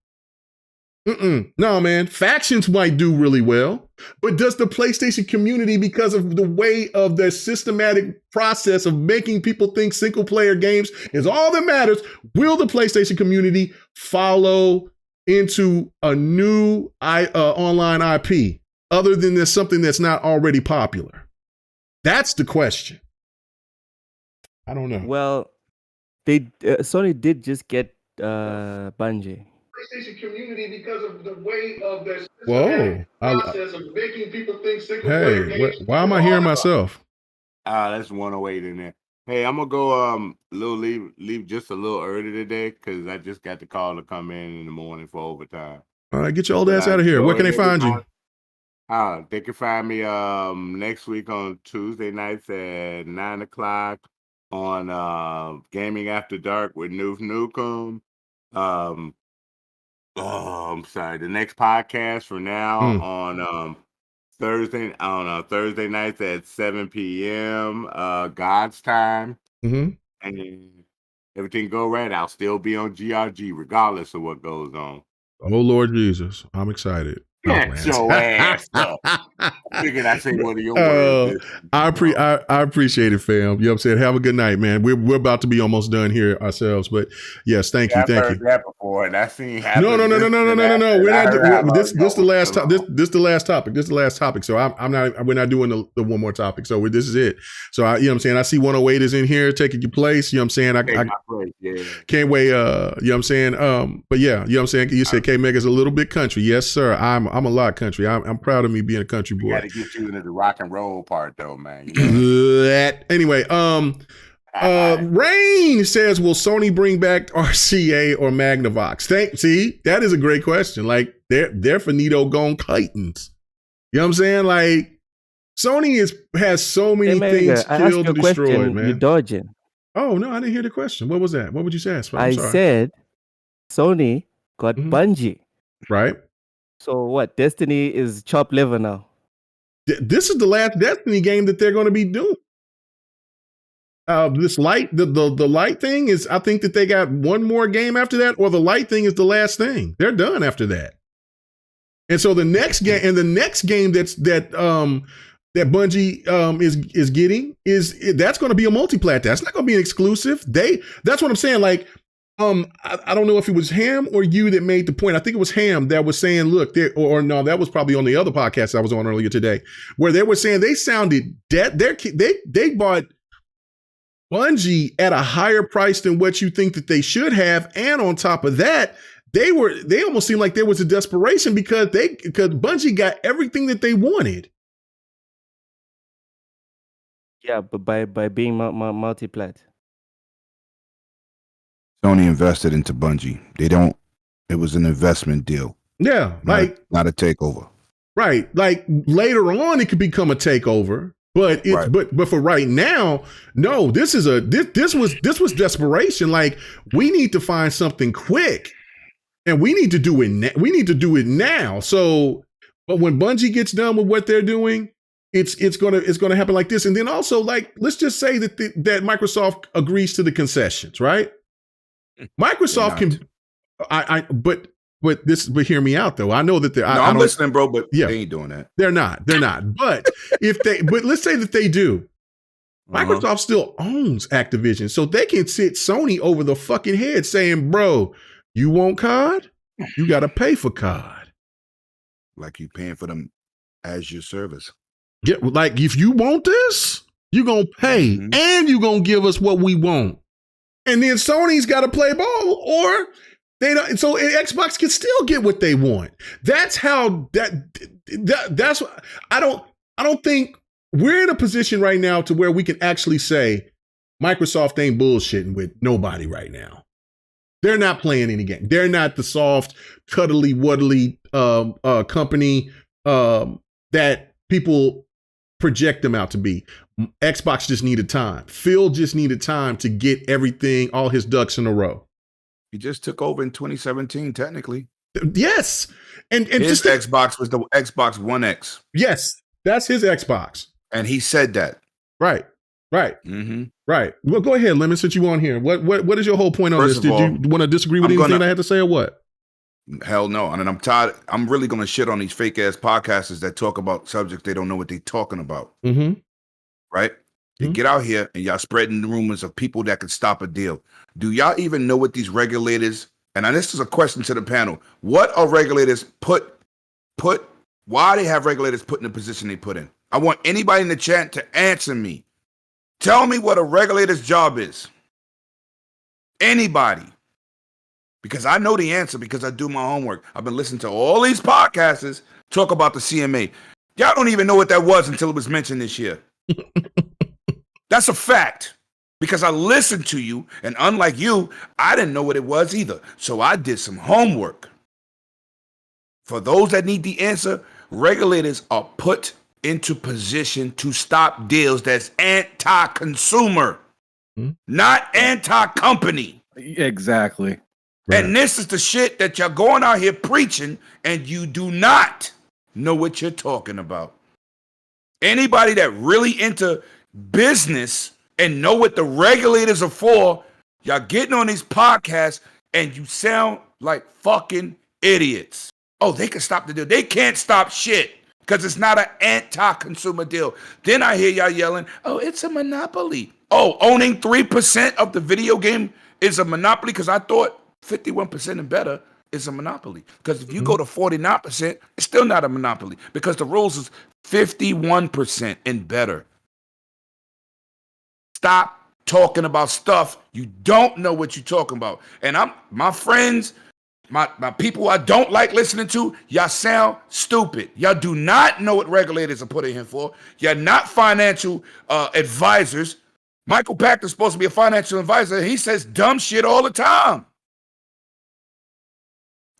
No, man. Factions might do really well, but does the PlayStation community, because of the way of their systematic process of making people think single player games is all that matters, will the PlayStation community follow into a new online IP other than there's something that's not already popular? That's the question. I don't know. Well, Sony did just get Bungie. PlayStation community, because of the way of their process of making people think single player games. Why am I hearing myself? That's 108 in there. Hey, I'm gonna go leave just a little early today, because I just got the call to come in the morning for overtime. All right, get your old ass out of here. Where can they find you? They can find me next week on Tuesday nights at 9:00 on Gaming After Dark with Noof Newcomb. I'm sorry. The next podcast from now on Thursday nights at 7 p.m. God's time. Mm-hmm. And everything go right, I'll still be on GRG regardless of what goes on. Oh Lord Jesus, I'm excited. Get your ass up. Figured I say one of your words. I appreciate it, fam. You know what I'm saying? Have a good night, man. We're about to be almost done here ourselves, but yes, thank you. I've heard that before, and I seen No. We're not. This the last topic. This the last topic. This is the last topic. So I'm not. We're not doing the one more topic. So this is it. So you know what I'm saying? I see 108 is in here taking your place. You know what I'm saying? I can't wait. You know what I'm saying? But yeah, you know what I'm saying? You said K Mega's a little bit country. Yes, sir. I'm a lot country. I'm proud of me being a country boy. Got to get you into the rock and roll part though, man. You know? Anyway, Rain says, will Sony bring back RCA or Magnavox? See, that is a great question. Like they're finito gone Titans. You know what I'm saying? Like Sony has so many things killed and destroyed, man. You're dodging. Oh no, I didn't hear the question. What was that? What would you say? I said Sony got Bungie. Right. So what? Destiny is chopped liver now. This is the last Destiny game that they're going to be doing. This light, the light thing is, I think that they got one more game after that, or the light thing is the last thing. They're done after that. And so the next game that Bungie is getting that's going to be a multi-plat. That's not going to be an exclusive. That's what I'm saying. Like, I don't know if it was Ham or you that made the point. I think it was Ham that was saying, look, or no, that was probably on the other podcast I was on earlier today, where they were saying they sounded dead. They bought Bungie at a higher price than what you think that they should have, and on top of that, they almost seemed like there was a desperation because Bungie got everything that they wanted. Yeah, but by being multi-plat. Sony invested into Bungie. It was an investment deal. Yeah, not a takeover. Right. Like later on it could become a takeover, but but for right now, no, this was desperation. Like we need to find something quick and we need to do it now. So, but when Bungie gets done with what they're doing, it's gonna happen like this. And then also, like, let's just say that Microsoft agrees to the concessions, right? Microsoft can, but hear me out though. I know that they're. I'm listening, bro. But they ain't doing that. They're not. But but let's say that they do. Microsoft still owns Activision, so they can sit Sony over the fucking head, saying, "Bro, you want COD? You got to pay for COD. Like you paying for them as your service. Yeah, like if you want this, you gonna pay, and you gonna give us what we want." And then Sony's got to play ball, or they don't. So Xbox can still get what they want. That's how that's. I don't think we're in a position right now to where we can actually say Microsoft ain't bullshitting with nobody right now. They're not playing any game. They're not the soft, cuddly, wuddly company that people project them out to be. Xbox just needed time. Phil just needed time to get everything, all his ducks in a row. He just took over in 2017, technically. Yes. And his Xbox was the Xbox One X. Yes, that's his Xbox. And he said that. Right. Mm-hmm. Right. Well, go ahead, Lemon, since you on here. What is your whole point on First this? Did you want to disagree with anything I had to say or what? Hell no. And I'm tired. I'm really going to shit on these fake ass podcasters that talk about subjects they don't know what they're talking about. Mm-hmm. Right? They get out here and y'all spreading the rumors of people that could stop a deal. Do y'all even know what these regulators, and this is a question to the panel, what are regulators put, why they have regulators put in the position they put in? I want anybody in the chat to answer me. Tell me what a regulator's job is. Anybody. Because I know the answer because I do my homework. I've been listening to all these podcasters talk about the CMA. Y'all don't even know what that was until it was mentioned this year. That's a fact. Because I listened to you, and unlike you, I didn't know what it was either. So I did some homework. For those that need the answer, regulators are put into position to stop deals that's anti-consumer, not anti-company. Exactly. Right. And this is the shit that you're going out here preaching, and you do not know what you're talking about. Anybody that really into business and know what the regulators are for, y'all getting on these podcasts and you sound like fucking idiots. Oh, they can stop the deal. They can't stop shit. because it's not an anti-consumer deal. Then I hear y'all yelling, oh, it's a monopoly. Oh, owning 3% of the video game is a monopoly? Because I thought 51% and better is a monopoly. Because if you go to 49%, it's still not a monopoly because the rules is 51% and better. Stop talking about stuff you don't know what you're talking about. And my friends, my people I don't like listening to, y'all sound stupid. Y'all do not know what regulators are putting in for. You're not financial advisors. Michael Packer's supposed to be a financial advisor. He says dumb shit all the time.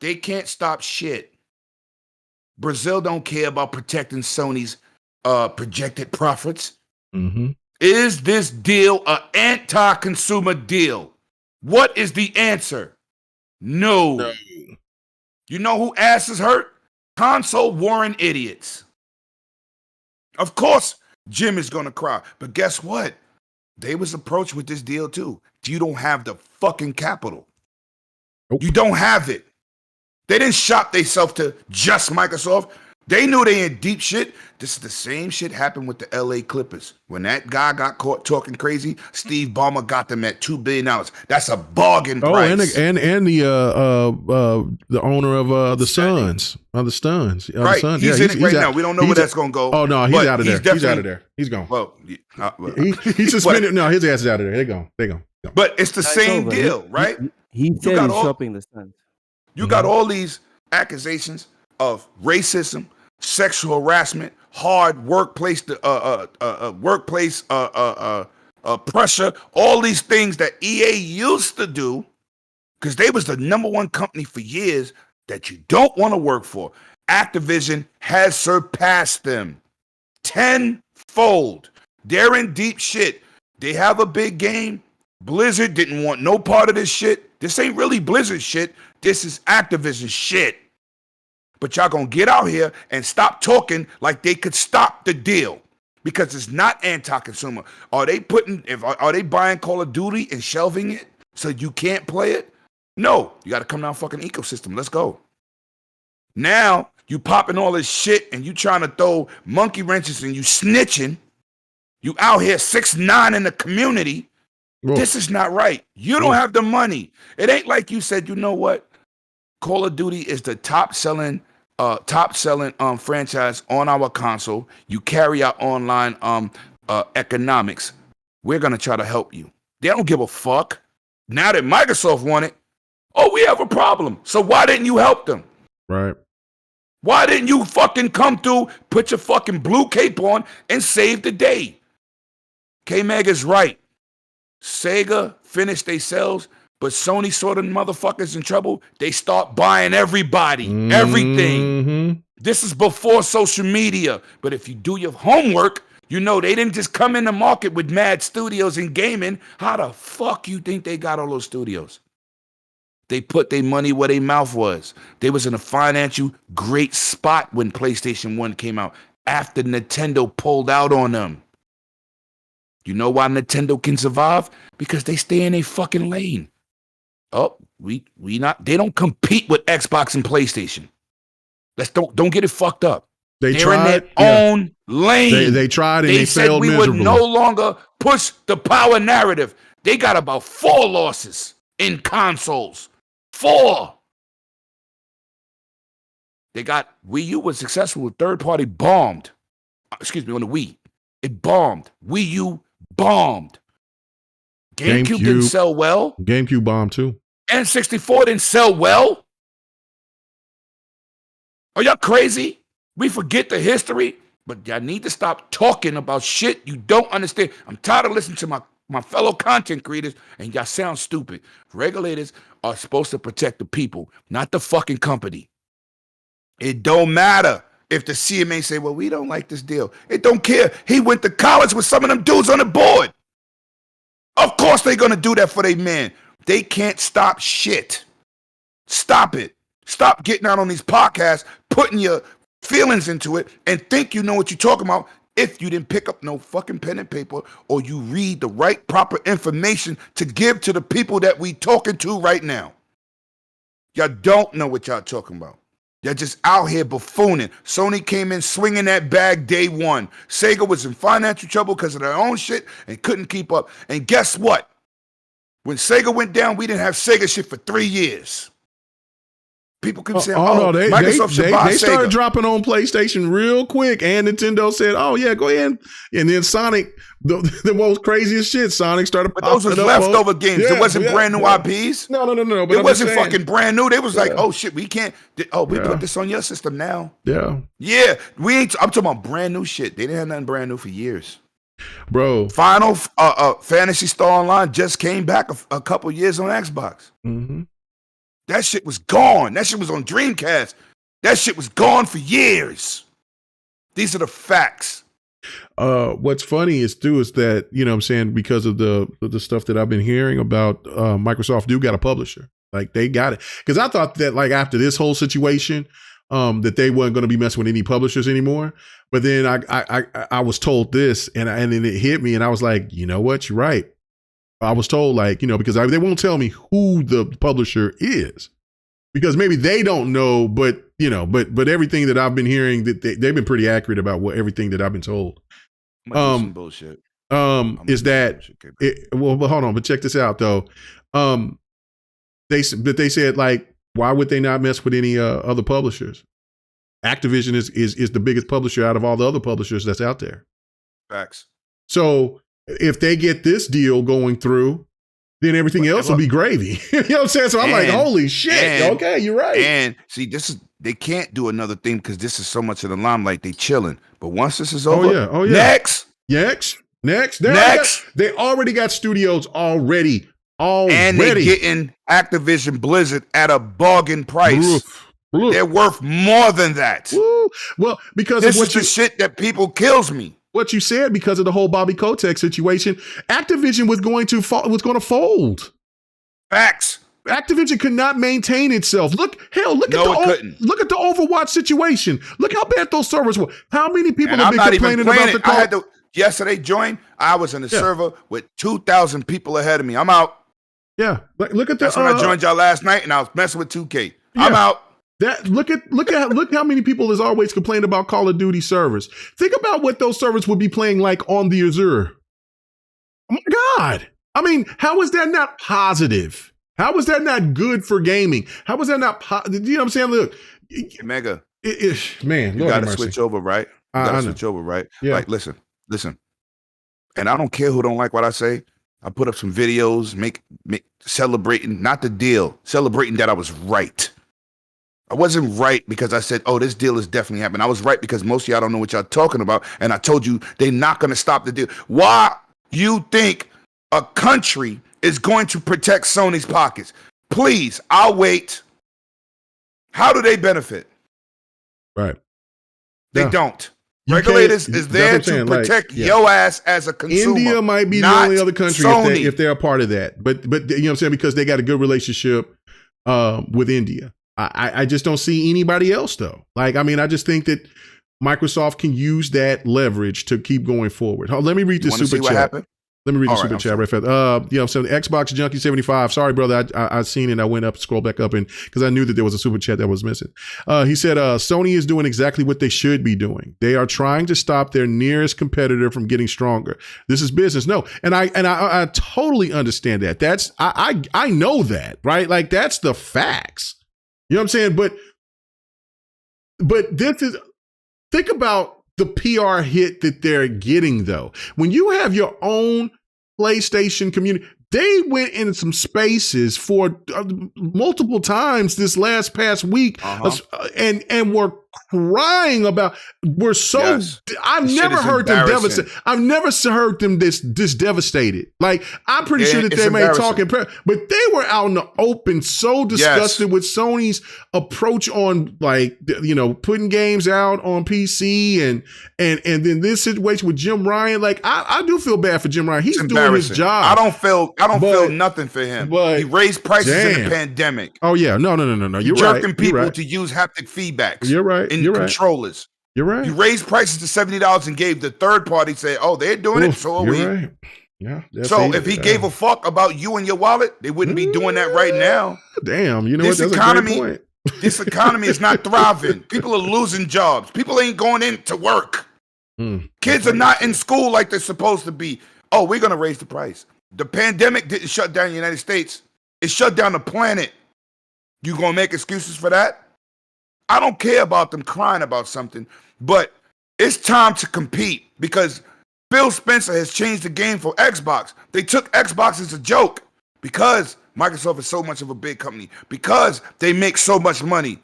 They can't stop shit. Brazil don't care about protecting Sony's projected profits. Mm-hmm. Is this deal an anti-consumer deal? What is the answer? No. You know who asses hurt? Console warring idiots. Of course, Jim is going to cry. But guess what? They was approached with this deal too. You don't have the fucking capital. Nope. You don't have it. They didn't shop themselves to just Microsoft. They knew they in deep shit. This is the same shit happened with the LA Clippers. When that guy got caught talking crazy, Steve Ballmer got them at $2 billion. That's a bargain price. And the owner of the Suns. Of the Suns. Right. Suns. He's in it right now. We don't know where that's going to go. Oh, no, he's out of there. He's out of there. He's gone. Well, he's suspended. No, his ass is out of there. They go. But it's the same deal, right? He said he's shopping the Suns. You got all these accusations of racism, sexual harassment, hard workplace pressure, all these things that EA used to do because they was the number one company for years that you don't want to work for. Activision has surpassed them tenfold. They're in deep shit. They have a big game. Blizzard didn't want no part of this shit. This ain't really Blizzard shit. This is Activision shit. But y'all gonna get out here and stop talking like they could stop the deal because it's not anti-consumer. Are they buying Call of Duty and shelving it so you can't play it? No, you got to come down fucking ecosystem. Let's go. Now you popping all this shit and you trying to throw monkey wrenches and you snitching. You out here 6ix9ine in the community. Whoa. This is not right. You don't have the money. It ain't like you said, you know what? Call of Duty is the top selling franchise on our console. You carry out online economics. We're gonna try to help you. They don't give a fuck. Now that Microsoft want it, oh, we have a problem. So why didn't you help them? Right. Why didn't you fucking come through, put your fucking blue cape on, and save the day? K-Mag is right. Sega finished they sales. But Sony saw them motherfuckers in trouble. They start buying everybody, everything. This is before social media. But if you do your homework, you know they didn't just come in the market with mad studios and gaming. How the fuck you think they got all those studios? They put their money where their mouth was. They was in a financial great spot when PlayStation 1 came out after Nintendo pulled out on them. You know why Nintendo can survive? Because they stay in a fucking lane. Oh, we not. They don't compete with Xbox and PlayStation. Don't get it fucked up. They're tried in their own lane. They tried and they said failed we miserably. would no longer push the power narrative. They got about 4 losses in consoles. 4. They got Wii U was successful with third party bombed. Excuse me, on the Wii. It bombed. Wii U bombed. GameCube didn't sell well. GameCube bombed too. N64 didn't sell well. Are y'all crazy? We forget the history, but y'all need to stop talking about shit you don't understand. I'm tired of listening to my fellow content creators, and y'all sound stupid. Regulators are supposed to protect the people, not the fucking company. It don't matter if the CMA say, well, we don't like this deal. It don't care. He went to college with some of them dudes on the board. Of course they're going to do that for their man. They can't stop shit. Stop it. Stop getting out on these podcasts, putting your feelings into it, and think you know what you're talking about if you didn't pick up no fucking pen and paper or you read the right proper information to give to the people that we talking to right now. Y'all don't know what y'all talking about. They're just out here buffooning. Sony came in swinging that bag day one. Sega was in financial trouble because of their own shit and couldn't keep up. And guess what? When Sega went down, we didn't have Sega shit for 3 years. People keep saying, Microsoft should buy Sega. They started dropping on PlayStation real quick, and Nintendo said, oh, yeah, go ahead. And then Sonic, the most craziest shit, Sonic started But those was leftover games. It wasn't brand new IPs. No. But it wasn't fucking brand new. They was like, oh, shit, we can't. We put this on your system now. Yeah. Yeah. I'm talking about brand new shit. They didn't have nothing brand new for years. Bro. Final Fantasy Star Online just came back a couple years on Xbox. Mm-hmm. That shit was gone. That shit was on Dreamcast. That shit was gone for years. These are the facts. What's funny is that, you know what I'm saying, because of the stuff that I've been hearing about, Microsoft do got a publisher. Like, they got it. Because I thought that, like, after this whole situation, that they weren't going to be messing with any publishers anymore. But then I was told this, and then it hit me, and I was like, you know what? You're right. I was told, like, you know, because they won't tell me who the publisher is, because maybe they don't know, but, you know, but everything that I've been hearing, that they've been pretty accurate about everything that I've been told. Bullshit. Is that well, hold on, but check this out though. They said, like, why would they not mess with any other publishers? Activision is the biggest publisher out of all the other publishers that's out there. Facts. So if they get this deal going through, then everything else will be gravy. You know what I'm saying? So I'm like, holy shit. Okay, you're right. And see, they can't do another thing because this is so much of the limelight. They chilling. But once this is over, oh yeah. Next. They already got studios already. And they're getting Activision Blizzard at a bargain price. Oof. They're worth more than that. Ooh. Well, because this is the shit that people kills me. What you said, because of the whole Bobby Kotick situation, Activision was going to fold. Facts. Activision could not maintain itself. Look at the Overwatch situation. Look how bad those servers were. How many people have been complaining about the call? I had to yesterday join. I was in a server with 2,000 people ahead of me. I'm out. Yeah, look at that's when I joined y'all last night, and I was messing with 2K. I'm out. Look how many people is always complaining about Call of Duty servers. Think about what those servers would be playing like on the Azure. Oh my God. I mean, how is that not positive? How is that not good for gaming? How is that not you know what I'm saying? Look, Mega. Man, you got to switch over, right? You got to switch over, right? Yeah. Like, listen. And I don't care who don't like what I say. I put up some videos, make celebrating, not the deal, celebrating that I was right. I wasn't right because I said, oh, this deal is definitely happening. I was right because most of y'all don't know what y'all talking about. And I told you they're not going to stop the deal. Why you think a country is going to protect Sony's pockets? Please, I'll wait. How do they benefit? Right. They don't. Regulators is there to protect your ass as a consumer. India might be the only other country if they're a part of that. But you know what I'm saying? Because they got a good relationship with India. I just don't see anybody else though. Like, I mean, I just think that Microsoft can use that leverage to keep going forward. Let me read this super chat. Let me read the super chat right fast. You know, so Xbox Junkie 75. Sorry, brother. I seen it. I went up, scrolled back up, and because I knew that there was a super chat that was missing. He said, Sony is doing exactly what they should be doing. They are trying to stop their nearest competitor from getting stronger. This is business. No, and I totally understand that. That's I know that, right? Like, that's the facts. You know what I'm saying? But this is, think about the PR hit that they're getting though. When you have your own PlayStation community, they went in some spaces for multiple times this past week and were crying about, I've never heard them devastated. I've never heard them this devastated. Like, I'm pretty sure that they may talk in prayer, but they were out in the open, so disgusted with Sony's approach on, like, you know, putting games out on PC and then this situation with Jim Ryan. Like, I do feel bad for Jim Ryan. He's doing his job. I don't feel nothing for him. But he raised prices in the pandemic. Oh yeah, no. You're jerking people to use haptic feedbacks. You're right. In controllers. You're right. You raised prices to $70 and gave the third party say, oh, they're doing it, so are we. Right. Yeah. So if he gave a fuck about you and your wallet, they wouldn't be doing that right now. Damn, you know what? That's a great point. This economy is not thriving. People are losing jobs. People ain't going into work. Kids are not in school like they're supposed to be. Oh, we're going to raise the price. The pandemic didn't shut down the United States. It shut down the planet. You going to make excuses for that? I don't care about them crying about something, but it's time to compete because Phil Spencer has changed the game for Xbox. They took Xbox as a joke because Microsoft is so much of a big company, because they make so much money.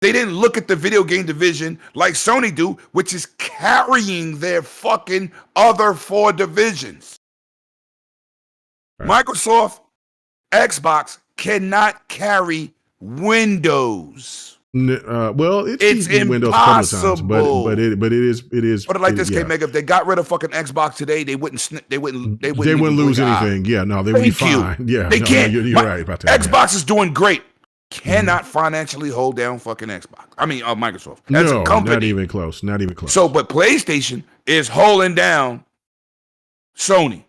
They didn't look at the video game division like Sony do, which is carrying their fucking other 4 divisions. Right. Microsoft, Xbox cannot carry Windows. Well, it's impossible. Windows a couple of times, but it is. Put it like this, K-Mega. If they got rid of fucking Xbox today, they wouldn't lose anything. Yeah, no, they would be fine. Yeah, they can't. You're right about that. Xbox is doing great. Cannot financially hold down fucking Xbox. I mean, Microsoft. As a company, not even close. Not even close. So, but PlayStation is holding down Sony.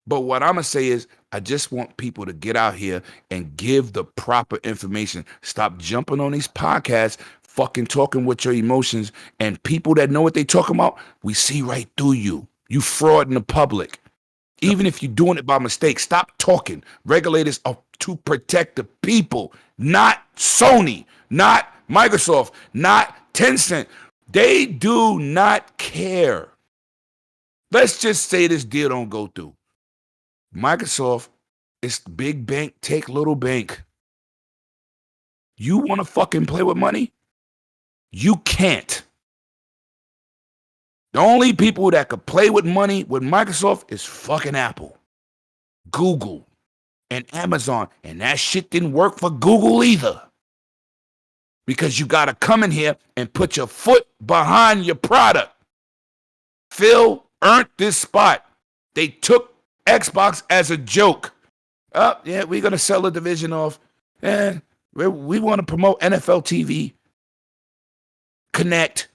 But what I'm going to say is, I just want people to get out here and give the proper information. Stop jumping on these podcasts, fucking talking with your emotions. And people that know what they talking about, we see right through you. You fraud in the public. Even if you're doing it by mistake, stop talking. Regulators are to protect the people, not Sony, not Microsoft, not Tencent. They do not care. Let's just say this deal don't go through. Microsoft is big bank, take little bank. You want to fucking play with money? You can't. The only people that could play with money with Microsoft is fucking Apple, Google, and Amazon. And that shit didn't work for Google either. Because you got to come in here and put your foot behind your product. Phil earned this spot. They took Xbox as a joke. Oh, yeah, we're going to sell the division off. And we want to promote NFL TV. Connect.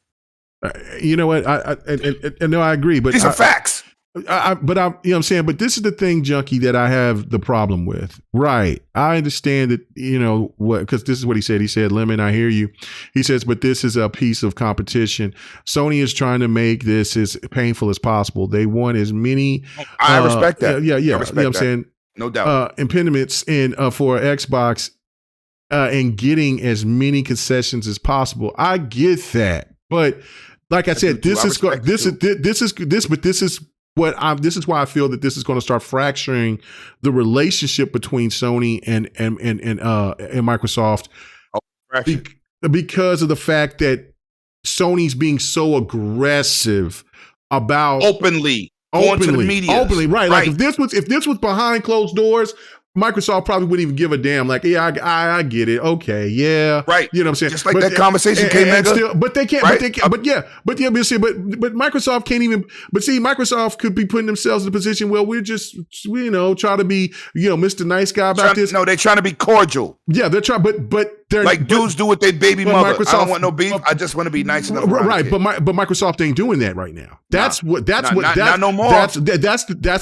You know what? I no, I agree. But these are facts. You know what I'm saying? But this is the thing, Junkie, that I have the problem with. Right. I understand that, you know, because this is what he said. He said, Lemon, I hear you. He says, but this is a piece of competition. Sony is trying to make this as painful as possible. They want as many. I respect that. Yeah. You know what I'm saying? No doubt. Impediments for Xbox and getting as many concessions as possible. I get that. But like I said, this is why I feel that this is going to start fracturing the relationship between Sony and Microsoft, because of the fact that Sony's being so aggressive about openly to the media. Right. Like if this was behind closed doors, Microsoft probably wouldn't even give a damn. Like, yeah, I get it. Okay, yeah, right. You know what I'm saying? Just like that conversation came in. But they can't. Right? But Microsoft can't even. But see, Microsoft could be putting themselves in a position where we're just, try to be, Mr. Nice Guy about this. No, they're trying to be cordial. Yeah, they're trying. But they're like dudes do with their baby mother. I don't want no beef. I just want to be nice enough. Right. But Microsoft ain't doing that right now. Not no more. That's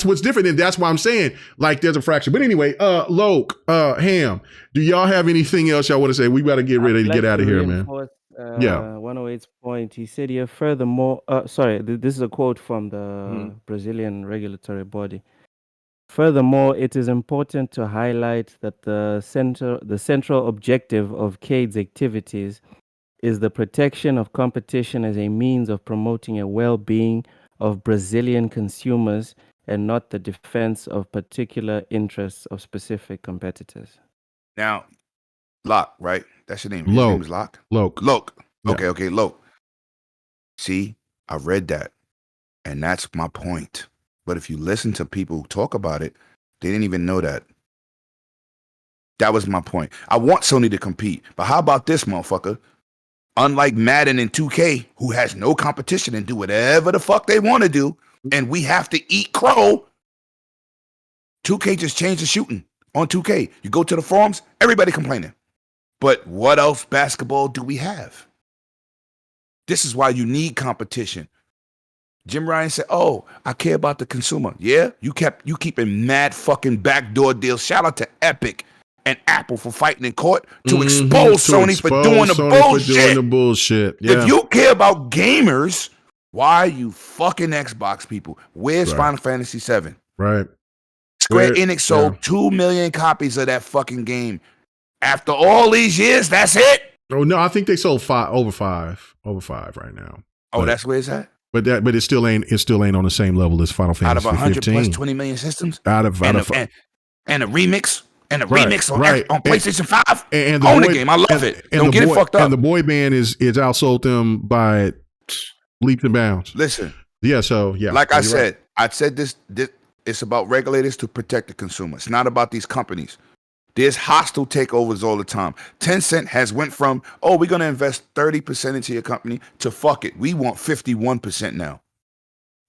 what's different, and that's why I'm saying like there's a fraction. But anyway. Loke, Ham, do y'all have anything else y'all want to say? We got to get ready to get out of here, man. 108's point. He said here, furthermore, this is a quote from the Brazilian regulatory body. Furthermore, it is important to highlight that the central objective of CADE's activities is the protection of competition as a means of promoting a well-being of Brazilian consumers and not the defense of particular interests of specific competitors. Now, Locke, right? That's your name. His Loke. name is Locke? Loke. Yeah. Okay, Loke. See, I read that, and that's my point. But if you listen to people talk about it, they didn't even know that. That was my point. I want Sony to compete, but how about this, motherfucker? Unlike Madden and 2K, who has no competition and do whatever the fuck they want to do, and we have to eat crow. 2K just changed the shooting on 2K. You go to the forums, everybody complaining. But what else basketball do we have? This is why you need competition. Jim Ryan said, "Oh, I care about the consumer." Yeah, you keeping mad fucking backdoor deals. Shout out to Epic and Apple for fighting in court to expose Sony for doing the bullshit. Yeah. If you care about gamers, why are you fucking Xbox people? Where's Final Fantasy VII? Right. Square Enix sold 2 million copies of that fucking game. After all these years, that's it? Oh no, I think they sold over five right now. Oh, that's where it's at? But it still ain't on the same level as Final Fantasy 15. Out of 100 plus 20 million systems? And a remix? And a remix on PlayStation 5? And own the game. I love it. Don't get it fucked up. And the boy band is outsold them by leaps and bounds. Listen. Yeah, so yeah. Like I said, this it's about regulators to protect the consumer. It's not about these companies. There's hostile takeovers all the time. Tencent has went from, we're going to invest 30% into your company to fuck it. We want 51% now.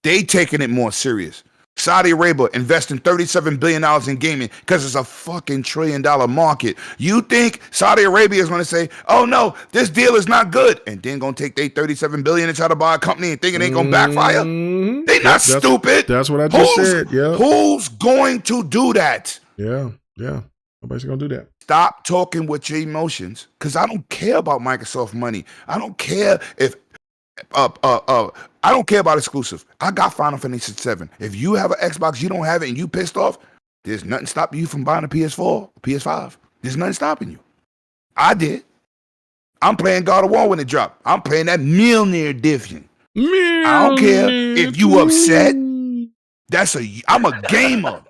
They taking it more serious. Saudi Arabia investing $37 billion in gaming because it's a fucking $1 trillion market. You think Saudi Arabia is going to say, oh no, this deal is not good, and then going to take their $37 billion and try to buy a company and think it ain't going to backfire? They not stupid. That's what I just said. Yeah. Who's going to do that? Yeah. Nobody's going to do that. Stop talking with your emotions, because I don't care about Microsoft money. I don't care if I don't care about exclusive. I got Final Fantasy VII. If you have an Xbox, you don't have it, and you pissed off, there's nothing stopping you from buying a PS4, PS5. There's nothing stopping you. I did. I'm playing God of War when it dropped. I'm playing that Mjolnir edition. I don't care if you upset. I'm a gamer.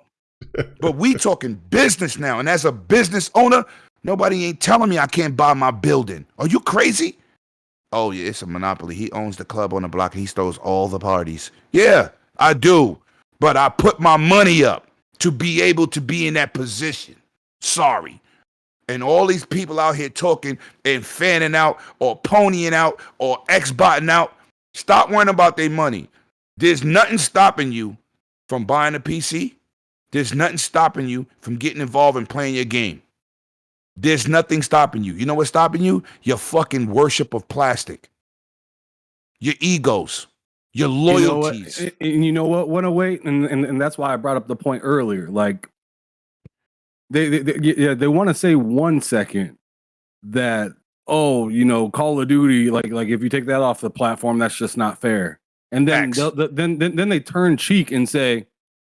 But we talking business now, and as a business owner, nobody ain't telling me I can't buy my building. Are you crazy? Oh yeah, it's a monopoly. He owns the club on the block. He throws all the parties. Yeah, I do. But I put my money up to be able to be in that position. Sorry. And all these people out here talking and fanning out or ponying out or X-botting out, stop worrying about their money. There's nothing stopping you from buying a PC. There's nothing stopping you from getting involved in playing your game. There's nothing stopping you. You know what's stopping you? Your fucking worship of plastic. Your egos. Your loyalties. And you know what? Want to wait, and that's why I brought up the point earlier. Like they want to say 1 second that Call of Duty, like if you take that off the platform, that's just not fair. And then then they turn cheek and say,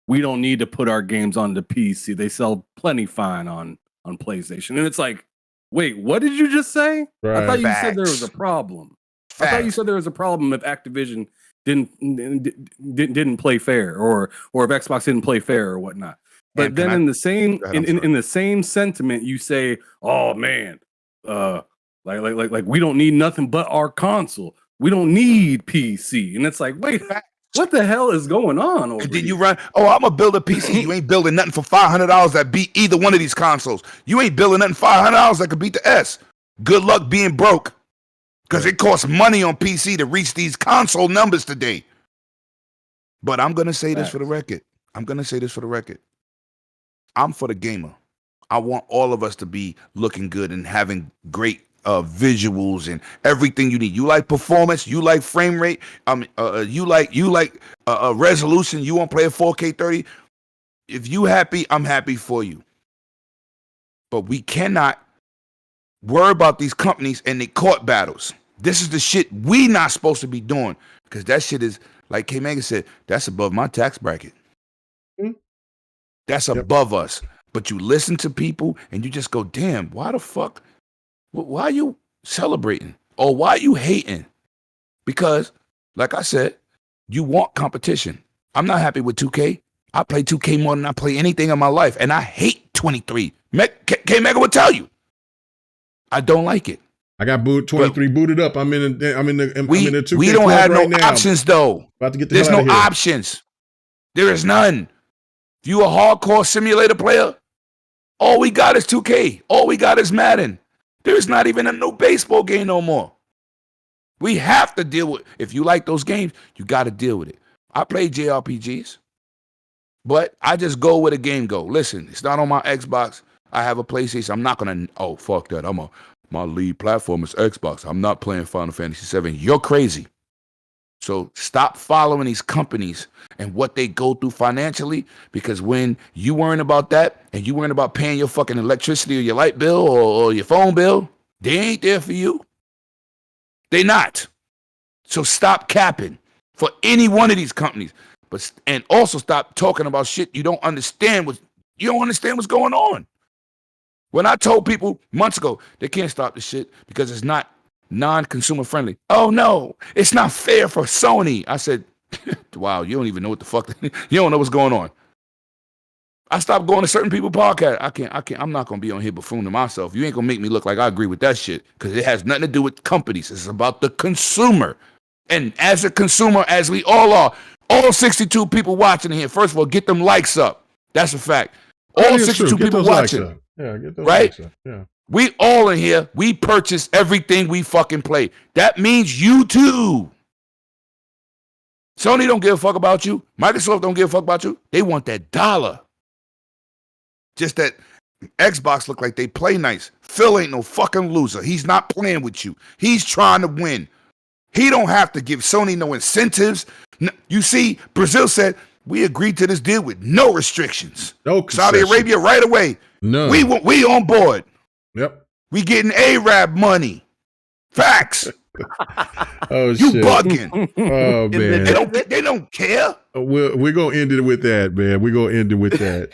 we don't need to put our games on the PC. They sell plenty fine on PlayStation. And it's like, wait, what did you just say? Right. I thought you said there was a problem. I thought you said there was a problem if Activision didn't play fair, or if Xbox didn't play fair or whatnot. But then in the same sentiment, you say, oh man, like we don't need nothing but our console. We don't need PC. And it's like, wait, what the hell is going on over here? You run, I'm going to build a PC. You ain't building nothing for $500 that beat either one of these consoles. You ain't building nothing $500 that could beat the S. Good luck being broke, because it costs money on PC to reach these console numbers today. But I'm going to say this for the record. I'm for the gamer. I want all of us to be looking good and having great visuals and everything you need. You like performance, you like frame rate, you like resolution, you want to play at 4K 30. If you happy, I'm happy for you. But we cannot worry about these companies and their court battles. This is the shit we not supposed to be doing, because that shit is, like K Mega said, that's above my tax bracket. That's above us. But you listen to people and you just go, damn, why the fuck? Why are you celebrating? Or why are you hating? Because, like I said, you want competition. I'm not happy with 2K. I play 2K more than I play anything in my life. And I hate 23. K-Mega will tell you. I don't like it. I got 23 booted up. I'm in the 2K. We don't have no options, though. There's no options. There is none. If you a hardcore simulator player, all we got is 2K. All we got is Madden. There's not even a new baseball game no more. We have to deal with, if you like those games, you got to deal with it. I play JRPGs, but I just go where the game go. Listen, it's not on my Xbox. I have a PlayStation. I'm not going to, fuck that. My lead platform is Xbox. I'm not playing Final Fantasy VII. You're crazy. So stop following these companies and what they go through financially, because when you worrying about that and you worrying about paying your fucking electricity or your light bill or your phone bill, they ain't there for you. They not. So stop capping for any one of these companies, and also stop talking about shit you don't understand what's going on. When I told people months ago they can't stop this shit because it's not non-consumer friendly. Oh no, it's not fair for Sony. I said, wow, you don't even know what the fuck. You don't know what's going on. I stopped going to certain people's podcasts. I can't. I'm not gonna be on here buffooning myself. You ain't gonna make me look like I agree with that shit, because it has nothing to do with companies. It's about the consumer. And as a consumer, as we all are, all 62 people watching here, first of all, get them likes up. That's a fact. All 62 people watching. Yeah, get those right? likes up. Yeah. We all in here, we purchase everything we fucking play. That means you too. Sony don't give a fuck about you. Microsoft don't give a fuck about you. They want that dollar. Just that Xbox look like they play nice. Phil ain't no fucking loser. He's not playing with you. He's trying to win. He don't have to give Sony no incentives. You see, Brazil said, we agreed to this deal with no restrictions. No Saudi Arabia right away. No. We on board. Yep. We getting Arab money. Facts. Oh, you shit. bugging. Oh, man. They don't care. We're going to end it with that, man. We're going to end it with that.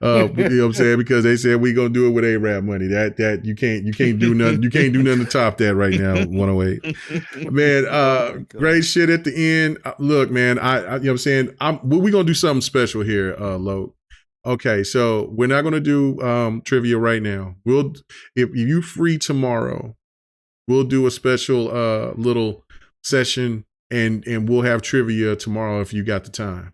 You know what I'm saying? Because they said we're going to do it with Arab money. That you can't do nothing. You can't do nothing to top that right now, 108. Man, great shit at the end. Look, man, I you know what I'm saying? We're going to do something special here, Lo. Okay, so we're not going to do trivia right now. If you free tomorrow, we'll do a special little session, and we'll have trivia tomorrow if you got the time.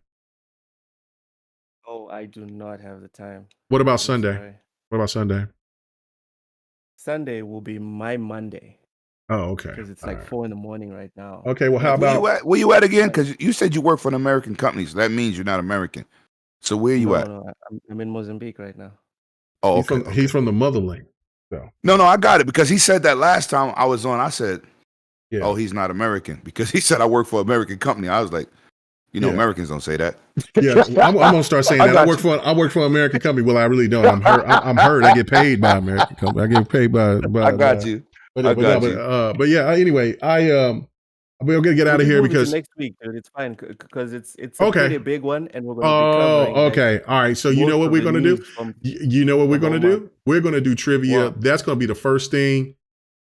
Oh, I do not have the time. What about I'm Sunday? sorry. What about Sunday? Sunday will be my Monday. Oh, okay. Because it's All like right. 4 a.m. right now. Okay, well, how about... Where you at again? Because you said you work for an American company, so that means you're not American. So where you at? No, I'm in Mozambique right now. Oh, He's from the motherland. So. No, I got it, because he said that last time I was on. I said, yeah. Oh, he's not American, because he said I work for an American company. I was like, Americans don't say that. Yeah, I'm gonna start saying that. I work for an American company. Well, I really don't. I'm hurt. I get paid by an American company. I get paid by I got you. But yeah. Anyway, we're gonna get out of here because next week, dude. It's fine because it's okay. Pretty big one, and we're going to be covering. Okay. All right. So you know what we're gonna do? You know what we're gonna do? We're gonna do trivia. What? That's gonna be the first thing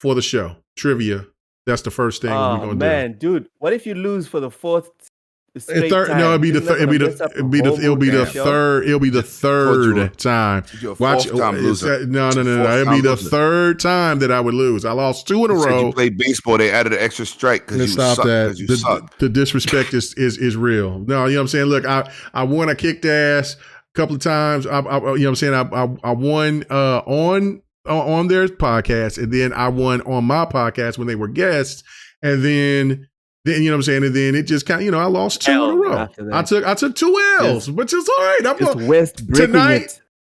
for the show. Trivia. That's the first thing we're gonna do. Man, dude, what if you lose for the fourth? Third, no, it'll be the third. It'll be the third. It'll be the third time. Watch. No. It'll be the third time that I would lose. I lost 2 in a row. You played baseball. They added an extra strike because you stop suck, that. The disrespect is real. No, you know what I'm saying. Look, I won. I kicked ass a couple of times. You know what I'm saying. I won on their podcast, and then I won on my podcast when they were guests, and then you know what I'm saying, and then it just kind of, I lost 2 in a row. I took 2 L's, which is all right. I'm going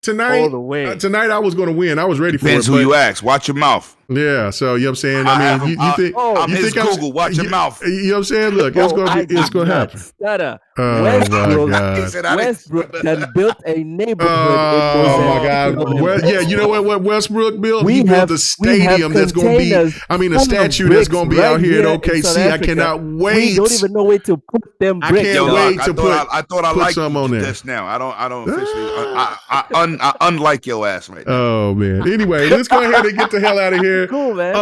tonight all the way. Tonight I was going to win. I was ready for Depends it. Depends who you ask. Watch your mouth. Yeah, so you know what I'm saying. I mean, you think I'm you his think Google. Watch your mouth. You know what I'm saying? Look, it's going to happen. Stutter. Oh my God! Westbrook then built a neighborhood. Oh my God! Yeah, you know what Westbrook built? He built a stadium that's going to be. A statue that's going to be out here in OKC. I cannot wait. We don't even know where to put them bricks. I can't wait to put. I thought I liked some on there. Just now. I don't officially. I unlike your ass right now. Oh man. Anyway, let's go ahead and get the hell out of here. Cool, man.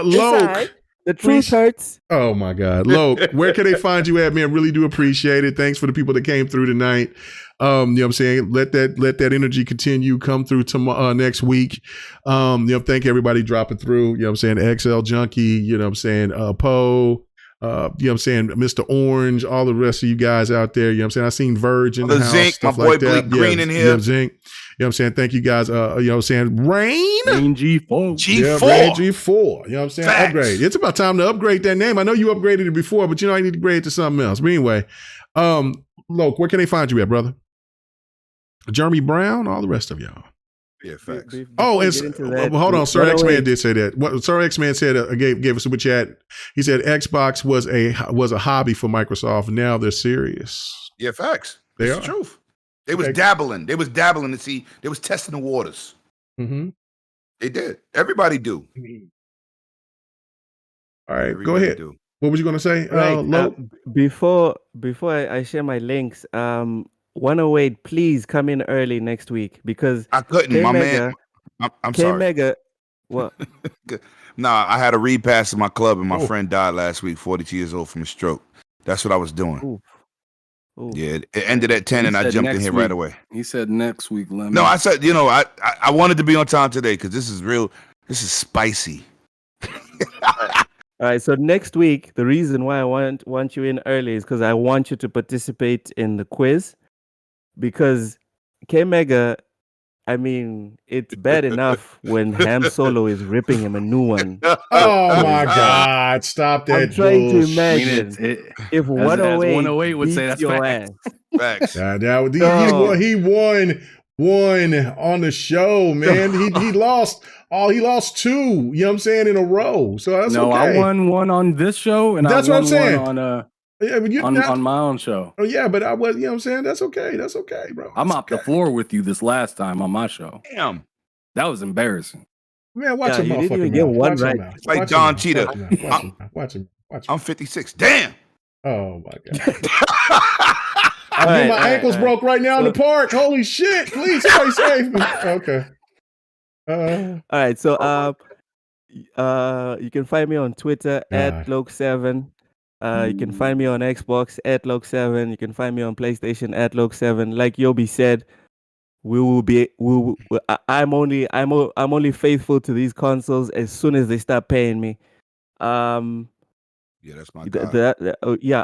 Loke. The truth hurts. Oh my God. Loke, where can they find you at, man? Really do appreciate it. Thanks for the people that came through tonight. You know what I'm saying? Let that energy continue, come through tomorrow, next week. Thank everybody dropping through. You know what I'm saying? XL Junkie, you know what I'm saying? Poe, you know what I'm saying? Mr. Orange, all the rest of you guys out there. You know what I'm saying? I seen Verge in the house. Zink, stuff my boy like that. Bleak Green in here. Zink. You know what I'm saying? Thank you guys. You know what I'm saying? Rain G4. Yeah, Rain G4. You know what I'm saying? Facts. Upgrade. It's about time to upgrade that name. I know you upgraded it before, but I need to upgrade it to something else. But anyway, Loke, where can they find you at, brother? Jeremy Brown, all the rest of y'all. Yeah, facts. Oh, and hold on. Sir X Man did say that. What Sir X Man said gave a super chat. He said Xbox was a hobby for Microsoft. Now they're serious. Yeah, facts. They It's are. the truth. They was dabbling. They was dabbling to see. They was testing the waters. Mm-hmm. They did. Everybody do. All right, Everybody go ahead. do. What was you going to say? Right. Before I share my links, 108, please come in early next week because I couldn't. My man. I'm sorry. Mega. What? Nah, I had a repass in my club, and my friend died last week, 42 years old from a stroke. That's what I was doing. Ooh. Yeah, it ended at 10, and I jumped in here right away. He said next week, Lemon. No, I said, I wanted to be on time today because this is real. This is spicy. All right, so next week, the reason why I want you in early is because I want you to participate in the quiz. Because K-Mega, I mean, it's bad enough when Ham Solo is ripping him a new one. Oh my God! Stop that! I'm trying to imagine if 108, 108 would say that's your facts. ass. Facts. He won on the show, man. he lost. He lost 2. You know what I'm saying, in a row. So that's okay. I won one on this show, and that's I won what I'm saying. one on my own show. Oh yeah, but I was. You know what I'm saying. That's okay. That's okay, bro. I mopped the floor with you this last time on my show. Damn, that was embarrassing. Man, watch your you didn't even motherfucking get mouth. one Watch right. your mouth. Like Watch Don your mouth. Cheetah. Watch him. I'm 56. Damn. Oh my God. My ankles broke right now in the park. Holy shit! Please, somebody save me. Okay. All right, so you can find me on Twitter at Loke7. You can find me on Xbox at Loke7. You can find me on PlayStation at Loke7. Like Yobi said, I'm only faithful to these consoles as soon as they start paying me. Yeah, that's my guy.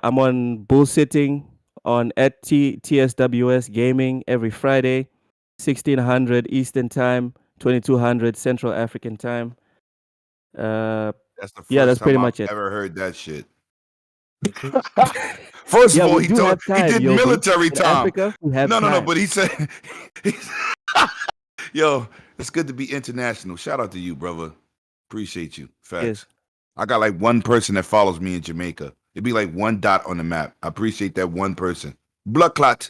I'm on bullsitting on at TSWS Gaming every Friday, 1600 Eastern Time, 2200 Central African Time. That's the first that's pretty time much I've it. ever heard that shit. First of all, he did military time. No, but he said, yo, it's good to be international. Shout out to you, brother. Appreciate you. Facts. Yes. I got like one person that follows me in Jamaica. It'd be like one dot on the map. I appreciate that one person. Blood clot.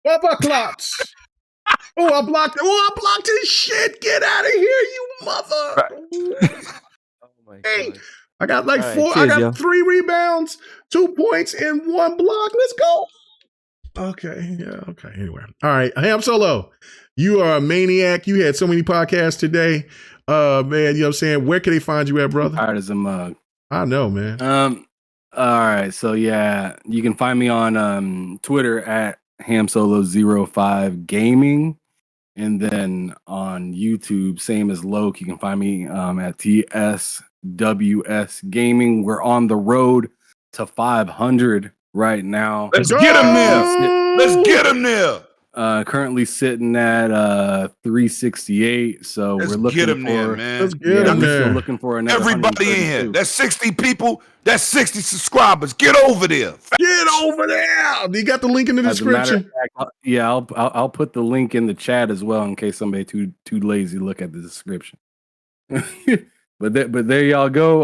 What blood clots? I blocked his shit. Get out of here, you mother. Oh my God. I got like All 4. right, cheers, I got 3 rebounds, 2 points, and 1 block. Let's go. Okay. Yeah. Okay. Anyway. All right. Ham Solo, you are a maniac. You had so many podcasts today. Man, you know what I'm saying? Where can they find you at, brother? Tired as a mug. I know, man. All right. So yeah, you can find me on Twitter at HamSolo05 Gaming. And then on YouTube, same as Loke, you can find me at TSWS Gaming. We're on the road to 500 right now. Let's get him there. Let's get him there. Currently sitting at 368. So Let's we're looking get him for, there, man. Let's get him there. Still looking for another everybody in here. That's 60 people. That's 60 subscribers. Get over there. Get over there. You got the link in the description. I'll put the link in the chat as well in case somebody too lazy to look at the description. but there y'all go.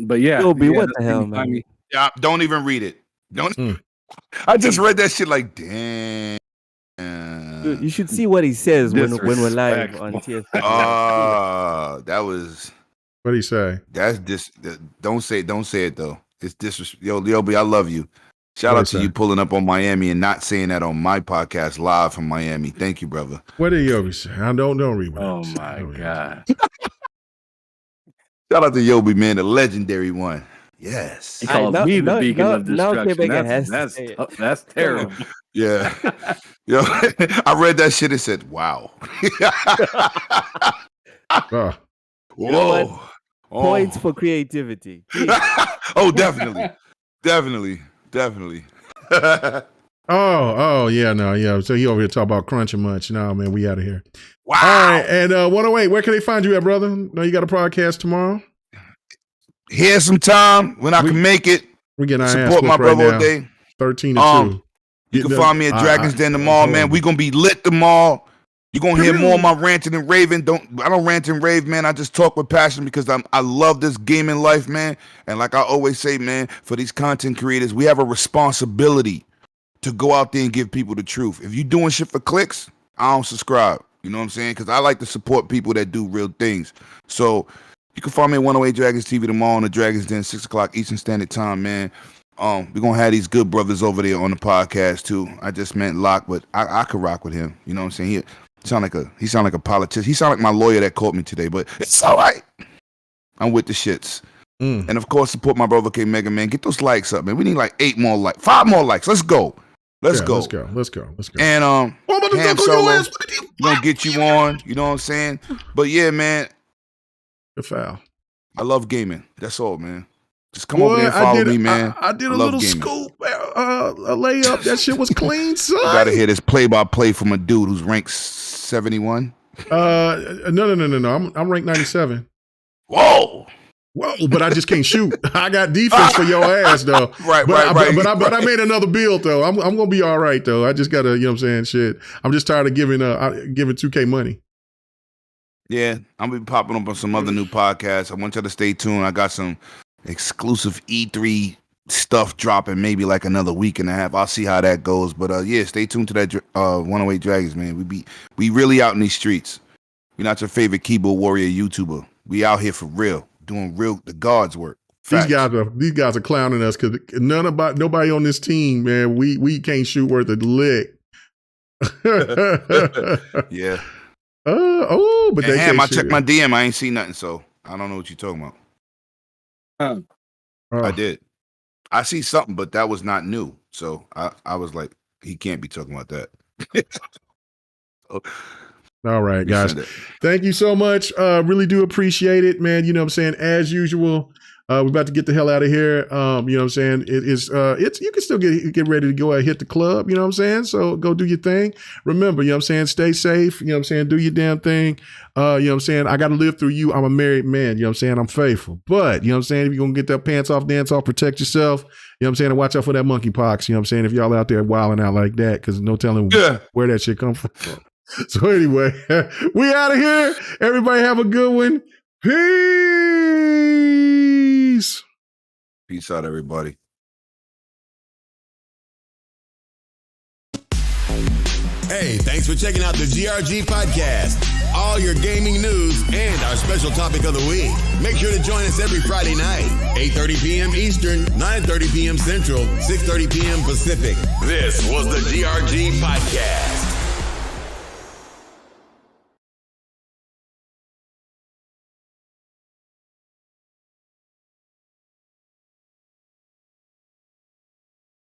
But yeah, what the hell, man? Yeah, don't even read it. I just read that shit like, damn. Dude, you should see what he says when we're live on TSP. That was. What did he say? That's don't say it though. It's disrespect. Yo, I love you. Shout out to you pulling up on Miami and not saying that on my podcast live from Miami. Thank you, brother. What did Yobi say? I don't read what Oh my God. Shout out to Yobi, man, the legendary one. Yes. He calls me the beacon of destruction. That's terrible. Yeah. Yo, I read that shit and said, wow. Oh. You know what? Points for creativity. Oh, definitely. Oh, yeah, no, yeah. So he over here talk about crunching much. No, man, we out of here. Wow. All right, and 108, where can they find you at, brother? No, you got a podcast tomorrow? Here's some time when I can make it. We getting our support my brother all day. 13-2. You can find me at Dragon's Den tomorrow, man. We gonna be lit tomorrow. You're gonna hear more of my ranting and raving. I don't rant and rave, man. I just talk with passion because I love this gaming life, man. And like I always say, man, for these content creators, we have a responsibility to go out there and give people the truth. If you doing shit for clicks, I don't subscribe. You know what I'm saying? Because I like to support people that do real things. So you can find me at 108 Dragons TV tomorrow on the Dragons Den, 6 o'clock Eastern Standard Time, man. We're gonna have these good brothers over there on the podcast too. I just meant Locke, but I could rock with him. You know what I'm saying? He sound like a politician. He sound like my lawyer that called me today, but it's all right. I'm with the shits. And of course, support my brother K Mega, man. Get those likes up, man. We need like 5 more likes. Let's go. Let's go. And Ham Solo, gonna get you on. You know what I'm saying? But yeah, man. The foul. I love gaming. That's all, man. Just come over there and follow me, man. I did a little scoop, a layup. That shit was clean, son. You gotta hear this play-by-play from a dude who's ranked 71. No. I'm ranked 97. Whoa, but I just can't shoot. I got defense for your ass, though. Right. But I made another build, though. I'm gonna be all right, though. I just gotta, you know what I'm saying? Shit. I'm just tired of giving 2K money. Yeah, I'm gonna be popping up on some other new podcasts. I want y'all to stay tuned. I got some exclusive E3 stuff dropping maybe like another week and a half. I'll see how that goes. But yeah, stay tuned to that 108 Dragons, man. We really out in these streets. We're not your favorite keyboard warrior YouTuber. We out here for real, doing the God's work. Facts. These guys are clowning us because nobody on this team, man. We can't shoot worth a lick. Yeah. But they I checked my DM. I ain't seen nothing, so I don't know what you're talking about. I did. I see something, but that was not new. So I was like, he can't be talking about that. All right, guys. Thank you so much. Really do appreciate it, man. You know what I'm saying? As usual, we're about to get the hell out of here. You know what I'm saying? It's you can still get ready to go hit the club, you know what I'm saying? So go do your thing. Remember, you know what I'm saying? Stay safe, you know what I'm saying? Do your damn thing. You know what I'm saying? I got to live through you. I'm a married man, you know what I'm saying? I'm faithful. But, you know what I'm saying? If you're going to get that pants off, dance off, protect yourself, you know what I'm saying? And watch out for that monkeypox, you know what I'm saying? If y'all out there wilding out like that, because no telling where that shit come from. So anyway, we out of here. Everybody have a good one. Peace. Peace out, everybody. Hey, thanks for checking out the GRG podcast. All your gaming news and our special topic of the week. Make sure to join us every Friday night, 8:30 p.m. Eastern, 9:30 p.m. Central, 6:30 p.m. Pacific. This was the GRG podcast.